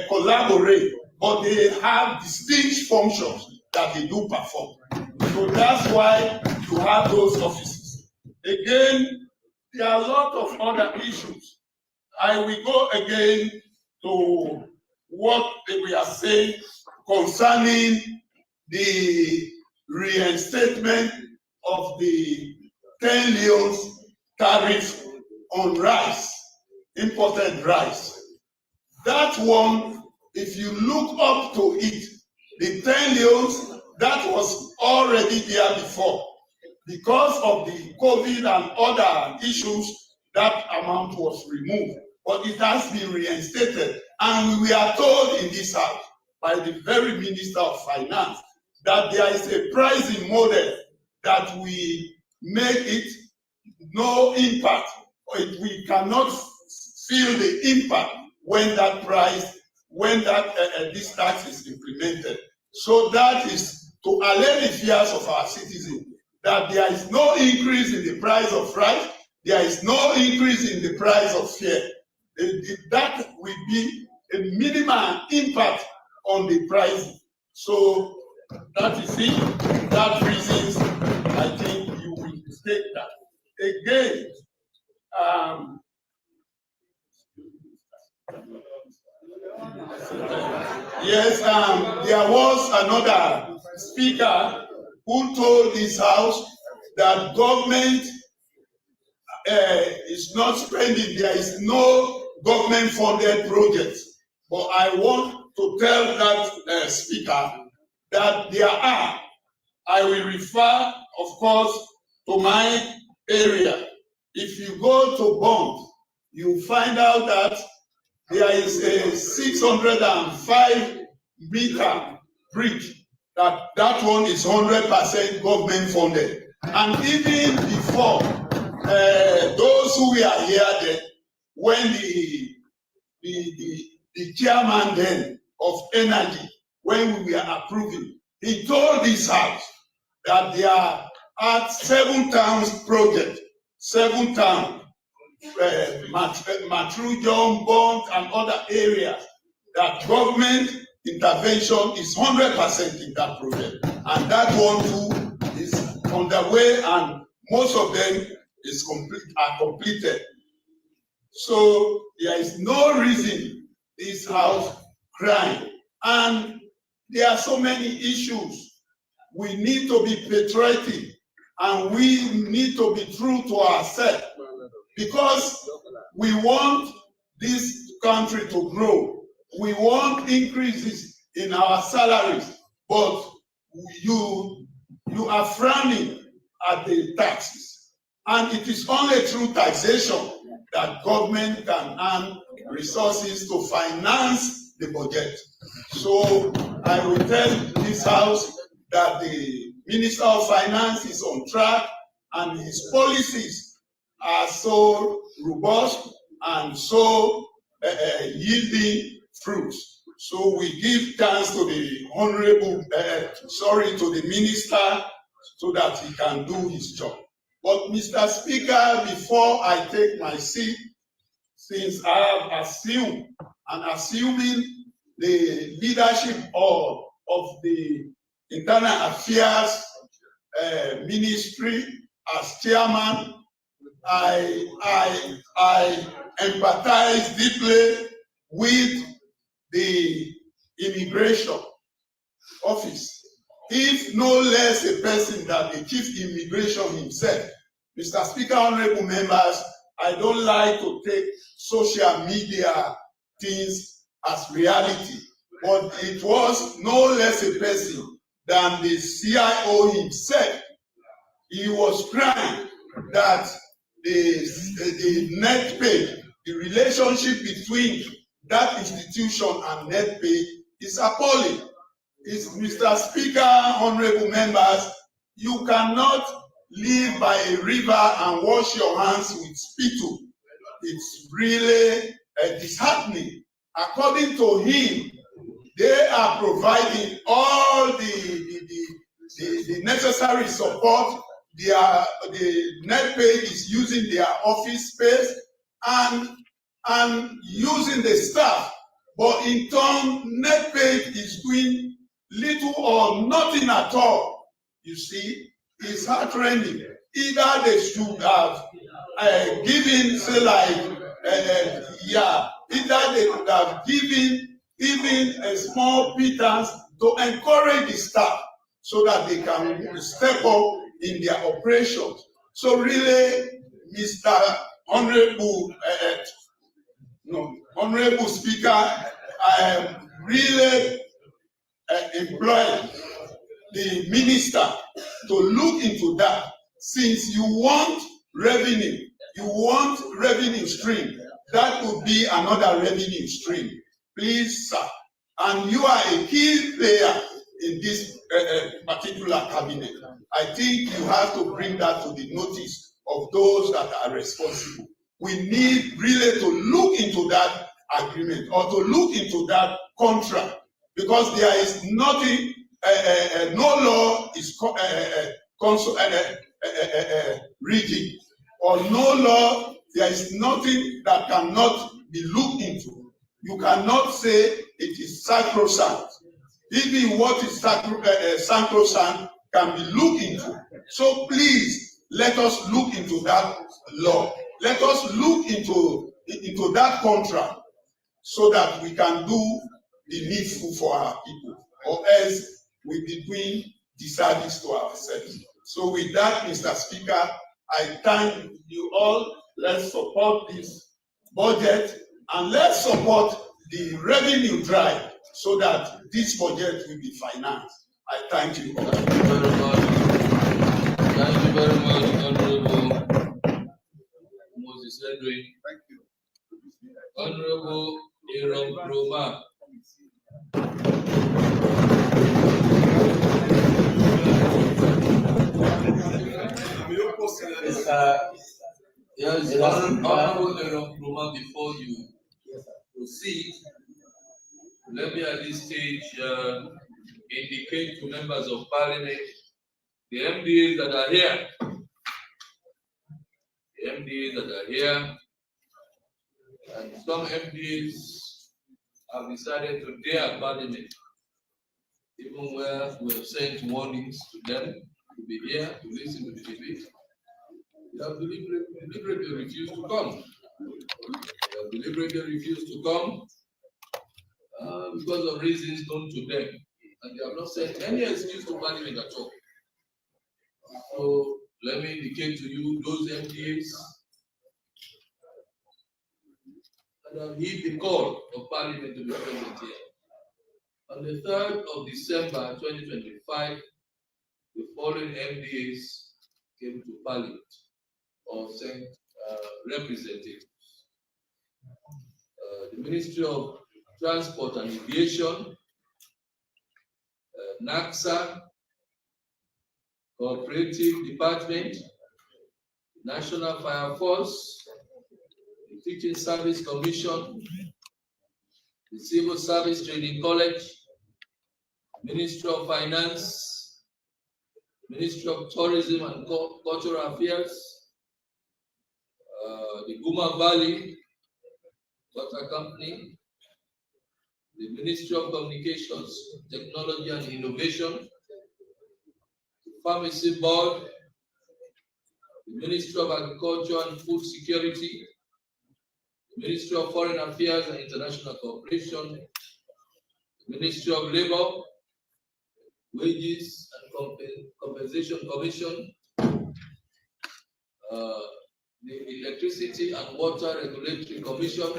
Speaker 11: collaborate, but they have distinct functions that they do perform. So that's why you have those offices. Again, there are a lot of other issues. I will go again to what we are saying concerning the reinstatement of the 10 leons tariff on rice, imported rice. That one, if you look up to it, the 10 leons, that was already there before. Because of the COVID and other issues, that amount was removed. But it has been reinstated. And we are told in this house by the very Minister of Finance that there is a pricing model that we make it no impact. We cannot feel the impact when that price, when that this tax is implemented. So that is to allay the fears of our citizens, that there is no increase in the price of rice, there is no increase in the price of fare. That will be a minimal impact on the price. So that is it. That reasons I think you will state that. Again, yes, there was another speaker who told this house that government is not spending, there is no government-funded project. But I want to tell that speaker that there are. I will refer, of course, to my area. If you go to Bond, you find out that there is a 605-meter bridge. That one is 100% government funded. And even before, those who were here then, when the chairman then of energy, when we were approving, he told this house that there are 7 towns project, 7 towns, Matrujon, Bond, and other areas, that government intervention is 100% in that project. And that one too is on the way, and most of them are completed. So there is no reason this house crying. And there are so many issues. We need to be patriotic, and we need to be true to ourselves, because we want this country to grow. We want increases in our salaries, but you are frowning at the taxes. And it is only through taxation that government can earn resources to finance the budget. So I will tell this house that the Minister of Finance is on track, and his policies are so robust and so yielding fruits. So we give thanks to the to the minister, so that he can do his job. But Mr. Speaker, before I take my seat, since I have assumed and assuming the leadership of the Internal Affairs Ministry as chairman, I empathize deeply with the immigration office. If no less a person than the chief immigration himself. Mr. Speaker, honorable members, I don't like to take social media things as reality, but it was no less a person than the CIO himself. He was crying that the net pay, the relationship between that institution and net pay is appalling. Mr. Speaker, honorable members, you cannot live by a river and wash your hands with spittle. It's really disheartening. According to him, they are providing all the necessary support. The net pay is using their office space and using the staff. But in turn, net pay is doing little or nothing at all. You see, it's heart-rending. Either they should have given, say like, either they could have given even a small pittance to encourage the staff so that they can step up in their operations. So really, Mr. Honorable Speaker, I am really employing the minister to look into that. Since you want revenue stream, that would be another revenue stream. Please, sir. And you are a key player in this particular cabinet. I think you have to bring that to the notice of those that are responsible. We need really to look into that agreement or to look into that contract, because there is nothing no law is rigid, or no law, there is nothing that cannot be looked into. You cannot say it is sacrosanct. Even what is sacrosanct can be looked into. So please, let us look into that law. Let us look into that contract so that we can do the needful for our people, or else we'll be doing disservice to ourselves. So with that, Mr. Speaker, I thank you all. Let's support this budget and let's support the revenue drive so that this budget will be financed. I thank you all.
Speaker 1: Thank you very much. Thank you very much, Honorable Moses Edwin. Thank you. Honorable Aaron Roma. Yes, Honorable Aaron Roma, before you proceed, let me at this stage indicate to members of parliament the MDAs that are here. The MDAs that are here, and some MDAs have decided to dare parliament, even where we have sent warnings to them to be here to listen to the debate. They have deliberately refused to come. They have deliberately refused to come because of reasons known to them, and they have not sent any excuse to parliament at all. So let me indicate to you those MDAs that have heed the call of parliament to be present here. On the 3rd of December 2025, the following MDAs came to parliament or sent representatives. The Ministry of Transport and Aviation, NACSA, Cooperative Department, National Fire Force, the Teaching Service Commission, the Civil Service Training College, Ministry of Finance, Ministry of Tourism and Cultural Affairs, the Guma Valley Water Company, the Ministry of Communications, Technology and Innovation, the Pharmacy Board, the Ministry of Agriculture and Food Security, the Ministry of Foreign Affairs and International Cooperation, the Ministry of Labor, Wages and Compensation Commission, the Electricity and Water Regulatory Commission,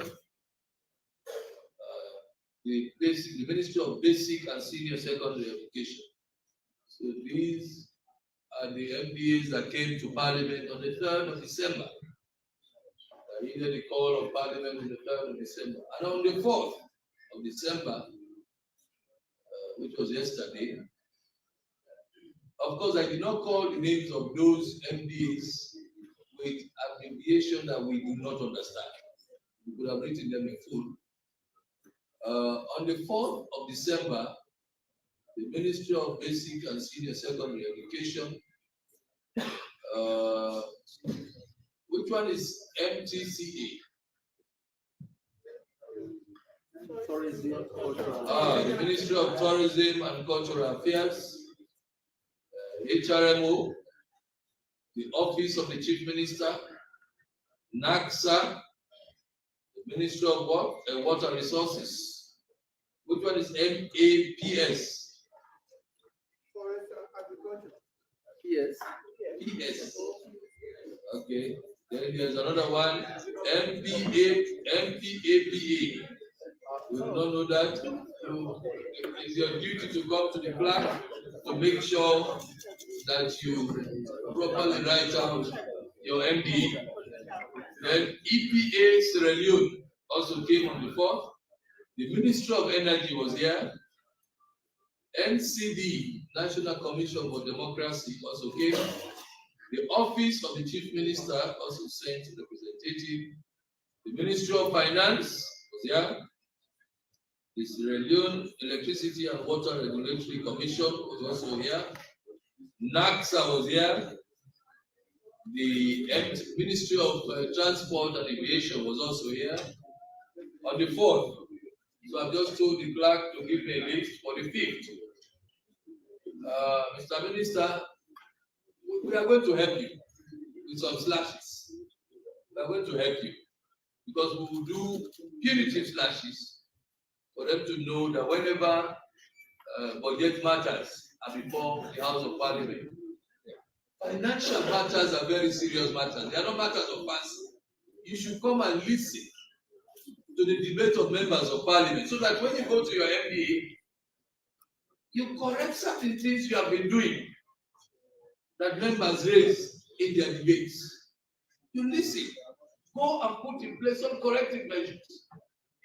Speaker 1: the Ministry of Basic and Senior Secondary Education. So these are the MDAs that came to Parliament on the 3rd of December. I heeded the call of Parliament on the 3rd of December. And on the 4th of December, which was yesterday, of course, I did not call the names of those MDAs with abbreviation that we do not understand. We could have written them in full. On the 4th of December, the Ministry of Basic and Senior Secondary Education, which one is MTCA? The Ministry of Tourism and Cultural Affairs, HRMO, the Office of the Chief Minister, NACSA, the Ministry of Water Resources. Which one is MAPS?
Speaker 6: Forest Agriculture.
Speaker 1: PS. Okay. Then there's another one, MPAPA. We do not know that. So it's your duty to come to the plaque to make sure that you properly write out your MDA. Then EPA Sierra Leone also came on the 4th. The Ministry of Energy was here. NCD, National Commission for Democracy, also came. The Office of the Chief Minister also sent a representative. The Ministry of Finance was here. The Sierra Leone Electricity and Water Regulatory Commission was also here. NACSA was here. The Ministry of Transport and Aviation was also here. On the 4th, so I've just told the clerk to give me a list for the 5th. Mr. Minister, we are going to help you with some slashes. We are going to help you because we will do punitive slashes for them to know that whenever budget matters are before the House of Parliament, financial matters are very serious matters. They are not matters of fancy. You should come and listen to the debate of members of Parliament so that when you go to your MDA, you correct certain things you have been doing that members raise in their debates. You listen, go and put in place some corrective measures.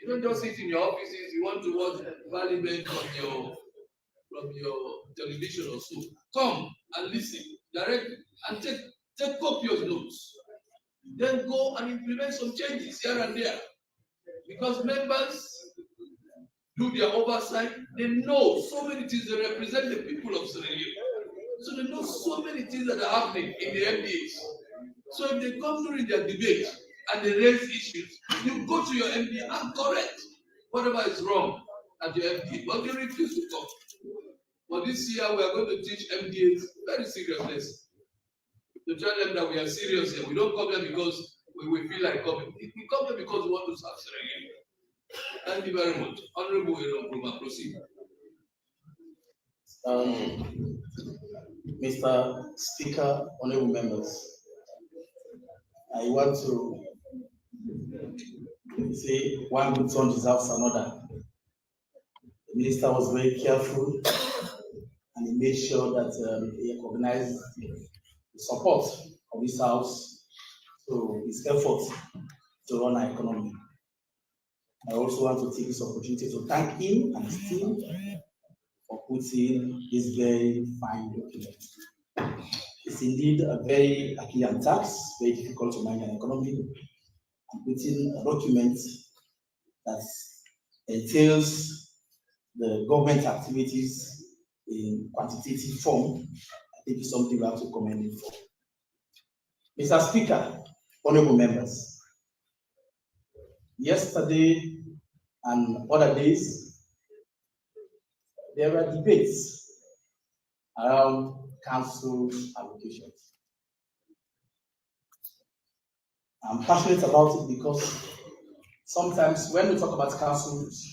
Speaker 1: You don't just sit in your offices, you want to watch Parliament from your television or so. Come and listen directly and take copious notes. Then go and implement some changes here and there. Because members do their oversight, they know so many things, they represent the people of Sierra Leone. So they know so many things that are happening in the MDAs. So if they come during their debate and they raise issues, you go to your MDA and correct whatever is wrong at your MDA, but they refuse to come. But this year we are going to teach MDAs very serious lessons. To tell them that we are serious here. We don't come here because we feel like coming. We come here because we want to serve Sierra Leone. Thank you very much. Honorable Iroma, proceed.
Speaker 10: Mr. Speaker, honorable members, I want to say one good son deserves another. The minister was very careful and he made sure that he recognized the support of this house to his efforts to run our economy. I also want to take this opportunity to thank him and his team for putting this very fine document. It's indeed a very Achillean task, very difficult to manage an economy, and putting a document that entails the government activities in quantitative form. I think it's something we have to commend him for. Mr. Speaker, honorable members, yesterday and other days, there were debates around council allocations. I'm passionate about it because sometimes when we talk about councils,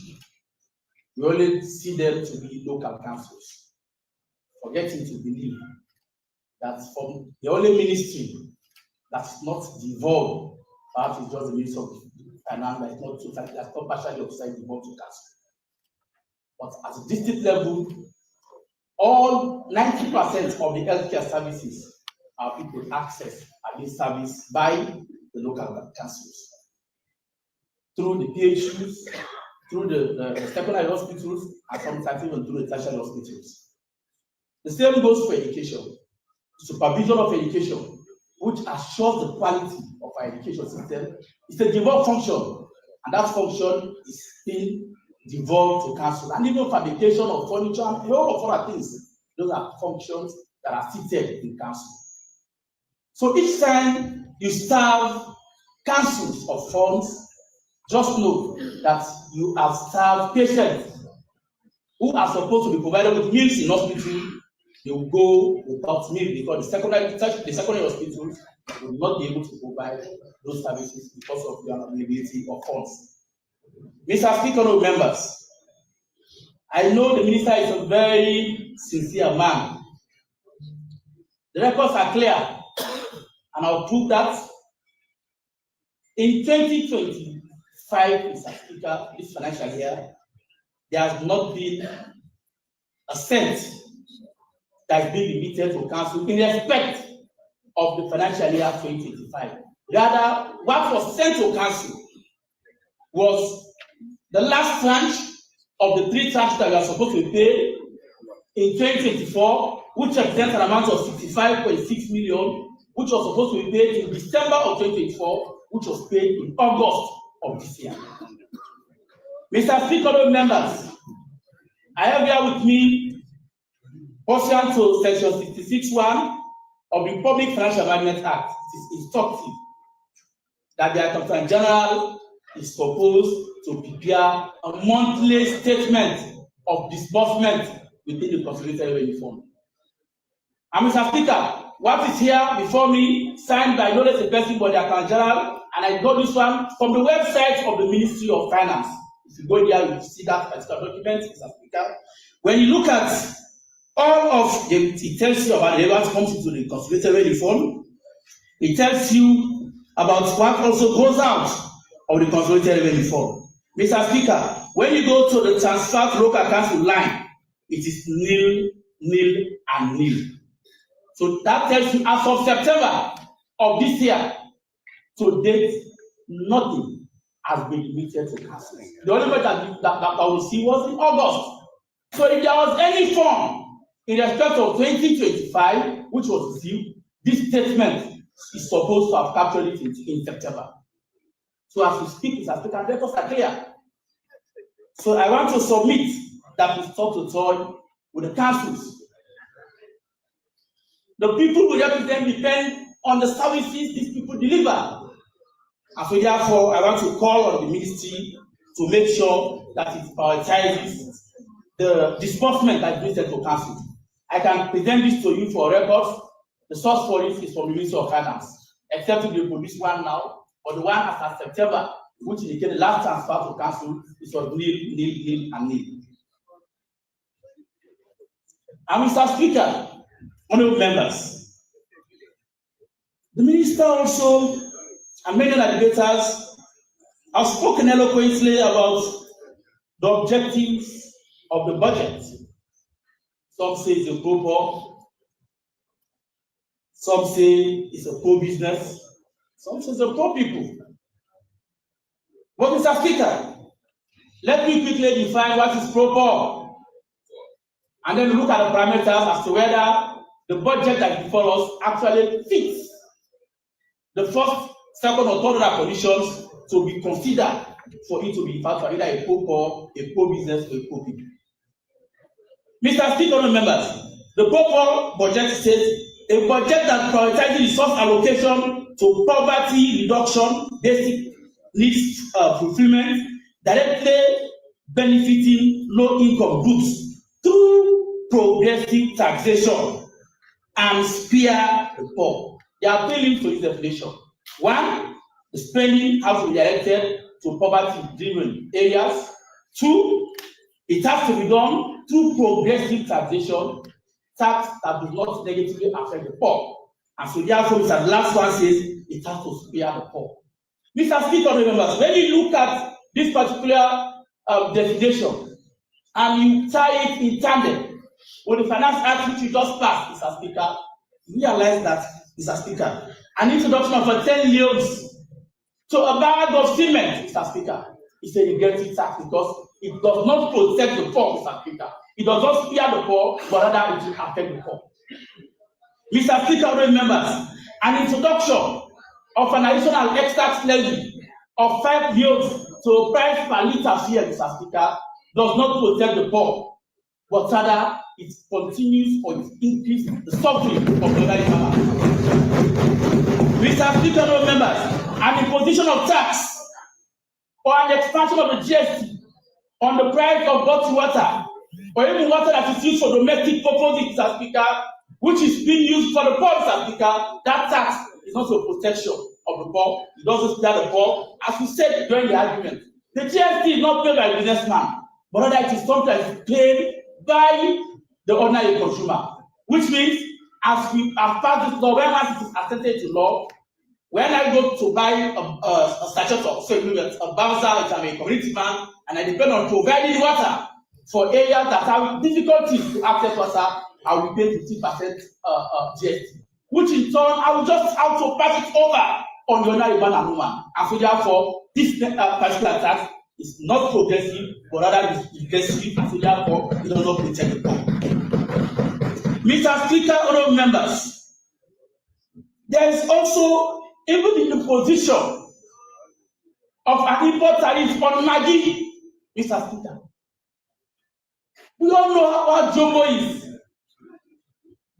Speaker 10: we only see them to be local councils, forgetting to believe that from the only ministry that's not devolved, perhaps it's just the Ministry of Finance, that's not totally, that's not partially outside devolved to council. But at the district level, all 90% of the healthcare services are people access are being serviced by the local councils. Through the PHUs, through the secondary hospitals, and sometimes even through the tertiary hospitals. The same goes for education. Supervision of education, which assures the quality of our education system, is a devolved function, and that function is still devolved to council. And even fabrication of furniture and a lot of other things, those are functions that are seated in council. So each time you serve councils of funds, just know that you have served patients who are supposed to be provided with meals in hospital. They will go without meals because the secondary hospitals will not be able to provide those services because of the unavailability of funds. Mr. Speaker, no members, I know the minister is a very sincere man. The records are clear, and I'll prove that. In 2025, Mr. Speaker, this financial year, there has not been a cent that has been remitted to council in respect of the financial year 2025. Rather, what was sent to council was the last tranche of the 3 tranches that we are supposed to pay in 2024, which represents an amount of 65.6 million, which was supposed to be paid in December of 2024, which was paid in August of this year. Mr. Speaker, honourable members, I have here with me, pursuant to section 66(1) of the Public Financial Management Act, it is instructive that the Accountant General is supposed to prepare a monthly statement of disbursement within the Consolidated Revenue Fund. And Mr. Speaker, what is here before me, signed by no less a person but the Accountant General, and I got this one from the website of the Ministry of Finance. If you go there, you will see that particular document, Mr. Speaker. When you look at all of the, it tells you about the revenue comes into the Consolidated Revenue Fund. It tells you about what also goes out of the Consolidated Revenue Fund. Mr. Speaker, when you go to the transfer to local council line, it is nil, nil, and nil. So that tells you as of September of this year, to date, nothing has been remitted to council. The only way that I will see was in August. So if there was any form in respect of 2025, which was received, this statement is supposed to have captured it in September. So as we speak, Mr. Speaker, let us are clear. So I want to submit that we stop to toy with the councils. The people we represent depend on the services these people deliver. And so therefore, I want to call on the ministry to make sure that it prioritizes the disbursement that is sent to council. I can present this to you for records. The source for it is from the Ministry of Finance, except if they produce one now, but the one after September, which indicated the last transfer to council, is of nil, nil, nil, and nil. And Mr. Speaker, honourable members, the minister also and many debaters have spoken eloquently about the objectives of the budget. Some say it's a pro-poor, some say it's a pro-business, some say it's a pro-people. But Mr. Speaker, let me quickly define what is pro-poor, and then look at the parameters as to whether the budget that is before us actually fits the first, second, or third order conditions to be considered for it to be found for either a pro-poor, a pro-business, or a pro-people. Mr. Speaker, members, the pro-poor budget says a budget that prioritizes resource allocation to poverty reduction, basic needs fulfillment, directly benefiting low-income groups through progressive taxation and spare the poor. There are three links to this definition. One, the spending has to be directed to poverty-driven areas. Two, it has to be done through progressive taxation, tax that does not negatively affect the poor. And so therefore, the last one says it has to spare the poor. Mr. Speaker, members, when you look at this particular definition and you tie it in tandem with the Finance Act which you just passed, Mr. Speaker, you realize that, Mr. Speaker, an introduction of 10 yields to a bag of cement, Mr. Speaker, is a negative tax because it does not protect the poor, Mr. Speaker. It does not spare the poor, but rather it will affect the poor. Mr. Speaker, members, an introduction of an additional excise levy of 5 yields to a price per litre fuel, Mr. Speaker, does not protect the poor, but rather it continues or it increases the suffering of the ordinary farmer. Mr. Speaker, members, an imposition of tax or an expansion of the GST on the price of bottled water or even water that is used for domestic purposes, Mr. Speaker, which is being used for the poor, Mr. Speaker, that tax is not a protection of the poor. It doesn't spare the poor. As we said during the argument, the GST is not paid by the businessman, but rather it is something that is paid by the ordinary consumer, which means as we have passed this law, when it is accepted to law, when I go to buy a sachet of a bowser, which I'm a community man, and I depend on providing water for areas that have difficulties to access water, I will pay 50% GST, which in turn I will just have to pass it over on the ordinary man and woman. And so therefore, this particular tax is not progressive, but rather is regressive, and so therefore it does not protect the poor. Mr. Speaker, honourable members, there is also, even in the position of an import tariff on Maggi, Mr. Speaker. We all know what Jumbo is.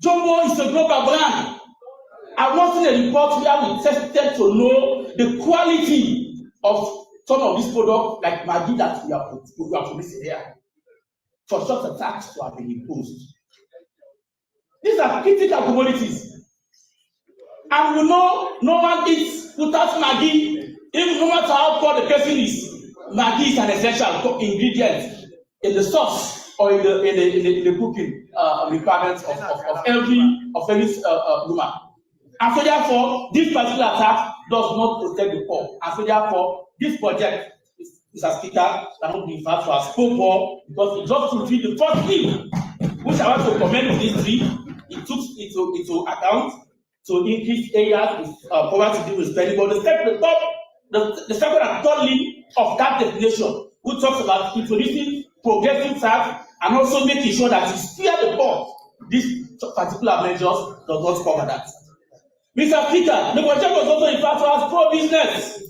Speaker 10: Jumbo is a global brand. I want to see a report where we tested to know the quality of some of these products like Maggi that we are producing here for such a tax to have been imposed. These are critical commodities. And we know no one eats without Maggi, even no matter how poor the person is. Maggi is an essential ingredient in the sauce or in the cooking requirements of every woman. And so therefore, this particular tax does not protect the poor. And so therefore, this project, Mr. Speaker, cannot be referred to as poor because it just fulfilled the first thing, which I want to commend the ministry. It took into account to increase areas with poverty with spending. But the second and third link of that definition, which talks about introducing progressive tax and also making sure that it's fair the poor. This particular measures does not cover that. Mr. Speaker, the project was also referred to as pro-business.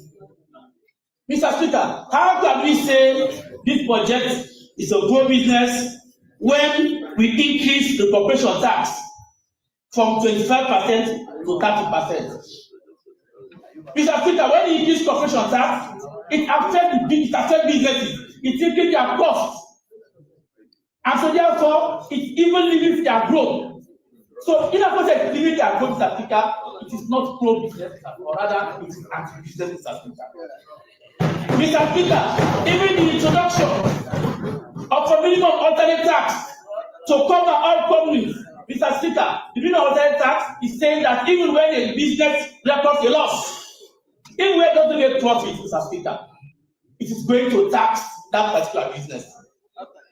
Speaker 10: Mr. Speaker, how can we say this project is a pro-business when we increase the corporation tax from 25% to 30%? Mr. Speaker, when you increase corporation tax, it affects businesses. It increases their costs. And so therefore, it even limits their growth. So in a process, limit their growth, Mr. Speaker, it is not pro-business, or rather, it is anti-business, Mr. Speaker. Mr. Speaker, even the introduction of a minimum alternate tax to cover all companies, Mr. Speaker, the minimum alternate tax is saying that even when a business records a loss, even when it doesn't make profit, Mr. Speaker, it is going to tax that particular business.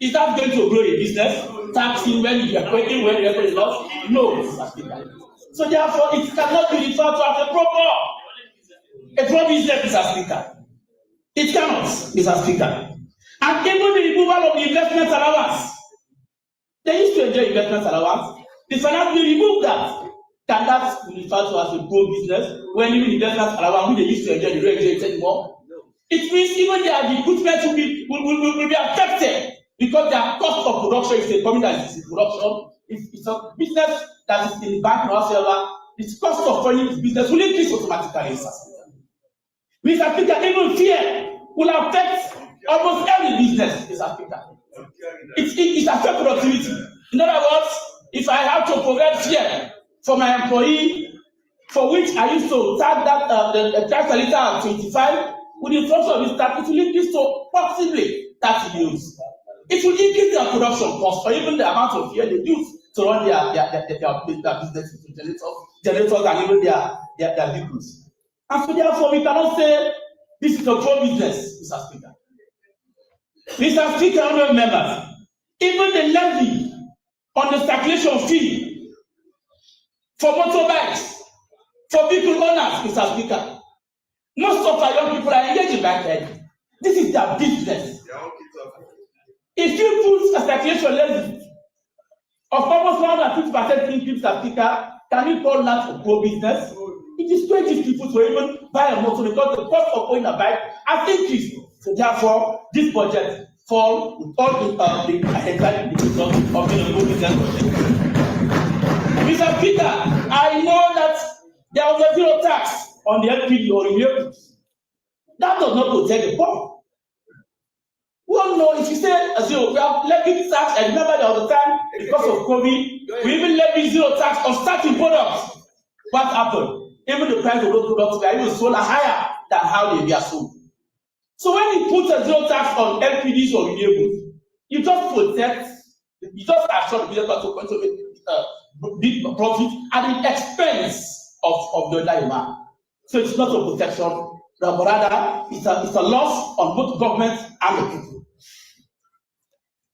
Speaker 10: Is that going to grow a business? Taxing when you are working, when you record a loss? No, Mr. Speaker. So therefore, it cannot be referred to as a pro-business, Mr. Speaker. It cannot, Mr. Speaker. And even the removal of the investment allowance. They used to enjoy investment allowance. The finance will remove that. Can that be referred to as a pro-business when even investment allowance, which they used to enjoy, they don't enjoy it anymore? It means even their recruitment will be affected because their cost of production is a company that is in production. It's a business that is in the bank or whatever. Its cost of running this business will increase automatically, Mr. Speaker. Even fear will affect almost every business, Mr. Speaker. It affects productivity. In other words, if I have to provide fear for my employee, for which I used to tag that the tax per liter at 25, with the introduction of this tax, it will increase to possibly 30 euros. It will increase their production cost or even the amount of fuel they use to run their business generators and even their vehicles. And so therefore, we cannot say this is a pro-business, Mr. Speaker. Mr. Speaker, honorable members, even the levy on the circulation fee for motorbikes, for vehicle owners, Mr. Speaker, most of our young people are engaged in bike. This is their business. If you put a circulation levy of almost 150% increase, Mr. Speaker, can you call that a pro-business? It is going to people to even buy a motor because the cost of owning a bike has increased. So therefore, this budget falls with all the indicators of being a pro-business project. Mr. Speaker, I know that there was a zero tax on the LPG or renewables. That does not protect the poor. We all know if you say a zero, we have levied tax. I remember there was a time because of COVID, we even levied zero tax on starting products. What happened? Even the price of those products were even sold higher than how they were sold. So when you put a zero tax on LPGs or renewables, you just protect, you just assure the business to make big profit at the expense of the other man. So it's not a protection, but rather it's a loss on both government and the people.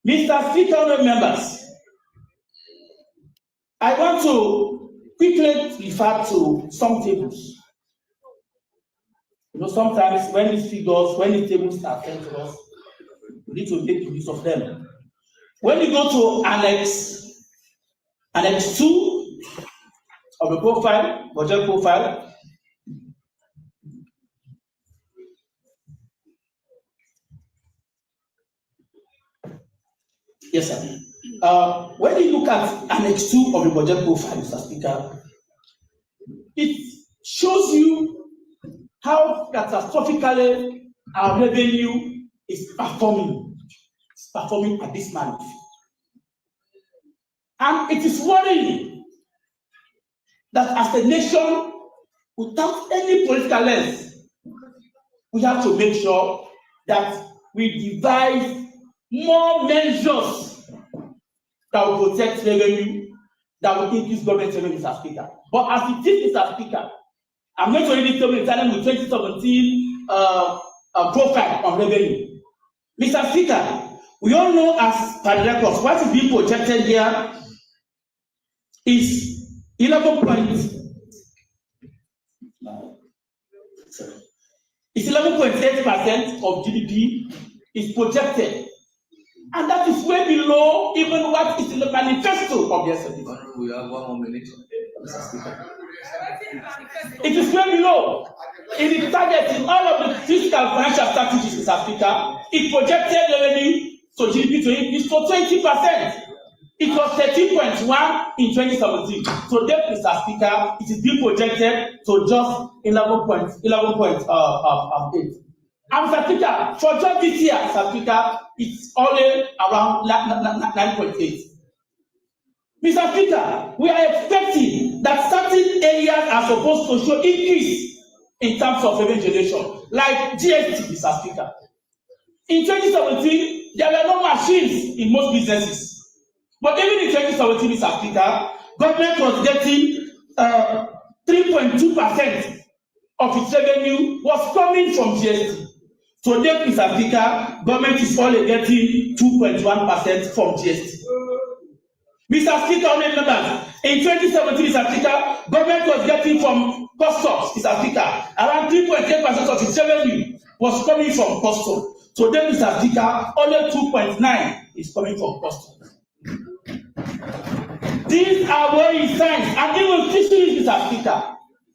Speaker 10: Mr. Speaker, honorable members, I want to quickly refer to some tables. You know, sometimes when these figures, when the tables are sent to us, we need to make use of them. When you go to Annex 2 of the profile, budget profile, Yes, sir. When you look at Annex 2 of the budget profile, Mr. Speaker, it shows you how catastrophically our revenue is performing at this moment. And it is worrying that as a nation, without any political lens, we have to make sure that we devise more measures that will protect revenue, that will increase government revenue, Mr. Speaker. But as it is, Mr. Speaker, I'm going to read it to you in with 2017 profile on revenue. Mr. Speaker, we all know as per the records, what is being projected here is 11.8% of GDP is projected. And that is way below even what is in the manifesto of the SME.
Speaker 1: We have 1 more minute.
Speaker 10: Mr. Speaker. It is way below. In the target in all of the fiscal financial strategies, Mr. Speaker, it projected revenue to GDP to increase to 20%. It was 13.1 in 2017. So then, Mr. Speaker, it is being projected to just 11.8. And Mr. Speaker, for just this year, Mr. Speaker, it's only around 9.8. Mr. Speaker, we are expecting that certain areas are supposed to show increase in terms of revenue generation, like GST, Mr. Speaker. In 2017, there were no machines in most businesses. But even in 2017, Mr. Speaker, government was getting 3.2% of its revenue was coming from GST. Today, Mr. Speaker, government is only getting 2.1% from GST. Mr. Speaker, only members, in 2017, Mr. Speaker, government was getting from customs, Mr. Speaker, around 3.8% of its revenue was coming from customs. Today, Mr. Speaker, only 2.9% is coming from customs. These are worrying signs, and even fisheries, Mr. Speaker.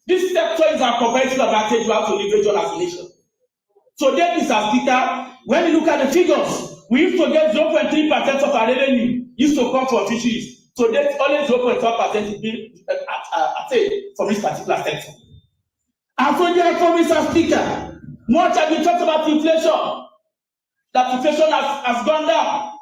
Speaker 10: This sector is our competitive advantage we have to leverage on as a nation. So then, Mr. Speaker, when you look at the figures, we used to get 0.3% of our revenue used to come from fisheries. So that's only 0.1% is being from this particular sector. And so therefore, Mr. Speaker, much has been talked about inflation. That inflation has gone down.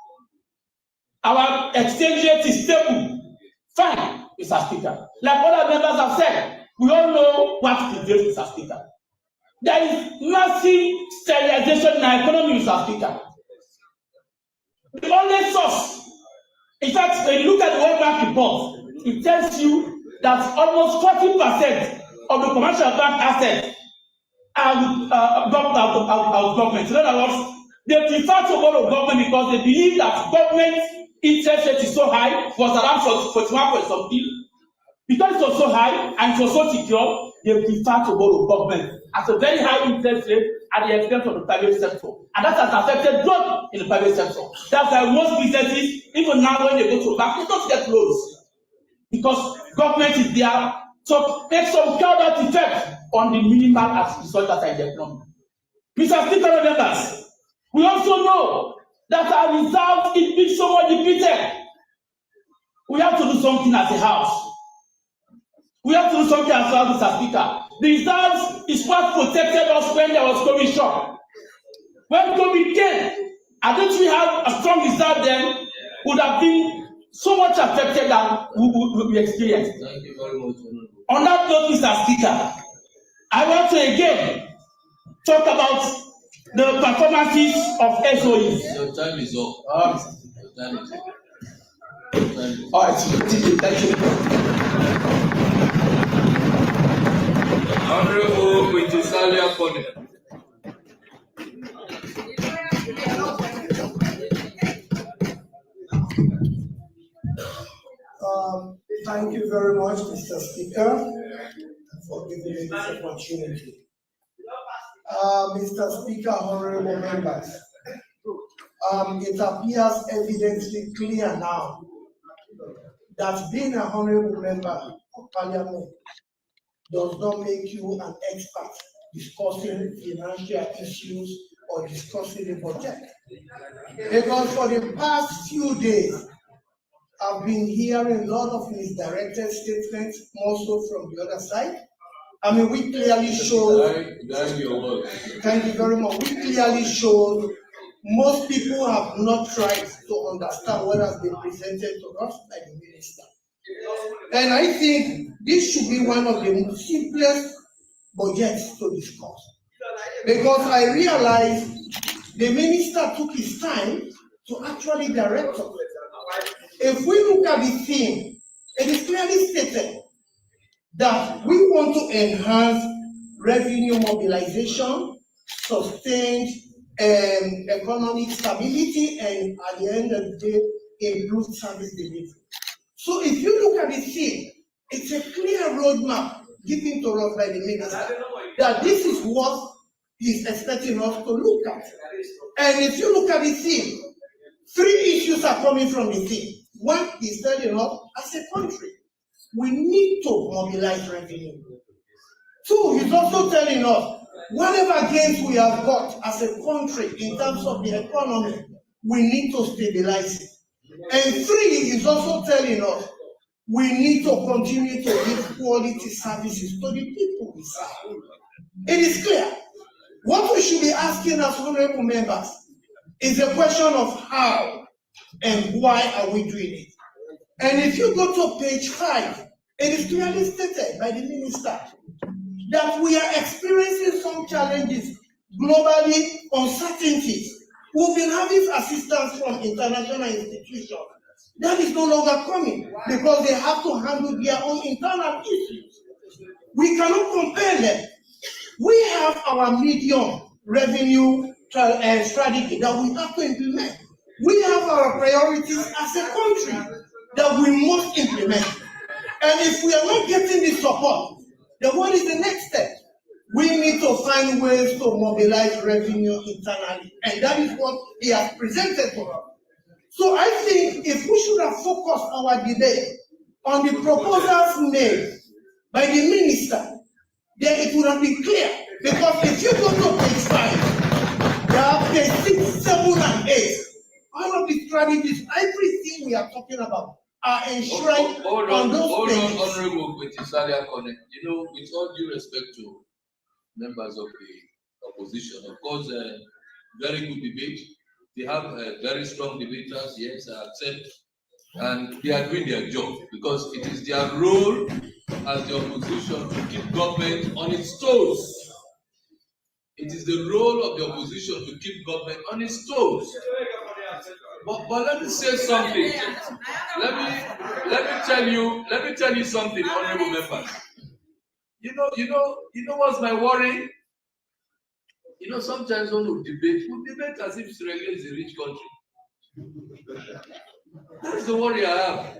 Speaker 10: Our exchange rate is stable. Fine, Mr. Speaker. Like other members have said, we all know what it is, Mr. Speaker. There is massive sterilization in our economy, Mr. Speaker. The only source, in fact, when you look at the World Bank report, it tells you that almost 40% of the commercial bank assets are government. In other words, they prefer to borrow government because they believe that government interest rate is so high, was around 41 point something. Because it was so high and it was so secure, they prefer to borrow government at a very high interest rate at the expense of the private sector. And that has affected growth in the private sector. That's why most businesses, even now when they go to a bank, they don't get loans. Because government is there to make some counter effect on the minimal as result that are in the economy. Mr. Speaker, members, we also know that our reserves is being so much depleted. We have to do something as a house. We have to do something as well, Mr. Speaker. The reserves is what protected us when there was COVID shock. When COVID came, I don't we have a strong reserve then, would have been so much affected than we experienced.
Speaker 1: Thank you very much.
Speaker 10: On that note, Mr. Speaker, I want to again talk about the performances of SOEs.
Speaker 1: Your time is up. Your time is up.
Speaker 10: All right, thank you.
Speaker 1: Honorable Quintisalia Connor.
Speaker 6: Thank you very much, Mr. Speaker, for giving me this opportunity. Mr. Speaker, honorable members, it appears evidently clear now that being a honorable member of Parliament does not make you an expert discussing financial issues or discussing the budget. Because for the past few days, I've been hearing a lot of misdirected statements, more so from the other side. I mean, we clearly showed, thank you very much, we clearly showed most people have not tried to understand what has been presented to us by the minister. And I think this should be one of the simplest budgets to discuss. Because I realized the minister took his time to actually direct us. If we look at the theme, it is clearly stated that we want to enhance revenue mobilization, sustain economic stability, and at the end of the day, improve service delivery. So if you look at the theme, it's a clear roadmap given to us by the minister that this is what he's expecting us to look at. And if you look at the theme, 3 issues are coming from the theme. One is telling us, as a country, we need to mobilize revenue. 2, he's also telling us, whatever gains we have got as a country in terms of the economy, we need to stabilize it. And 3, he's also telling us, we need to continue to give quality services to the people we serve. It is clear. What we should be asking as honorable members is a question of how and why are we doing it. And if you go to page 5, it is clearly stated by the minister that we are experiencing some challenges globally, uncertainties. We've been having assistance from international institutions. That is no longer coming because they have to handle their own internal issues. We cannot compare them. We have our medium revenue strategy that we have to implement. We have our priorities as a country that we must implement. And if we are not getting the support, then what is the next step? We need to find ways to mobilize revenue internally. And that is what he has presented to us. So I think if we should have focused our debate on the proposals made by the minister, then it would have been clear. Because if you go to page 5, there are page 6, 7, and 8. All of the strategies, everything we are talking about, are enshrined on those pages.
Speaker 1: Honorable Kwetisalia Connect. You know, with all due respect to members of the opposition, of course, very good debate. They have very strong debaters, yes, I accept. And they are doing their job because it is their role as the opposition to keep government on its toes. It is the role of the opposition to keep government on its toes. But let me say something. Let me tell you something, honorable members. You know what's my worry? You know, sometimes when we debate as if Sierra Leone is a rich country. That's the worry I have.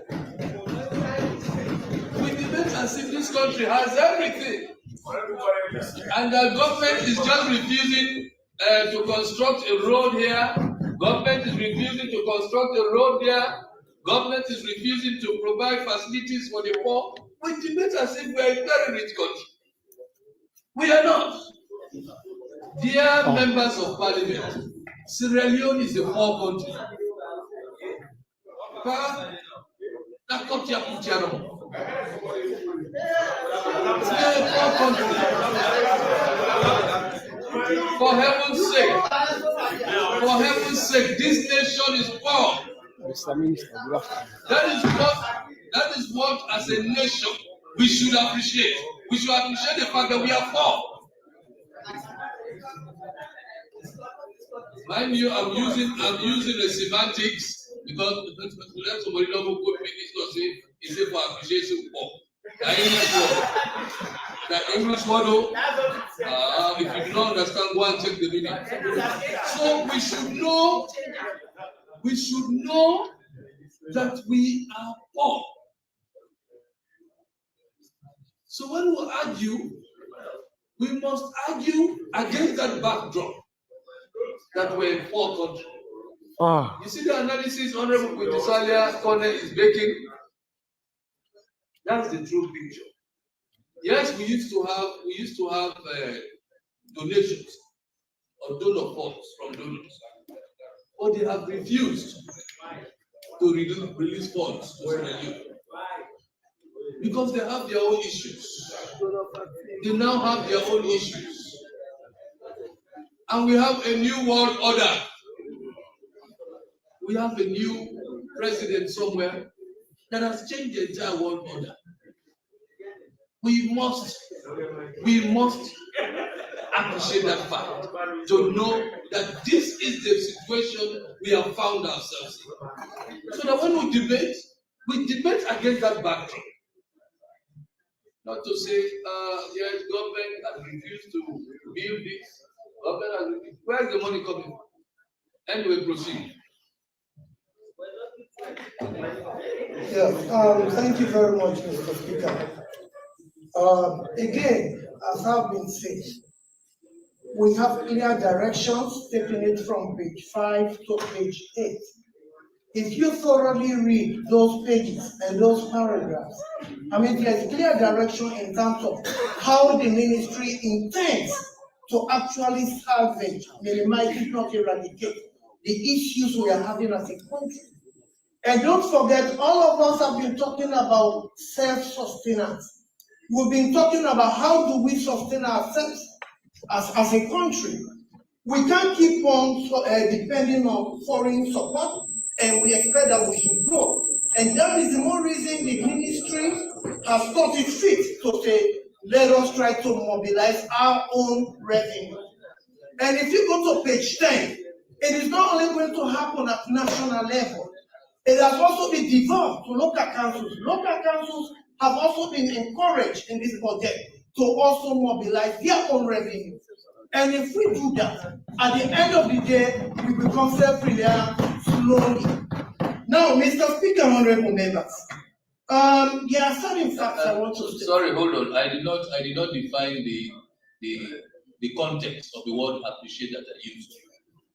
Speaker 1: We debate as if this country has everything. And the government is just refusing to construct a road here. Government is refusing to construct a road there. Government is refusing to provide facilities for the poor. We debate as if we are a very rich country. We are not. Dear members of parliament, Sierra Leone is a poor country. For heaven's sake, this nation is poor. That is what as a nation we should appreciate. We should appreciate the fact that we are poor. Mind you, I'm using the semantics because let somebody know who could make this is it for appreciation poor. The English word, if you do not understand, go and check the meaning. So we should know that we are poor. So when we argue, we must argue against that backdrop that we're a poor country. You see the analysis Honorable Kwetisalia Connect is making? That's the true picture. Yes, we used to have donations or donor funds from donors. But they have refused to release funds to Sierra Leone because they have their own issues. They now have their own issues. And we have a new world order. We have a new president somewhere that has changed the entire world order. We must appreciate that fact to know that this is the situation we have found ourselves in. So that when we debate against that backdrop. Not to say, yes, government has refused to build this. Government has refused. Where is the money coming from? Anyway, proceed.
Speaker 6: Yeah, thank you very much, Mr. Speaker. Again, as I've been saying, we have clear directions taking it from page 5 to page 8. If you thoroughly read those pages and those paragraphs, I mean, there's clear direction in terms of how the ministry intends to actually salvage, minimize, if not eradicate, the issues we are having as a country. And don't forget, all of us have been talking about self-sustenance. We've been talking about how do we sustain ourselves as a country. We can't keep on depending on foreign support, and we expect that we should grow. And that is the more reason the ministry has thought it fit to say, let us try to mobilize our own revenue. And if you go to page 10, it is not only going to happen at national level, it has also been devolved to local councils. Local councils have also been encouraged in this budget to also mobilize their own revenue. And if we do that, at the end of the day, we become self-reliant slowly. Now, Mr. Speaker, honorable members, there are certain facts I want to say.
Speaker 1: Sorry, hold on. I did not define the context of the word appreciate that I used.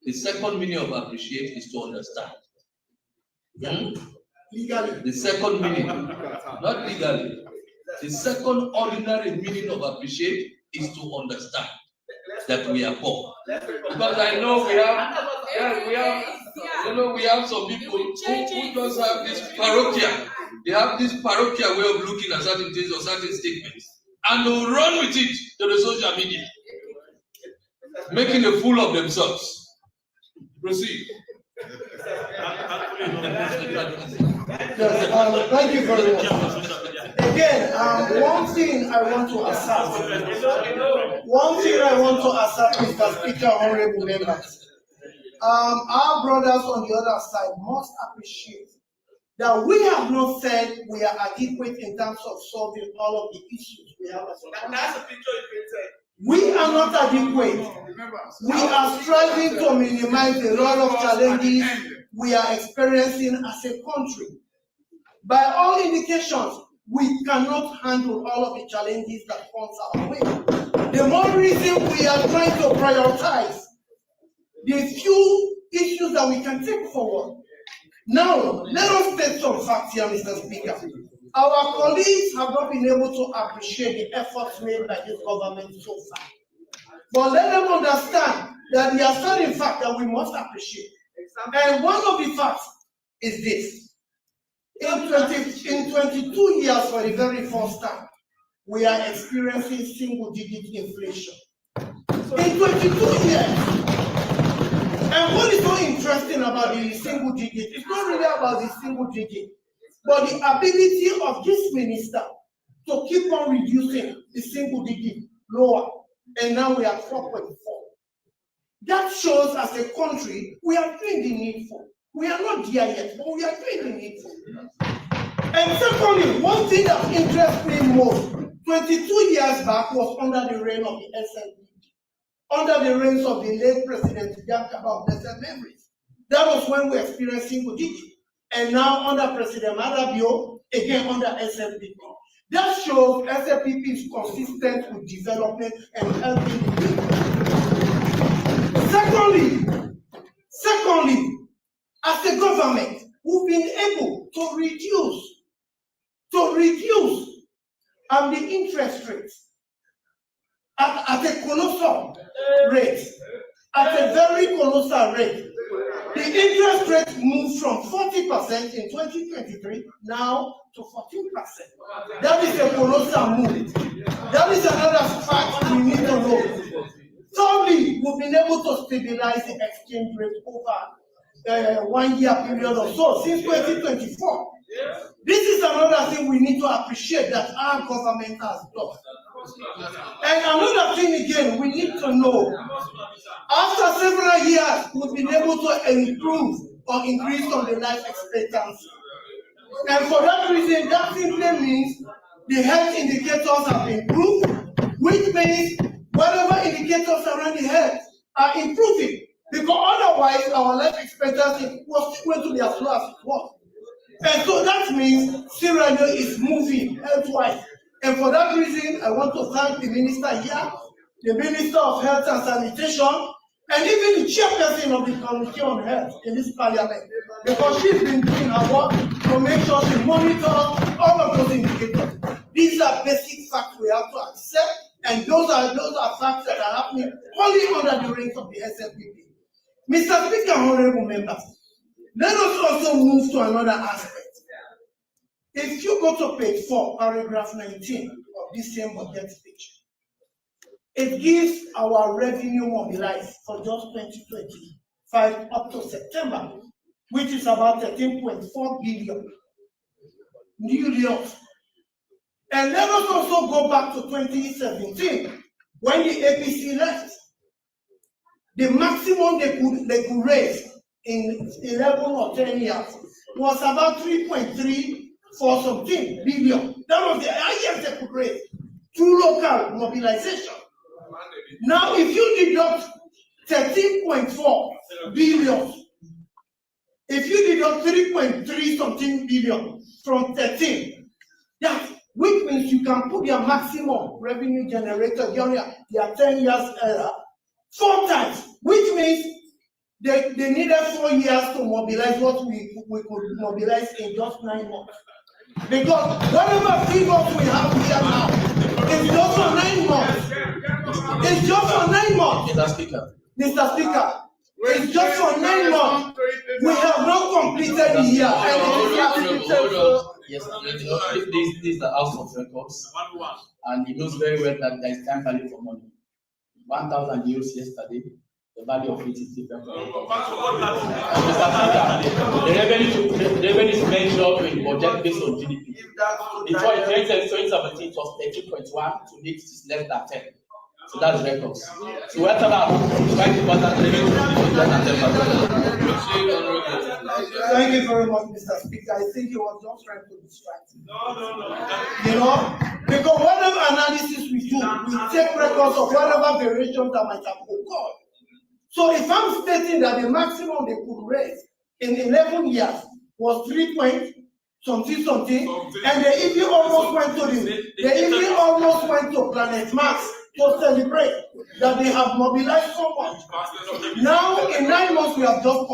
Speaker 1: The second meaning of appreciate is to understand.
Speaker 6: Legally.
Speaker 1: The second meaning, not legally. The second ordinary meaning of appreciate is to understand that we are poor. Because I know we have some people who just have this parochial. They have this parochial way of looking at certain things or certain statements, and they will run with it to the social media, making a fool of themselves. Proceed.
Speaker 6: Yes, thank you very much. Again, one thing I want to assert, Mr. Speaker, honorable members, our brothers on the other side must appreciate that we have not said we are adequate in terms of solving all of the issues we have as a country. That's a picture you can take. We are not adequate. We are striving to minimize a lot of challenges we are experiencing as a country. By all indications, we cannot handle all of the challenges that come our way. The more reason we are trying to prioritize the few issues that we can take forward. Now, let us take some facts here, Mr. Speaker. Our colleagues have not been able to appreciate the efforts made by this government so far. But let them understand that there are certain facts that we must appreciate. And one of the facts is this. In 22 years, for the very first time, we are experiencing single-digit inflation. In 22 years. And what is so interesting about the single-digit, it's not really about the single-digit, but the ability of this minister to keep on reducing the single-digit lower. And now we are 4.4. That shows as a country, we are doing the needful. We are not there yet, but we are doing the needful. And secondly, one thing that interests me most, 22 years back was under the reign of the SNP, under the reigns of the late President Yankaba of blessed memories. That was when we experienced single digit. And now under President Madabio, again under SNPP. That shows SNPP is consistent with development and helping the people. Secondly, as a government, we've been able to reduce the interest rates at a colossal rate. At colossal rate. The interest rate moved from 40% in 2023 now to 14%. That is a colossal move. That is another fact we need to know. Thirdly, we've been able to stabilize the exchange rate over 1 year period or so since 2024. This is another thing we need to appreciate that our government has done. And another thing again, we need to know, after several years, we've been able to improve or increase on the life expectancy. And for that reason, that simply means the health indicators have improved, which means whatever indicators around the health are improving. Because otherwise, our life expectancy was still going to be as low as it was. And so that means Sierra Leone is moving health-wise. And for that reason, I want to thank the minister here, the Minister of Health and Sanitation, and even the chairperson of the Committee on Health in this parliament, because she's been doing her work to make sure she monitors all of those indicators. These are basic facts we have to accept, and those are facts that are happening only under the reign of the SLPP. Mr. Speaker, honorable members, let us also move to another aspect. If you go to page 4, paragraph 19 of this same budget speech, it gives our revenue mobilized for just 2025 up to September, which is about 13.4 billion new deals. And let us also go back to 2017, when the APC left. The maximum they could raise in 11 or 10 years was about 3.3 for something billion. That was the highest they could raise through local mobilization. Now, if you deduct 13.4 billion, if you deduct 3.3 something billion from 13, that which means you can put your maximum revenue generated during their 10 years era 4 times, which means they needed 4 years to mobilize what we could mobilize in just 9 months. Because whatever figures we have here now is just for 9 months. It's just for 9 months. Mr. Speaker, it's just for 9 months. We have not completed the year.
Speaker 14: Yes, this is the House of Records, and he knows very well that there is time value for money. 1,000 euros yesterday, the value of it is different. The revenue is measured in budget based on GDP. In 2017, it was 13.1, to date it is less than 10. So that's records. So whatever quite important revenue is less than 10%.
Speaker 6: Thank you very much, Mr. Speaker. I think you were just trying to distract me. You know, because whatever analysis we do, we take records of whatever variations that might have occurred. So if I'm stating that the maximum they could raise in 11 years was 3 point something, and they even almost went to Planet Mars to celebrate that they have mobilized so much. Now, in 9 months, we have just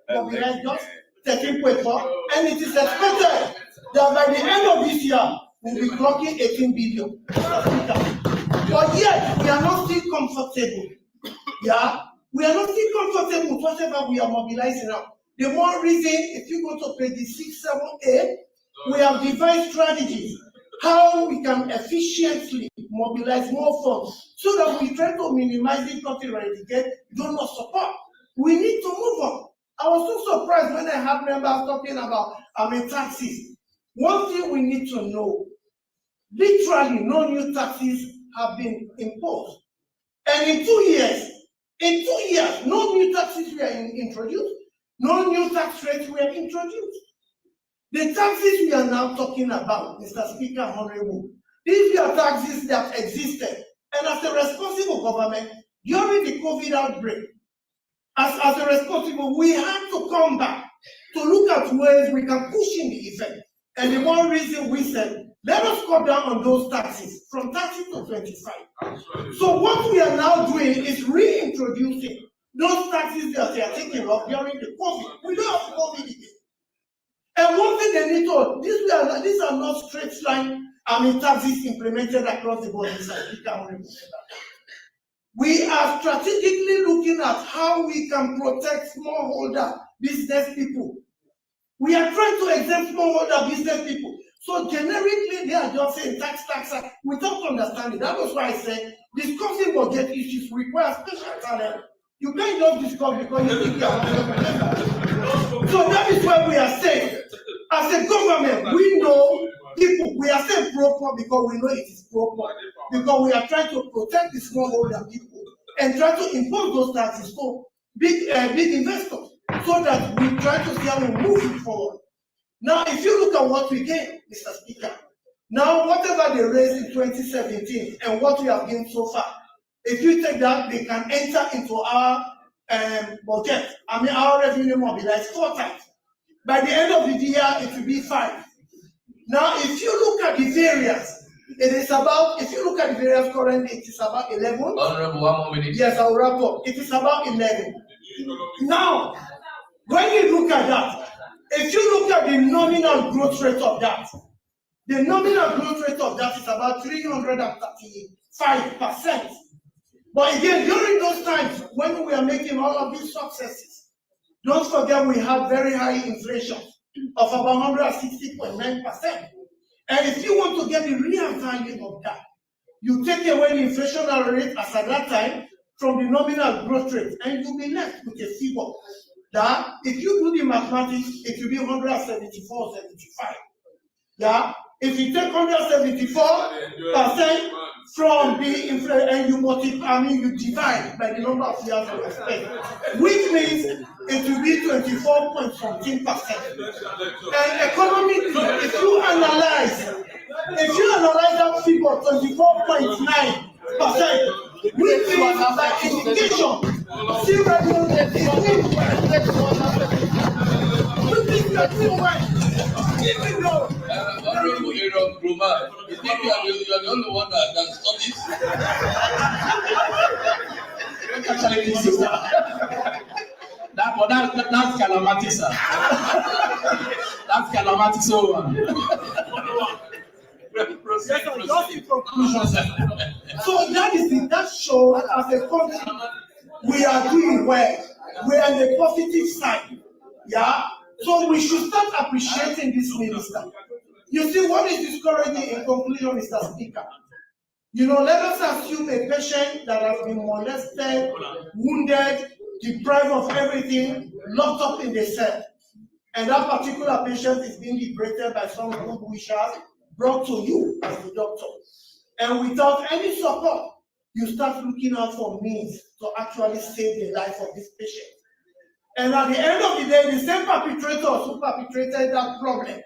Speaker 6: mobilized just 13.4, and it is expected that by the end of this year, we'll be clocking 18 billion. But yet, we are not still comfortable. Yeah, we are not still comfortable with whatever we are mobilizing now. The more reason, if you go to page 6, 7, 8, we have devised strategies how we can efficiently mobilize more funds so that we try to minimize the country eradicate donor support. We need to move on. I was so surprised when I had members talking about taxes. One thing we need to know, literally no new taxes have been imposed. And in 2 years, no new taxes were introduced, no new tax rates were introduced. The taxes we are now talking about, Mr. Speaker, Honorable, these are taxes that existed. And as a responsible government, during the COVID outbreak, as a responsible, we had to come back to look at ways we can cushion the effect. And the one reason we said, let us cut down on those taxes from 30 to 25. So what we are now doing is reintroducing those taxes that they are taking off during the COVID. We don't have COVID again. And one thing they need to, these are not straight line taxes implemented across the board. We are strategically looking at how we can protect smallholder business people. We are trying to exempt smallholder business people. So generically, they are just saying tax, without understanding. That was why I said discussing budget issues requires special talent. You can't just discuss because you think you are not. So that is why we are saying, as a government, we know people, we are saying proper because we know it is proper. Because we are trying to protect the smallholder people and try to impose those taxes for big investors so that we try to see how we move it forward. Now, if you look at what we gained, Mr. Speaker, now whatever they raised in 2017 and what we have gained so far, if you take that, they can enter into our budget. I mean, our revenue mobilized 4 times. By the end of the year, it will be 5. Now, if you look at the variance, it is about, if you look at the variance currently, it is about 11.
Speaker 1: Honorable, 1 more minute.
Speaker 6: Yes, I'll wrap up. It is about 11. Now, when you look at that, if you look at the nominal growth rate of that, the nominal growth rate of that is about 335%. But again, during those times when we are making all of these successes, don't forget we have very high inflation of about 160.9%. And if you want to get the real value of that, you take away the inflationary rate as at that time from the nominal growth rate, and you'll be left with a figure that, if you do the mathematics, it will be 174.75. Yeah, if you take 174% from the inflation and you multiply, I mean, you divide by the number of years you expect, which means it will be 24.something%. And economically, if you analyze that figure, 24.9%, which means that indication still regulated is
Speaker 1: Honorable Aaron Groma, you think you are the only one that studies?
Speaker 14: Actually, this is that's calamity, sir. That's calamity, so
Speaker 6: just in conclusion, so that shows as a country we are doing well. We are on the positive side. Yeah. So we should start appreciating this minister. You see, what is discouraging in conclusion, Mr. Speaker? You know, let us assume a patient that has been molested, wounded, deprived of everything, locked up in the cell. And that particular patient is being liberated by some good wishers, brought to you as the doctor. And without any support, you start looking out for means to actually save the life of this patient. And at the end of the day, the same perpetrators who perpetrated that problem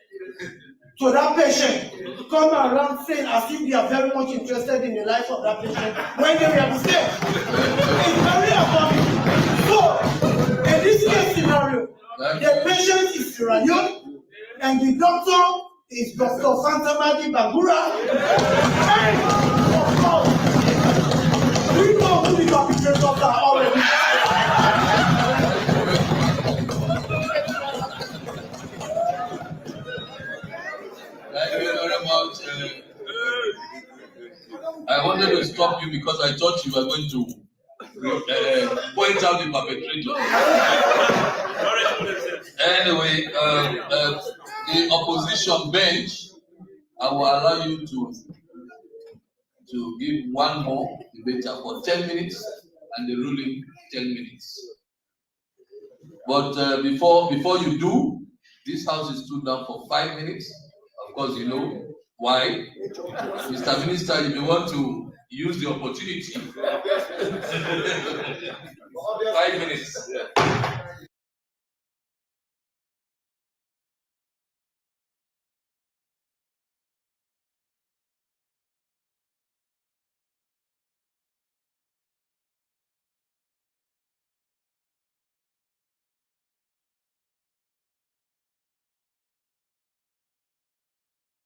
Speaker 6: to that patient come around saying as if they are very much interested in the life of that patient when they were mistaken. It's very abominable. So, in this case scenario, the patient is Sierra Leone and the doctor is Dr. Fantamadi Bagura. And, of course, we know who the perpetrators are already.
Speaker 1: Thank you very much. I wanted to stop you because I thought you were going to point out the perpetrator. Anyway, the opposition bench, I will allow you to give one more debater for 10 minutes and the ruling 10 minutes. But before you do, this house is stood down for 5 minutes. Of course, you know why. Mr. Minister, if you want to use the opportunity, 5 minutes.